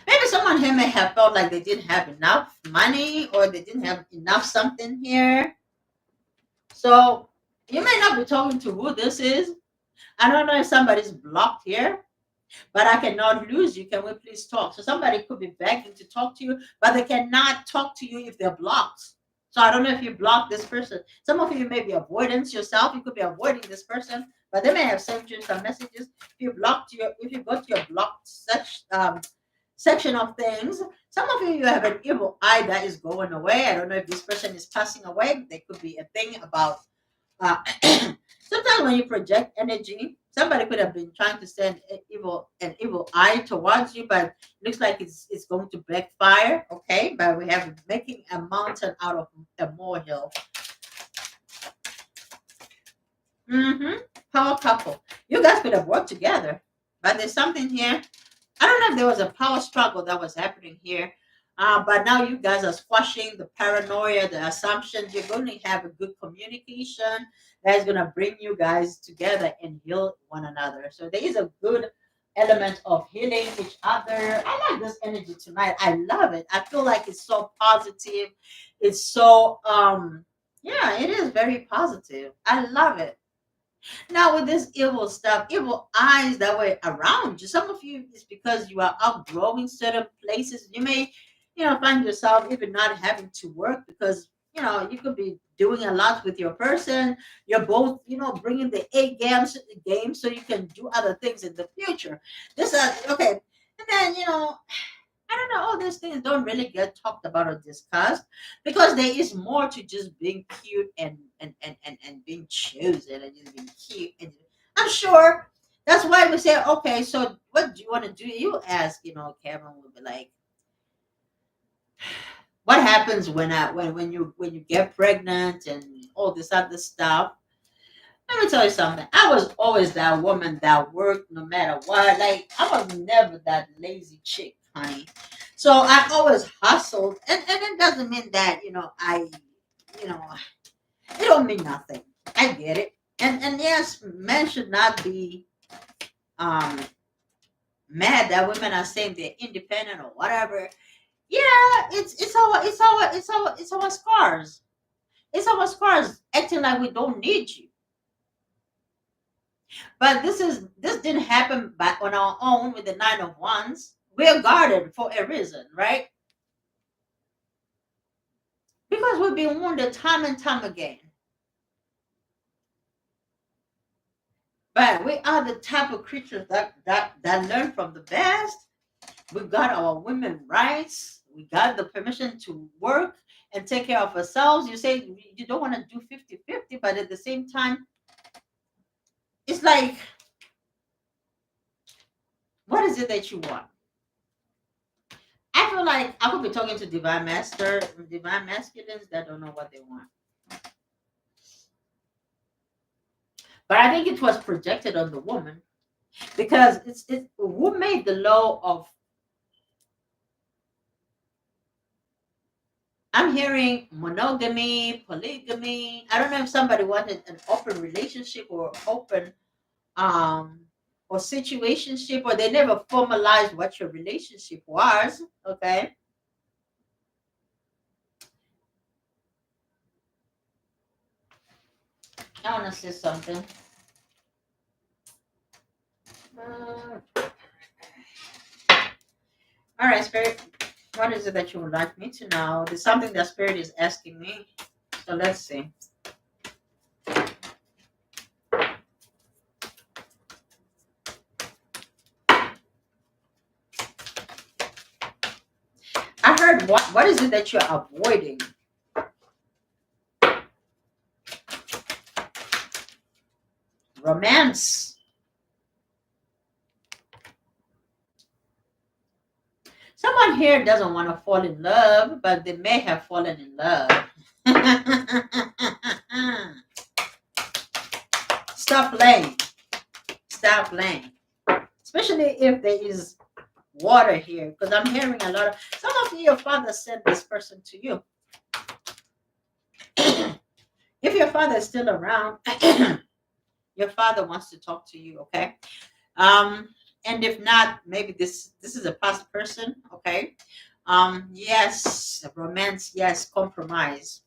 maybe someone here may have felt like they didn't have enough money or they didn't have enough something here. So you may not be talking to who this is. I don't know if somebody's blocked here, but I cannot lose you. Can we please talk? So somebody could be begging to talk to you, but they cannot talk to you if they're blocked. So I don't know if you block this person. Some of you may be avoidance yourself. You could be avoiding this person, but they may have sent you some messages. If you go to your blocked section of things, some of you have an evil eye that is going away. I don't know if this person is passing away. There could be a thing about uh, sometimes when you project energy, somebody could have been trying to send an evil eye towards you, but it looks like it's going to backfire. Okay, but we have making a mountain out of a molehill. Power couple. You guys could have worked together, but there's something here. I don't know if there was a power struggle that was happening here, but now you guys are squashing the paranoia, the assumptions. You're going to have a good communication that is going to bring you guys together and heal one another. So there is a good element of healing each other. I like this energy tonight. I love it. I feel like it's so positive. It's so yeah, it is very positive. I love it. Now with this evil stuff, evil eyes that were around you, some of you is because you are outgrowing certain places. You may, find yourself even not having to work because you could be doing a lot with your person. You're both, bringing the game so you can do other things in the future. This okay, and then I don't know. All these things don't really get talked about or discussed because there is more to just being cute and being chosen and just being cute. And I'm sure that's why we say, okay, so what do you want to do? You ask, Kevin will be like, what happens when you get pregnant and all this other stuff? Let me tell you something. I was always that woman that worked no matter what. Like I was never that lazy chick, honey. So I always hustled, and it doesn't mean that you know, it don't mean nothing. I get it, and yes, men should not be um mad that women are saying they're independent or whatever. Yeah, it's our scars. It's our scars acting like we don't need you. But this didn't happen by on our own with the nine of wands. We're guarded for a reason, right? Because we've been wounded time and time again. But we are the type of creatures that learn from the best. We got our women rights. We got the permission to work and take care of ourselves. You say you don't want to do 50-50, but at the same time, it's like, what is it that you want? I feel like I could be talking to divine masculines that don't know what they want. But I think it was projected on the woman because it's who made the law of. I'm hearing monogamy, polygamy. I don't know if somebody wanted an open relationship or open um or situationship, or they never formalized what your relationship was. Okay. I want to say something. Uh, all right, Spirit. What is it that you would like me to know? There's something that Spirit is asking me. So let's see. I heard what is it that you're avoiding? Romance. Someone here doesn't want to fall in love, but they may have fallen in love. Stop playing. Stop playing. Especially if there is water here, because I'm hearing a lot of some of you, your father sent this person to you. If your father is still around, your father wants to talk to you, okay? Um, and if not, maybe this is a past person, okay? Yes, romance, yes, compromise.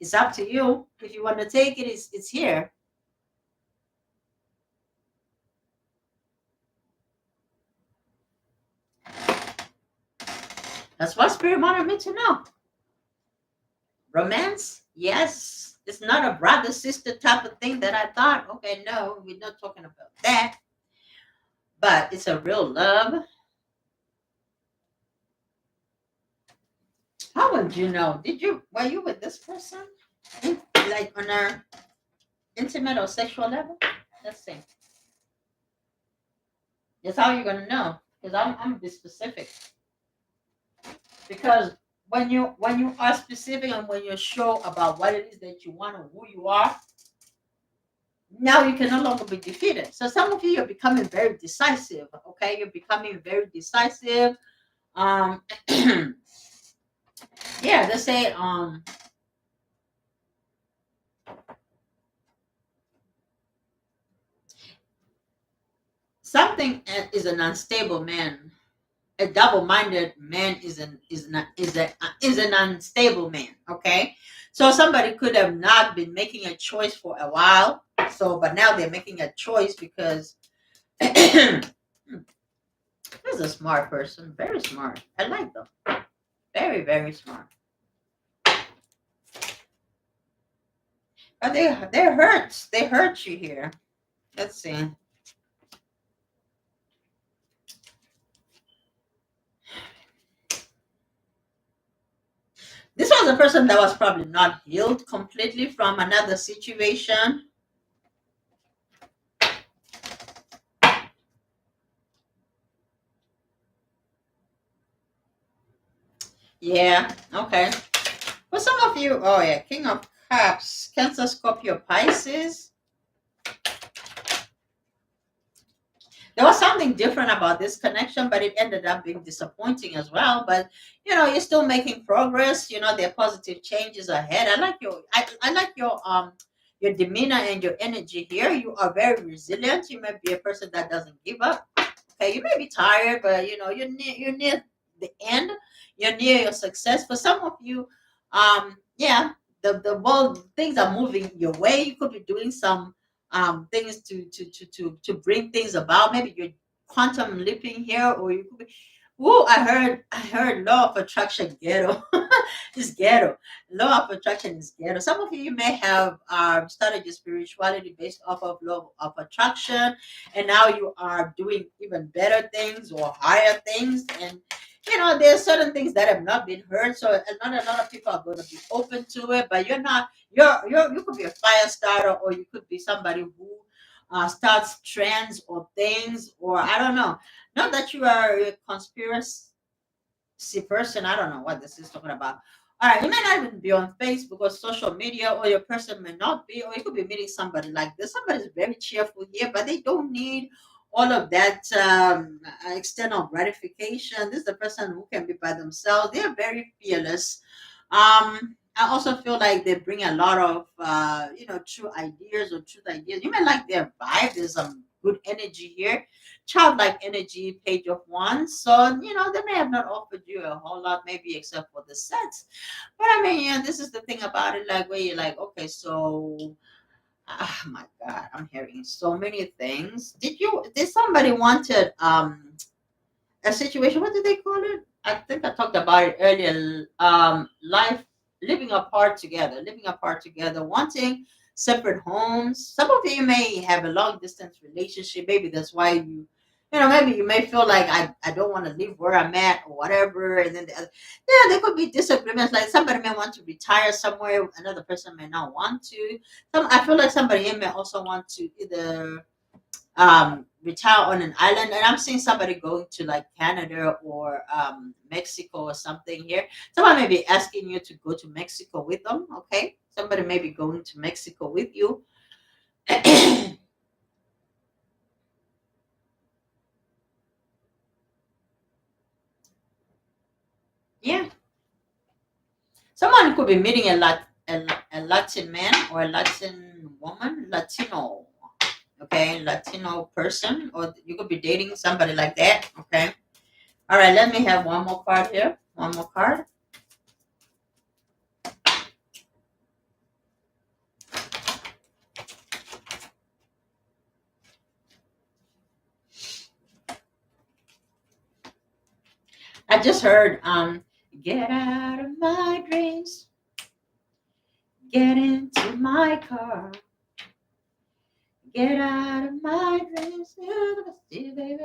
It's up to you. If you want to take it, it's here. That's what Spirit wanted me to know. Romance, yes. It's not a brother sister type of thing that I thought. Okay, no, we're not talking about that. But it's a real love. How would you know? Were you with this person? Like on a intimate or sexual level? Let's see. That's how you're gonna know. Because I'm be specific. Because when you are specific and when you're sure about what it is that you want and who you are, now you can no longer be defeated. So some of you are becoming very decisive. Okay, you're becoming very decisive. Um, yeah, they say something is an unstable man. A double-minded man is an unstable man. Okay, so somebody could have not been making a choice for a while. So, but now they're making a choice because this is a smart person, very smart. I like them, very very smart. But they hurt you here. Let's see. This was a person that was probably not healed completely from another situation. Yeah, okay. For some of you, oh yeah, King of Cups, Cancer, Scorpio, Pisces. There was something different about this connection, but it ended up being disappointing as well. But you're still making progress. There are positive changes ahead. I like your demeanor and your energy here. You are very resilient. You may be a person that doesn't give up. Okay, you may be tired, but you're near the end. You're near your success. For some of you, yeah, the world things are moving your way. You could be doing some things to bring things about. Maybe you're quantum leaping here, or you could be. Oh, I heard law of attraction ghetto. It's ghetto. Law of attraction is ghetto. Some of you may have started your spirituality based off of law of attraction, and now you are doing even better things or higher things. And there are certain things that have not been heard, so not a lot of people are going to be open to it. But you're not. You could be a fire starter, or you could be somebody who starts trends or things, or I don't know. Not that you are a conspiracy person. I don't know what this is talking about. All right, you may not even be on Facebook or social media, or your person may not be, or you could be meeting somebody like this. Somebody's very cheerful here, but they don't need all of that external gratification. This is the person who can be by themselves. They're very fearless. I also feel like they bring a lot of true ideas or truth ideas. You may like their vibe. There's some good energy here, childlike energy, page of wands. So they may have not offered you a whole lot, maybe except for the sex. But I mean, yeah, this is the thing about it, like where you're like, okay, so Oh my God, I'm hearing so many things. Did somebody wanted a situation? What did they call it? I think I talked about it earlier. Life living apart together, wanting separate homes. Some of you may have a long distance relationship. Maybe that's why maybe you may feel like I don't want to leave where I'm at or whatever. And then yeah, there could be disagreements. Like somebody may want to retire somewhere, another person may not want to. I feel like somebody here may also want to either retire on an island, and I'm seeing somebody going to like Canada or Mexico or something here. Someone may be asking you to go to Mexico with them. Okay, somebody may be going to Mexico with you. Yeah, someone could be meeting a Latin man or a Latin woman, Latino. Okay, Latino person, or you could be dating somebody like that. Okay, all right, let me have one more card here. One more card. I just heard get out of my dreams, get into my car, get out of my dreams, baby,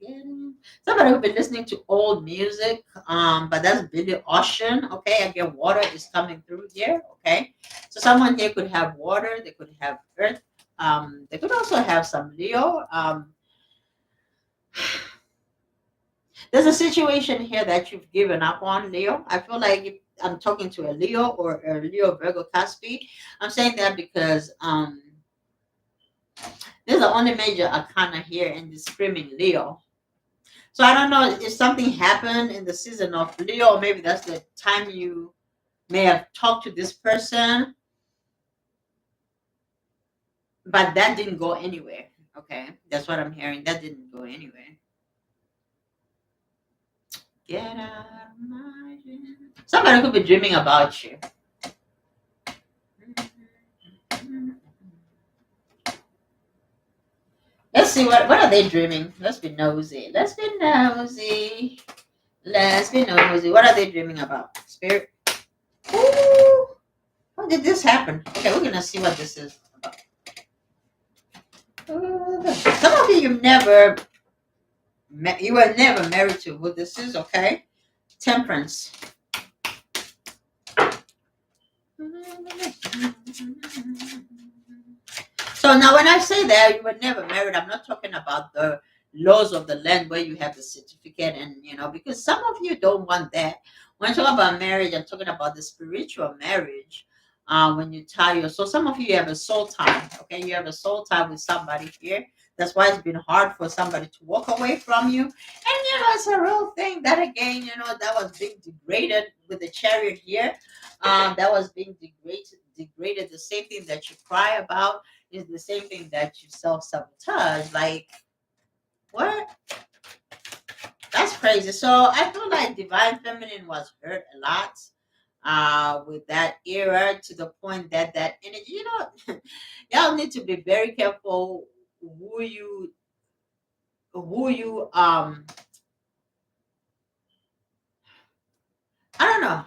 get in. Somebody who's been listening to old music, but that's Billy Ocean. Okay, again, water is coming through here. Okay, so someone here could have water, they could have earth, they could also have some Leo. There's a situation here that you've given up on, Leo. I feel like if I'm talking to a Leo or a Leo Virgo Caspi, I'm saying that because there's the only major arcana here in the screaming Leo. So I don't know if something happened in the season of Leo, or maybe that's the time you may have talked to this person, but that didn't go anywhere. Okay, that's what I'm hearing. That didn't go anywhere. Get out of my dream. Somebody could be dreaming about you. Let's see what are they dreaming? Let's be nosy. Let's be nosy. Let's be nosy. What are they dreaming about? Spirit. Ooh, how did this happen? Okay, we're gonna see what this is about. Some of you you were never married to who this is. Okay, Temperance. So now, when I say that you were never married, I'm not talking about the laws of the land where you have the certificate, and because some of you don't want that. When I talk about marriage, I'm talking about the spiritual marriage. When you tie your so some of you have a soul tie. Okay, you have a soul tie with somebody here. That's why it's been hard for somebody to walk away from you. And it's a real thing. That again, that was being degraded with the chariot here. That was being degraded. The same thing that you cry about is the same thing that you self-sabotage. Like, what? That's crazy. So I feel like divine feminine was hurt a lot with that era, to the point that that energy, y'all need to be very careful who you I don't know,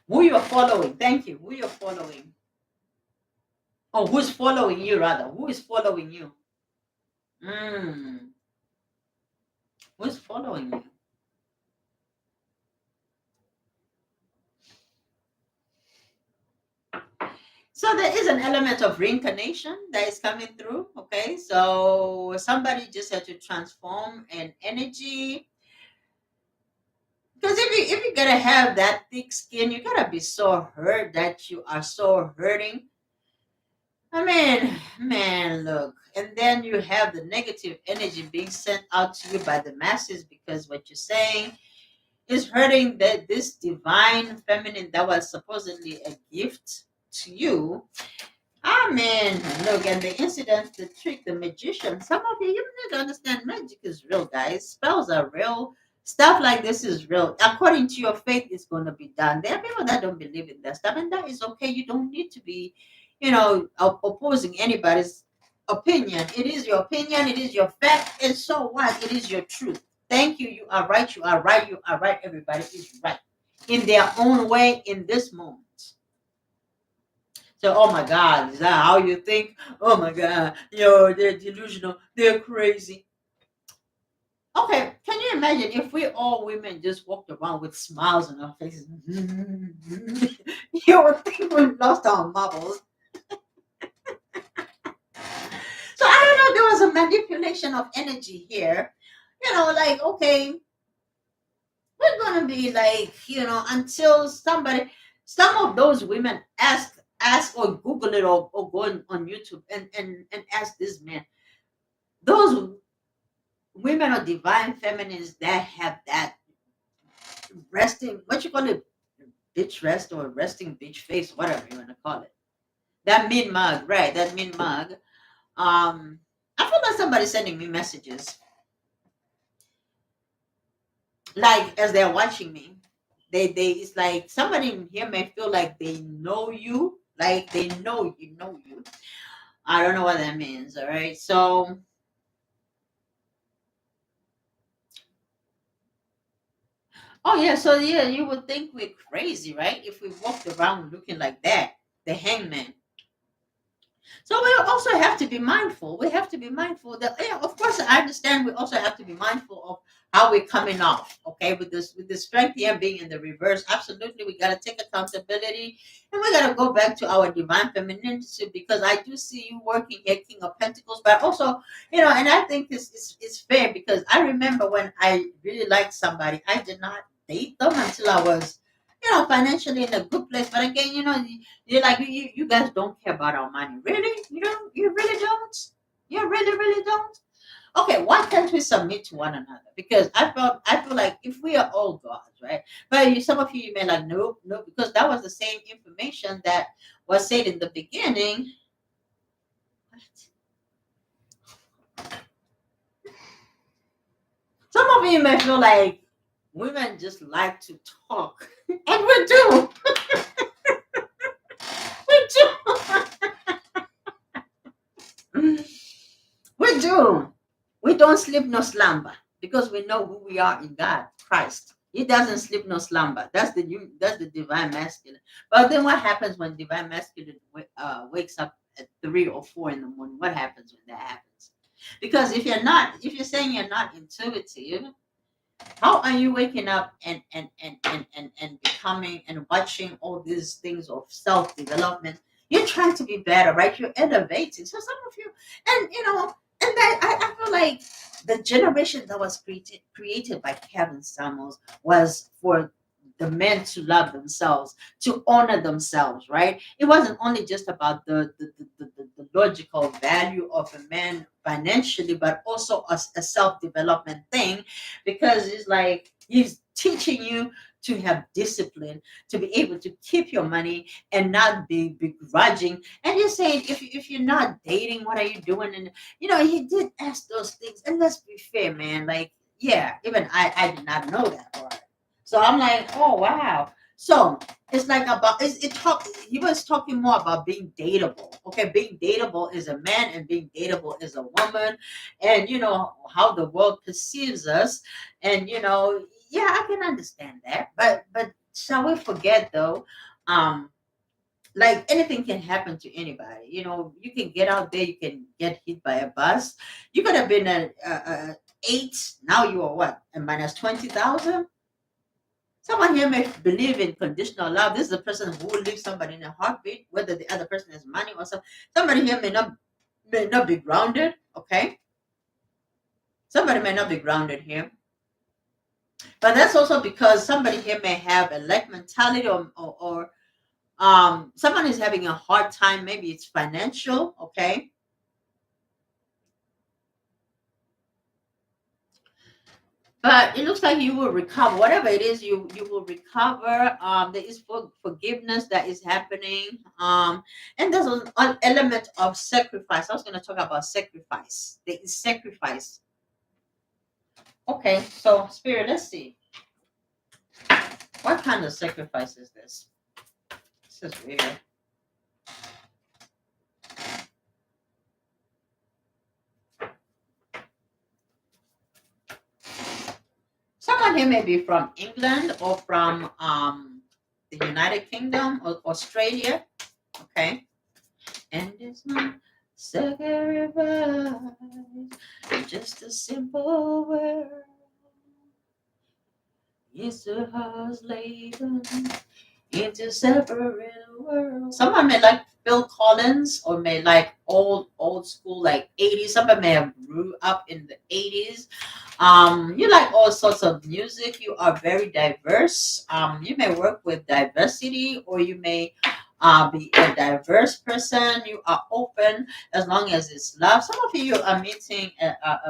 who you're following. Thank you. Who you're following. Oh, who's following you, rather. Who is following you? Mm, who's following you? So there is an element of reincarnation that is coming through. Okay, so somebody just had to transform an energy, because if you gotta have that thick skin, you gotta be so hurt that you are so hurting. I mean, man, look, and then you have the negative energy being sent out to you by the masses, because what you're saying is hurting that this divine feminine that was supposedly a gift to you. Amen. Look, and the incident, the trick, the magician. Some of you need to understand magic is real, guys. Spells are real. Stuff like this is real. According to your faith, it's going to be done. There are people that don't believe in that stuff, and that is okay. You don't need to be, opposing anybody's opinion. It is your opinion. It is your fact, and so what? It is your truth. Thank you. You are right. You are right. You are right. Everybody is right in their own way in this moment. So, oh my God, is that how you think? Oh my God, they're delusional. They're crazy. Okay, can you imagine if we all women just walked around with smiles on our faces? You would think we've lost our marbles. So I don't know, there was a manipulation of energy here. Like, okay, we're gonna be like, until some of those women ask or Google it or go on YouTube and ask this man. Those women are divine feminines that have that resting, what you call it, bitch rest or resting bitch face, whatever you want to call it. That mean mug, right? That mean mug. I feel like somebody sending me messages, like as they're watching me. They it's like somebody in here may feel like they know you, like they know you. I don't know what that means. All right, so oh yeah, so yeah, you would think we're crazy, right? If we walked around looking like that, the hangman. So we also have to be mindful. We have to be mindful that, yeah, of course, I understand. We also have to be mindful of how we're coming off. Okay, with the strength here being in the reverse, absolutely, we gotta take accountability, and we gotta go back to our divine femininity because I do see you working here, King of Pentacles, but also, and I think this is fair because I remember when I really liked somebody, I did not date them until I was, financially in a good place. But again, you're like you guys don't care about our money, really? You don't? You really don't? You really don't? Okay, why can't we submit to one another? Because I feel like if we are all gods, right? But some of you may like no, no, because that was the same information that was said in the beginning. Some of you may feel like women just like to talk, and we do, we do. We do. We don't sleep nor slumber because we know who we are in God, Christ. He doesn't sleep nor slumber. That's the divine masculine. But then what happens when divine masculine wakes up at 3 or 4 in the morning? What happens when that happens? Because if you're saying you're not intuitive, how are you waking up and becoming and watching all these things of self development? You're trying to be better, right? You're elevating. So some of you, and and that I feel like the generation that was created by Kevin Samuels was for the men to love themselves, to honor themselves, right? It wasn't only just about the logical value of a man financially, but also a self development thing, because it's like he's teaching you to have discipline, to be able to keep your money and not be begrudging. And you're saying, if you're not dating, what are you doing? And he did ask those things. And let's be fair, man. Like, yeah, even I did not know that part. So I'm like, oh wow. So it's like about he was talking more about being dateable. Okay, being dateable is a man and being dateable is a woman, and how the world perceives us. And yeah, I can understand that. But shall we forget though? Like anything can happen to anybody. You can get out there, you can get hit by a bus. You could have been a 8, now you are what, a minus 20,000. Someone here may believe in conditional love. This is a person who will leave somebody in a heartbeat, whether the other person has money or something. Somebody here may not be grounded. Okay, somebody may not be grounded here, but that's also because somebody here may have a lack mentality, or someone is having a hard time. Maybe it's financial. Okay, but it looks like you will recover. Whatever it is, you will recover. There is forgiveness that is happening. And there's an element of sacrifice. I was going to talk about sacrifice. There is sacrifice. Okay, so Spirit, let's see. What kind of sacrifice is this? This is weird. Someone here may be from England or from the United Kingdom or Australia. Okay. And it's not sacrifice, just a simple word. It's a house laden into separate worlds. Someone may like Phil Collins or may like old school like 80s. Someone may have grew up in the 80s. You like all sorts of music. You are very diverse. You may work with diversity or you may be a diverse person. You are open as long as it's love. Some of you are meeting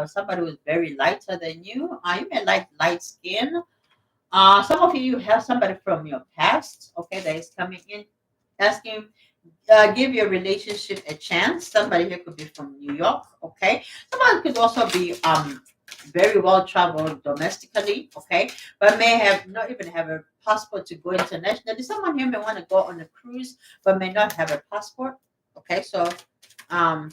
somebody who's very lighter than you. You may like light skin. Some of you have somebody from your past, okay, that is coming in, asking, give your relationship a chance. Somebody here could be from New York, okay. Someone could also be very well traveled domestically, okay, but may have not even have a passport to go internationally. Someone here may want to go on a cruise, but may not have a passport, okay. So, um,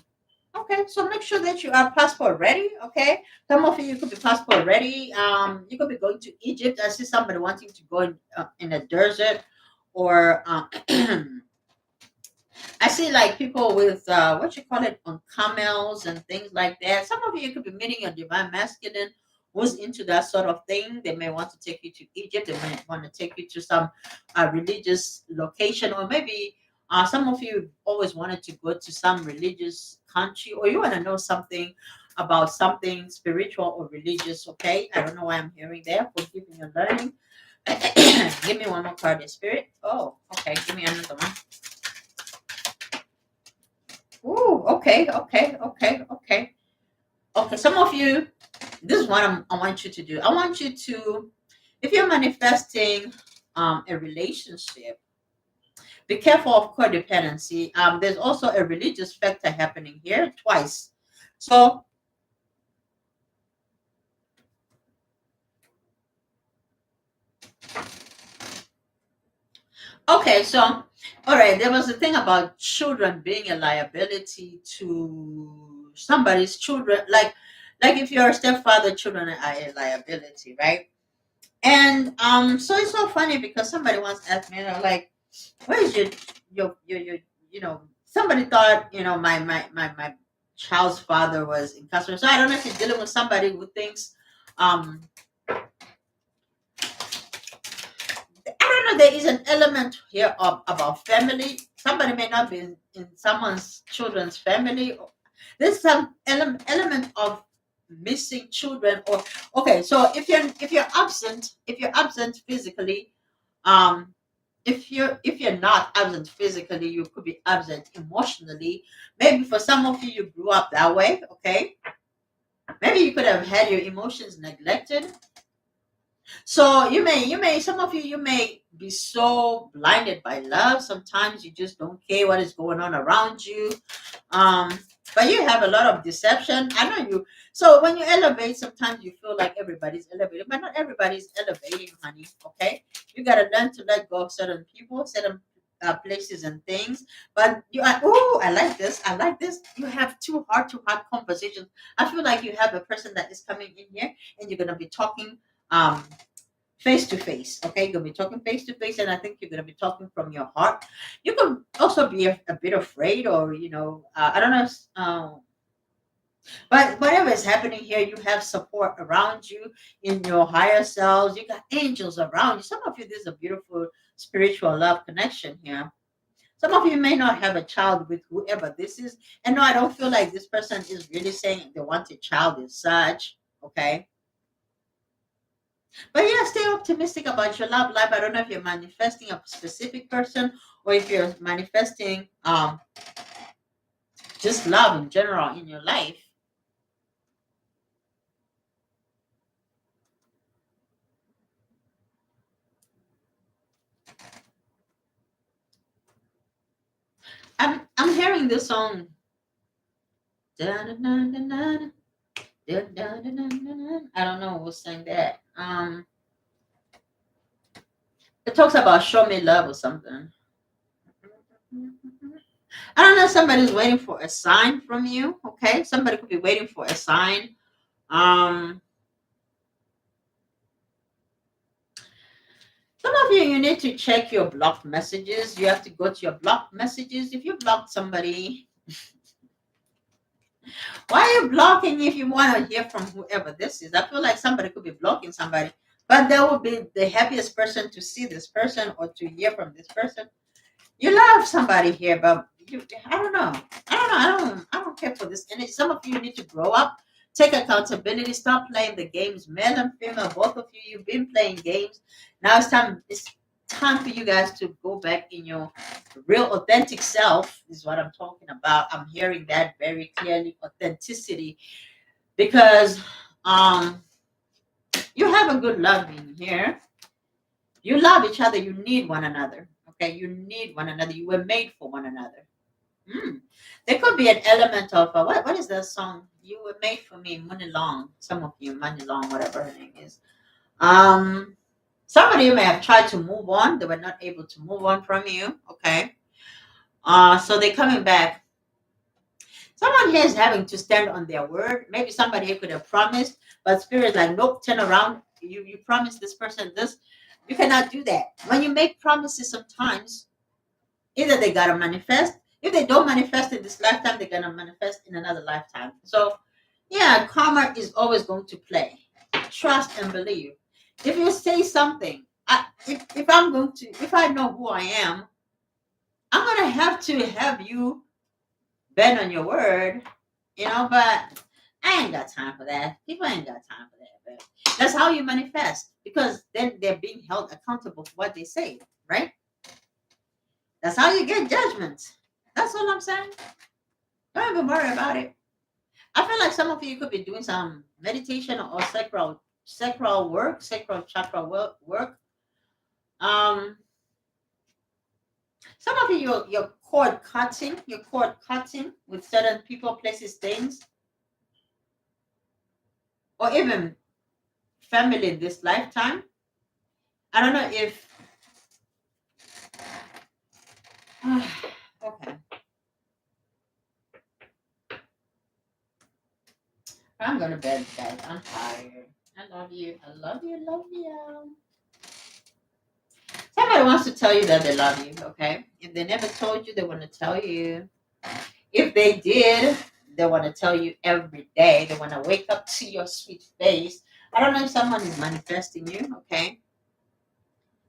okay, so make sure that you are passport ready. Okay, some of you could be passport ready. You could be going to Egypt. I see somebody wanting to go in a desert, or I see like people with what you call it on camels and things like that. Some of you could be meeting a divine masculine who's into that sort of thing. They may want to take you to Egypt. They may want to take you to some religious location, or maybe some of you always wanted to go to some religious country, or you want to know something about something spiritual or religious. Okay, I don't know why I'm hearing there. Forgive me, you're learning. Give me one more card, the spirit. Oh, okay. Give me another one. Ooh, okay, okay, okay, okay. Okay, some of you, this is what I want you to do. I want you to, if you're manifesting a relationship, be careful of codependency. There's also a religious factor happening here twice. So, okay, so, all right, there was a thing about children being a liability to somebody's children. Like if you're a stepfather, children are a liability, right? And so it's so funny because somebody once asked me, like, where is somebody thought, my child's father was incarcerated. So I don't know if you're dealing with somebody who thinks, um, I don't know, there is an element here of about family. Somebody may not be in someone's children's family. There's some element of missing children, or okay, so if you're absent physically, um if you're not absent physically, you could be absent emotionally. Maybe for some of you, you grew up that way, okay. Maybe you could have had your emotions neglected. So you may some of you may be so blinded by love, sometimes you just don't care what is going on around you. um but you have a lot of deception, I know you. So when you elevate, sometimes you feel like everybody's elevating, but not everybody's elevating, honey, okay. You got to learn to let go of certain people, certain places and things. But you are, oh, I like this, I like this. You have two heart-to-heart conversations. I feel like you have a person that is coming in here and you're going to be talking um face to face. Okay, you're gonna be talking face to face, and I think you're gonna be talking from your heart. You could also be a bit afraid, or I don't know. But whatever is happening here, you have support around you in your higher selves. You got angels around you. Some of you, there's a beautiful spiritual love connection here. Some of you may not have a child with whoever this is, and no, I don't feel like this person is really saying they want a child as such. Okay. But yeah, stay optimistic about your love life. I don't know if you're manifesting a specific person or if you're manifesting just love in general in your life. I'm hearing this song. Da-na-na-na-na, Dun, dun, dun, dun, dun, dun. I don't know who sang that. It talks about show me love or something. I don't know. Somebody's waiting for a sign from you. Okay, somebody could be waiting for a sign. Um, some of you, you need to check your blocked messages. You have to go to your blocked messages. If you blocked somebody, why are you blocking if you want to hear from whoever this is? I feel like somebody could be blocking somebody, but they will be the happiest person to see this person or to hear from this person. You love somebody here, but I don't know. I don't know. I don't care for this. And some of you need to grow up, take accountability, stop playing the games. Male and female, both of you, you've been playing games. Now it's time. It's time for you guys to go back in your real authentic self. Is what I'm talking about. I'm hearing that very clearly. Authenticity, because um, you have a good love in here. You love each other. You need one another. Okay, you need one another. You were made for one another. Mm. There could be an element of what is that song? You were made for me, Money Long. Some of you, Money Long, whatever her name is. Um, some of you may have tried to move on. They were not able to move on from you. Okay. So they're coming back. Someone here is having to stand on their word. Maybe somebody here could have promised, but spirit like, nope, turn around. You promised this person this. You cannot do that. When you make promises, sometimes either they gotta manifest. If they don't manifest in this lifetime, they're gonna manifest in another lifetime. So yeah, karma is always going to play. Trust and believe. If you say something, if I'm going to, if I know who I am, I'm gonna have to have you bend on your word, but I ain't got time for that. People ain't got time for that. But that's how you manifest, because then they're being held accountable for what they say, right? That's how you get judgments. That's all I'm saying. Don't even worry about it. I feel like some of you could be doing some meditation or sacral work, sacral chakra work. Um, some of you, your cord cutting with certain people, places, things, or even family in this lifetime. I don't know if. Okay, I'm going to bed, guys. I'm tired. I love you. I love you. Love you. Somebody wants to tell you that they love you, okay? If they never told you, they want to tell you. If they did, they want to tell you every day. They want to wake up to your sweet face. I don't know if someone is manifesting you, okay?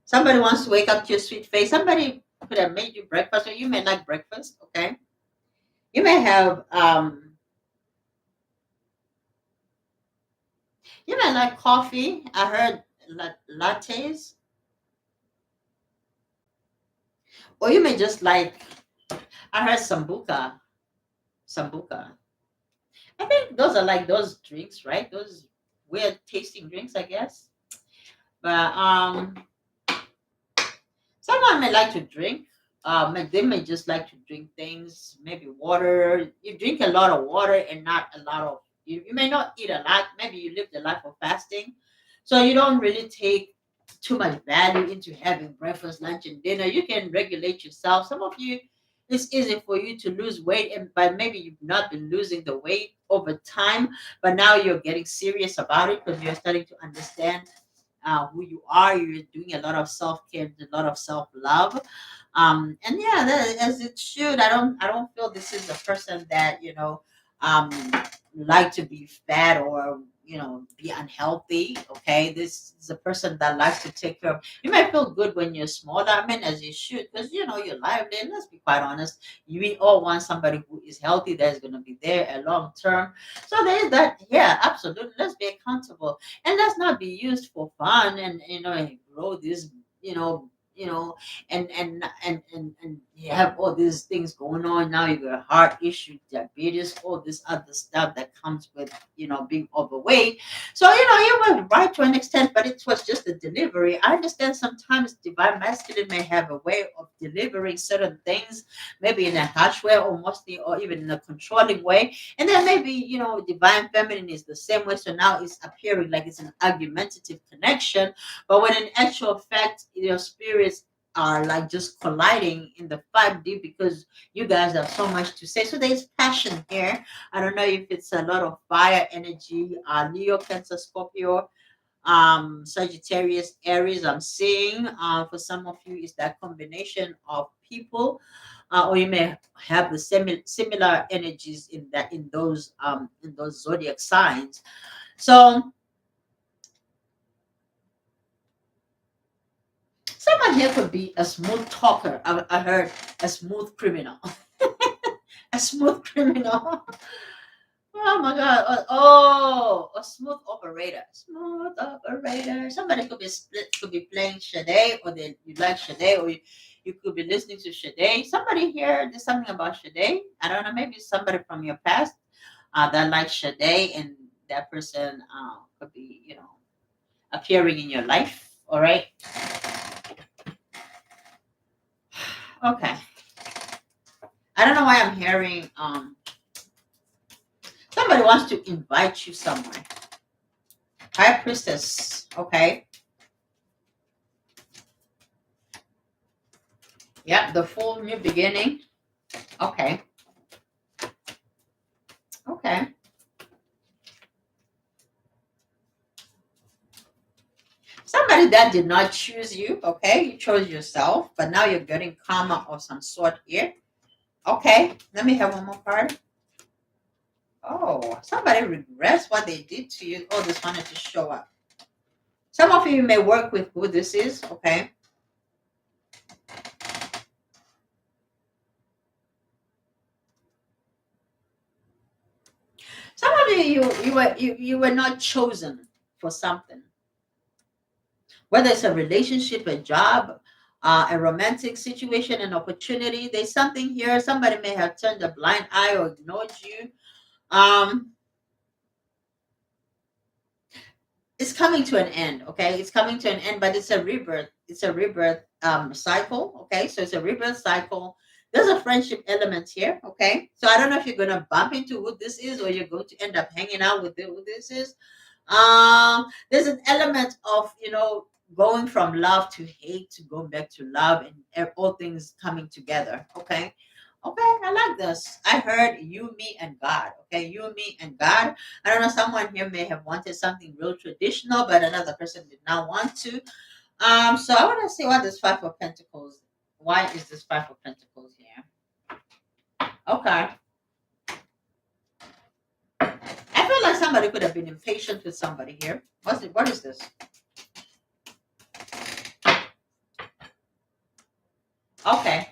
Somebody wants to wake up to your sweet face. Somebody could have made you breakfast, or you may like breakfast, okay? You may have you may like coffee. I heard lattes, or you may just like. I heard sambuca. I think those are like those drinks, right? Those weird tasting drinks, I guess. But someone may like to drink. They may just like to drink things, maybe water. You drink a lot of water and not a lot of. You may not eat a lot. Maybe you live the life of fasting, so you don't really take too much value into having breakfast, lunch, and dinner. You can regulate yourself. Some of you, it's easy for you to lose weight, and but maybe you've not been losing the weight over time, but now you're getting serious about it because you're starting to understand who you are. You're doing a lot of self care, a lot of self love, and yeah, as it should. I don't feel this is a person that um, like to be fat or be unhealthy. Okay, this is a person that likes to take care of. You might feel good when you're smaller. I mean, as you should, because you're lively. And let's be quite honest, we all want somebody who is healthy, that's going to be there a long term. So there's that. Yeah, absolutely. Let's be accountable, and let's not be used for fun and and grow this you know and you have all these things going on now. You got heart issue, diabetes, all this other stuff that comes with being overweight. So you were right to an extent, but it was just a delivery. I understand sometimes divine masculine may have a way of delivering certain things, maybe in a harsh way, or mostly, or even in a controlling way. And then maybe divine feminine is the same way. So now it's appearing like it's an argumentative connection, but when in actual fact your spirits are like just colliding in the 5D, because you guys have so much to say. So there's passion here. I don't know if it's a lot of fire energy, Leo, Cancer, Scorpio, Sagittarius, Aries. I'm seeing for some of you is that combination of people, or you may have the similar energies in those zodiac signs. So someone here could be a smooth talker. I heard a smooth criminal. A smooth criminal. Oh my God. A smooth operator. Smooth operator. Somebody could be playing Sade, or you like Sade, or you could be listening to Sade. Somebody here, there's something about Sade. I don't know, maybe somebody from your past that likes Sade, and that person could be, appearing in your life. All right. Okay. I don't know why I'm hearing somebody wants to invite you somewhere. High Priestess. Okay. Yep, the full new beginning. Okay. Okay. Somebody that did not choose you. Okay. You chose yourself, but now you're getting karma of some sort here. Okay. Let me have one more card. Oh, somebody regrets what they did to you. Oh, this wanted to show up. Some of you may work with who this is. Okay. Some of you were not chosen for something, whether it's a relationship, a job, a romantic situation, an opportunity. There's something here. Somebody may have turned a blind eye or ignored you. Um, it's coming to an end. Okay, it's coming to an end, but it's a rebirth. It's a rebirth cycle. Okay, so it's a rebirth cycle. There's a friendship element here. Okay, so I don't know if you're gonna bump into who this is, or you're going to end up hanging out with who this is. There's an element of going from love to hate to going back to love, and all things coming together. Okay. Okay, I like this. I heard you, me, and God. Okay, you, me, and God. I don't know, someone here may have wanted something real traditional, but another person did not want to. So I want to see what this Five of Pentacles. Why is this Five of Pentacles here? Okay. I feel like somebody could have been impatient with somebody here. What is this? Okay.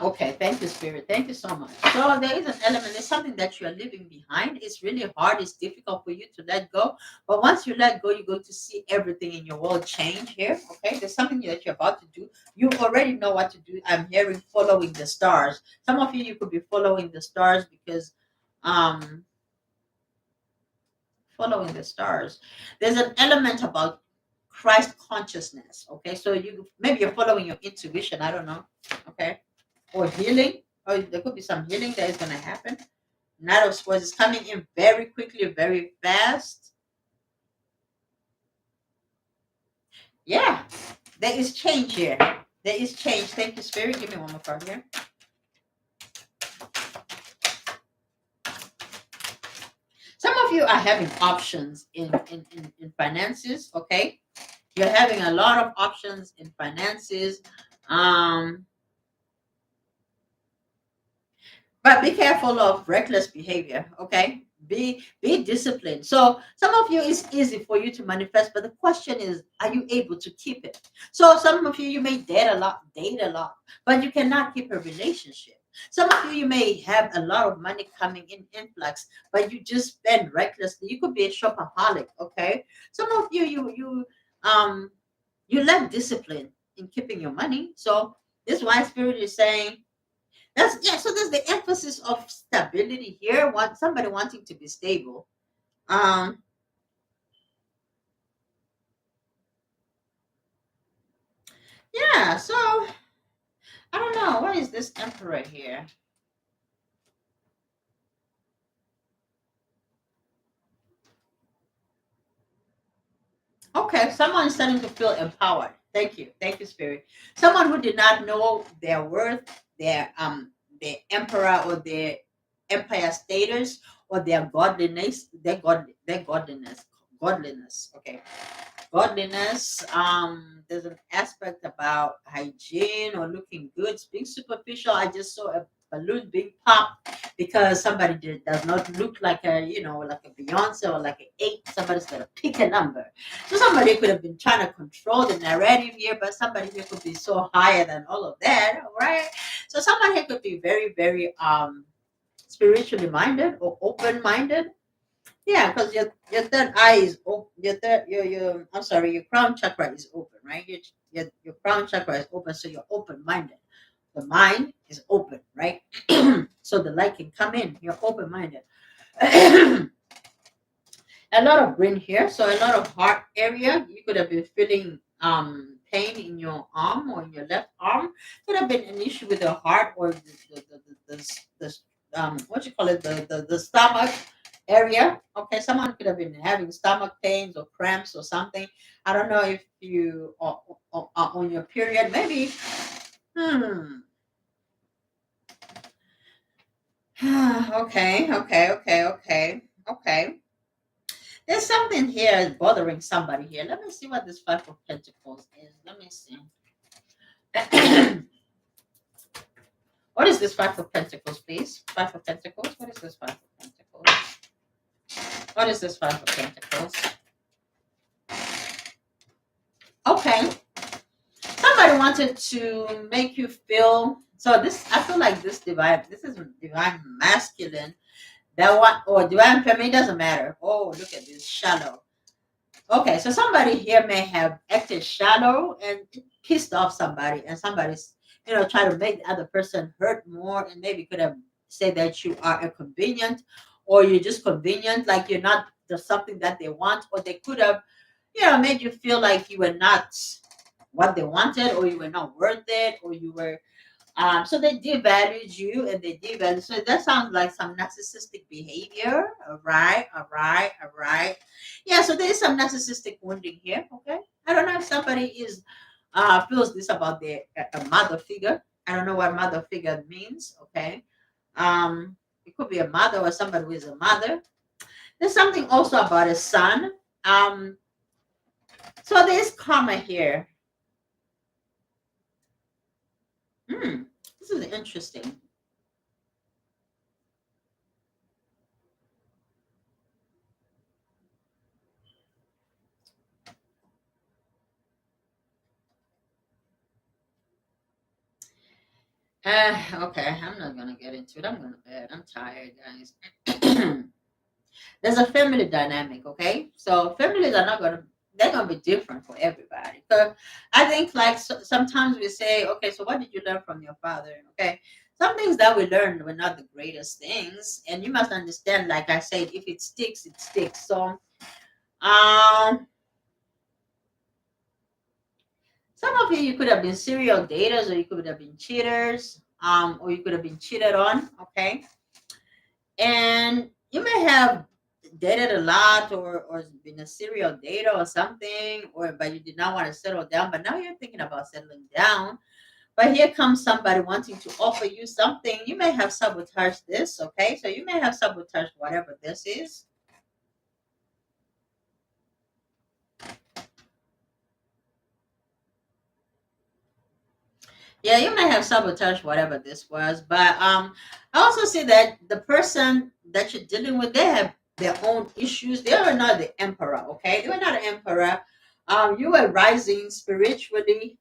Okay. Thank you, Spirit. Thank you so much. So there is an element, there's something that you are leaving behind. It's really hard, it's difficult for you to let go. But once you let go, you're going to see everything in your world change here. Okay. There's something that you're about to do. You already know what to do. I'm hearing following the stars. Some of you could be following the stars because following the stars. There's an element about Christ consciousness. Okay. So maybe you're following your intuition. I don't know. Okay, or healing, or there could be some healing that is going to happen. Knight of Swords is coming in very quickly, very fast. Yeah, there is change here. There is change. Thank you, Spirit. Give me one more card here. Some of you are having options in finances. Okay, you're having a lot of options in finances. But be careful of reckless behavior. Okay, Be disciplined. So some of you it's easy for you to manifest, but the question is, are you able to keep it? So some of you, you may date a lot, but you cannot keep a relationship. Some of you, you may have a lot of money coming in influx, but you just spend recklessly. You could be a shopaholic. Okay. Some of you, um you lack discipline in keeping your money. So this is why spirit is saying, that's, yeah, so there's the emphasis of stability here. Want somebody wanting to be stable. Um, yeah, so I don't know. What is this emperor here? Okay, someone is starting to feel empowered. Thank you. Thank you, Spirit. Someone who did not know their worth, their emperor or their empire status or their godliness, their godliness. Okay. Godliness. There's an aspect about hygiene or looking good. Being superficial, I just saw a balloon being popped because somebody does not look like a, like a Beyonce or like an eight. Somebody's gonna pick a number. So somebody could have been trying to control the narrative here, but somebody here could be so higher than all of that, right? So someone here could be very, very spiritually minded or open minded. Yeah, because your third eye is open. Your I'm sorry, your crown chakra is open, right? Your crown chakra is open, so you're open minded. The mind is open, right? So the light can come in. You're open minded. A lot of green here, so a lot of heart area. You could have been feeling pain in your arm or in your left arm. Could have been an issue with the heart or the what you call it, the stomach area. Okay, someone could have been having stomach pains or cramps or something. I don't know if you are on your period. Maybe. Hmm. Okay. There's something here bothering somebody here. Let me see what this Five of Pentacles is. Let me see. What is this Five of Pentacles, please? Five of Pentacles. What is this Five of Pentacles? What is this Five of Pentacles? Okay. Somebody wanted to make you feel. So this, I feel like this is divine masculine. That one, or divine feminine, doesn't matter. Oh, look at this, shallow. Okay, so somebody here may have acted shallow and pissed off somebody, and somebody's, trying to make the other person hurt more, and maybe could have said that you are inconvenient, or you're just convenient, like you're not there's something that they want, or they could have, made you feel like you were not what they wanted, or you were not worth it, or you were so they devalued you and they devalued. So that sounds like some narcissistic behavior. All right. Yeah, so there is some narcissistic wounding here. Okay. I don't know if somebody is feels this about their a mother figure. I don't know what mother figure means. Okay. It could be a mother or somebody who is a mother. There's something also about a son. Um, so there's karma here. Hmm. This is interesting. Okay, I'm not gonna get into it. I'm gonna bed. I'm tired, guys. There's a family dynamic, okay? So families are not gonna they're gonna be different for everybody. So I think like sometimes we say, okay, so what did you learn from your father? Okay, some things that we learned were not the greatest things, and you must understand. Like I said, if it sticks, it sticks. So um, some of you could have been serial daters, or you could have been cheaters, or you could have been cheated on. Okay, and you may have dated a lot or been a serial dater or something, or but you did not want to settle down, but now you're thinking about settling down. But here comes somebody wanting to offer you something. You may have sabotaged this. Okay, so you may have sabotaged whatever this is. Yeah, you may have sabotaged whatever this was, but I also see that the person that you're dealing with, they have their own issues. They are not the emperor, okay? They were not an emperor. You were rising spiritually.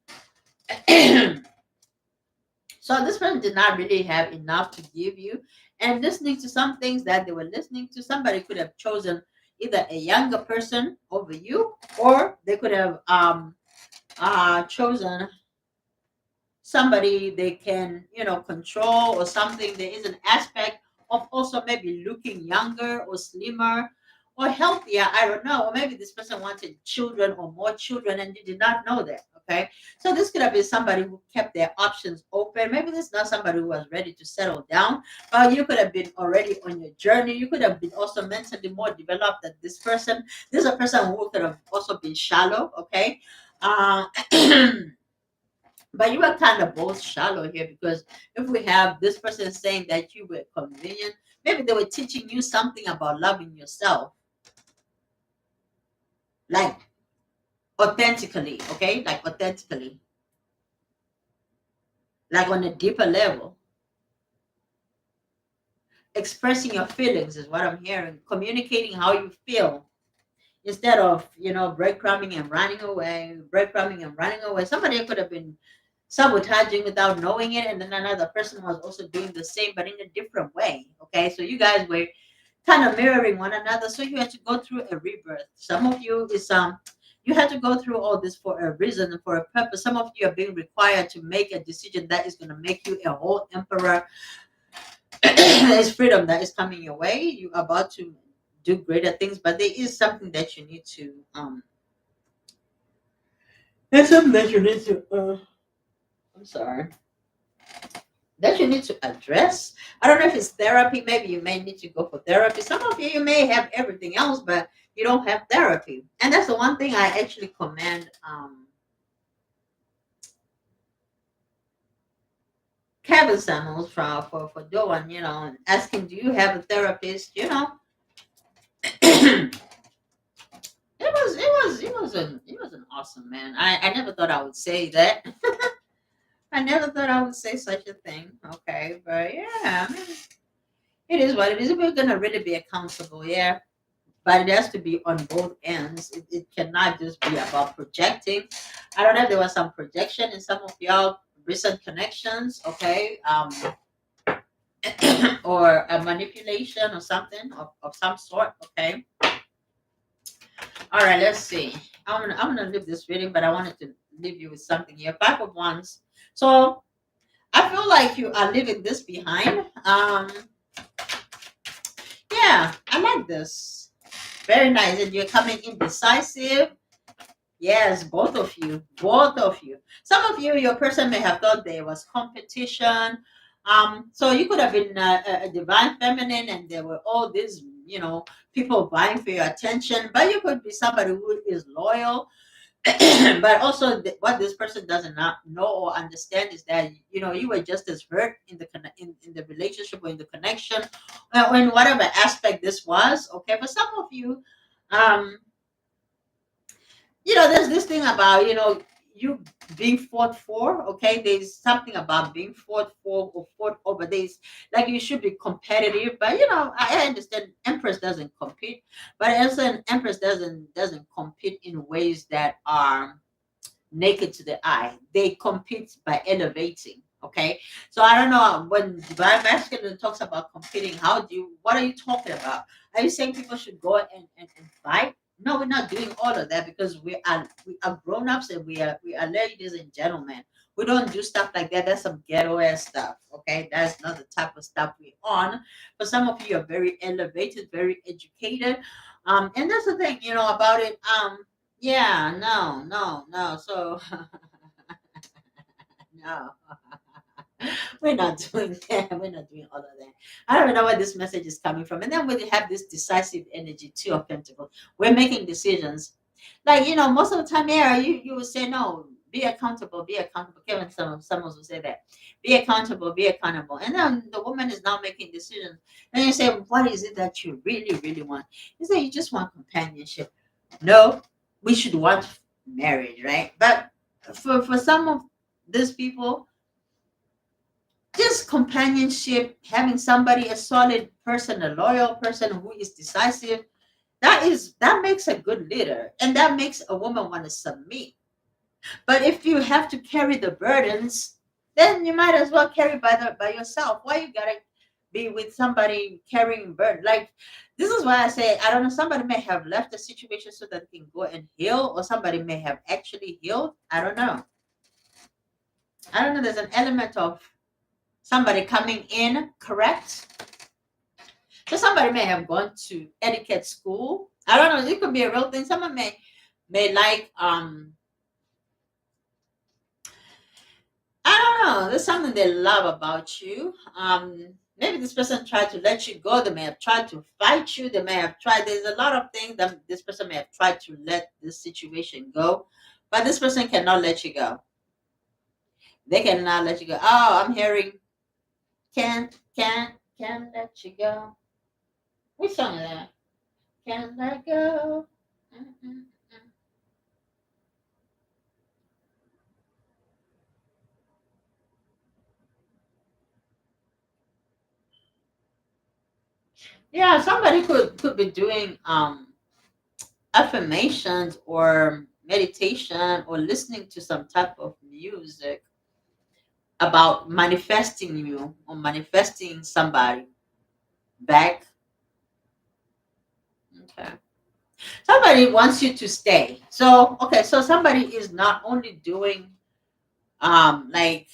So this person did not really have enough to give you. And listening to some things that they were listening to, somebody could have chosen either a younger person over you, or they could have chosen somebody they can, control or something. There is an aspect of also maybe looking younger or slimmer or healthier. I don't know. Or maybe this person wanted children or more children and you did not know that. Okay. So this could have been somebody who kept their options open. Maybe this is not somebody who was ready to settle down, but you could have been already on your journey. You could have been also mentally more developed than this person. This is a person who could have also been shallow. Okay. Uh, But you are kind of both shallow here, because if we have this person saying that you were convenient, maybe they were teaching you something about loving yourself, like authentically, okay? Like authentically, like on a deeper level. Expressing your feelings is what I'm hearing, communicating how you feel instead of, breadcrumbing and running away, breadcrumbing and running away. Somebody could have been sabotaging without knowing it, and then another person was also doing the same but in a different way. Okay, so you guys were kind of mirroring one another, so you had to go through a rebirth. Some of you is you had to go through all this for a reason and for a purpose. Some of you are being required to make a decision that is going to make you a whole emperor. There's freedom that is coming your way. You're about to do greater things, but there is something that you need to there's something that you need to I'm sorry, that you need to address. I don't know if it's therapy. Maybe you may need to go for therapy. Some of you, you may have everything else, but you don't have therapy. And that's the one thing I actually commend Kevin Samuels for doing, and asking, do you have a therapist? It was an awesome man. I never thought I would say that. I never thought I would say such a thing. Okay, but yeah, I mean, it is what it is. We're gonna really be accountable, yeah. But it has to be on both ends. It cannot just be about projecting. I don't know if there was some projection in some of y'all recent connections, okay, or a manipulation or something of some sort, okay. All right, let's see. I'm gonna leave this reading, but I wanted to leave you with something here. Five of Wands. So I feel like you are leaving this behind. Yeah, I like this. Very nice, and you're coming indecisive. Yes, both of you. Both of you. Some of you, your person may have thought there was competition. So you could have been a divine feminine, and there were all these, people vying for your attention. But you could be somebody who is loyal. But also, what this person does not know or understand is that you were just as hurt in the in the relationship or in the connection, or in whatever aspect this was. Okay, for some of you, um, there's this thing about, you being fought for. Okay, there's something about being fought for or fought over. There's, like, you should be competitive, but I understand Empress doesn't compete, but also an Empress doesn't compete in ways that are naked to the eye. They compete by elevating. Okay, so I don't know, when divine masculine talks about competing, what are you talking about? Are you saying people should go and fight? No, we're not doing all of that, because we are grown-ups, and we are ladies and gentlemen. We don't do stuff like that. That's some ghetto ass stuff. Okay, that's not the type of stuff we're on. But some of you are very elevated, very educated. And that's the thing, about it. Yeah, no, no, no. So no, we're not doing that. We're not doing all of that. I don't even know where this message is coming from. And then we have this decisive energy too of Pentacle. We're making decisions. Like, most of the time, yeah, you would say no, be accountable, be accountable. Kevin, someone will say that. Be accountable, be accountable. And then the woman is now making decisions. And you say, what is it that you really, really want? You say you just want companionship. No, we should want marriage, right? But for some of these people, just companionship, having somebody, a solid person, a loyal person who is decisive, that makes a good leader, and that makes a woman want to submit. But if you have to carry the burdens, then you might as well carry by yourself. Why you gotta be with somebody carrying burden? Like, this is why I say, I don't know, somebody may have left the situation so that they can go and heal, or somebody may have actually healed. I don't know. I don't know. There's an element of somebody coming in, correct? So somebody may have gone to etiquette school. I don't know. It could be a real thing. Someone may like I don't know. There's something they love about you. Maybe this person tried to let you go. They may have tried to fight you. They may have tried. There's a lot of things that this person may have tried to let this situation go, but this person cannot let you go. They cannot let you go. Oh, I'm hearing can't let you go. Which song is that? Can't let go. Mm-mm. Yeah, somebody could be doing affirmations or meditation or listening to some type of music about manifesting you or manifesting somebody back. Okay. Somebody wants you to stay. So, okay, so somebody is not only doing like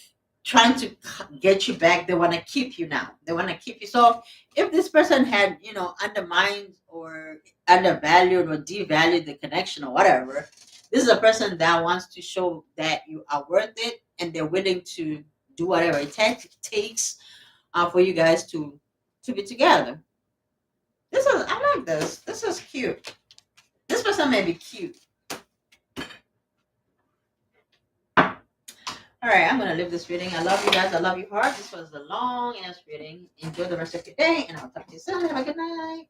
trying to get you back, they want to keep you now. They want to keep you. So, if this person had, undermined or undervalued or devalued the connection or whatever, this is a person that wants to show that you are worth it, and they're willing to do whatever it takes for you guys to be together. I like this. This is cute. This person may be cute. All right, I'm gonna leave this reading. I love you guys. I love you hard. This was a long ass reading. Enjoy the rest of your day, and I'll talk to you soon. Have a good night.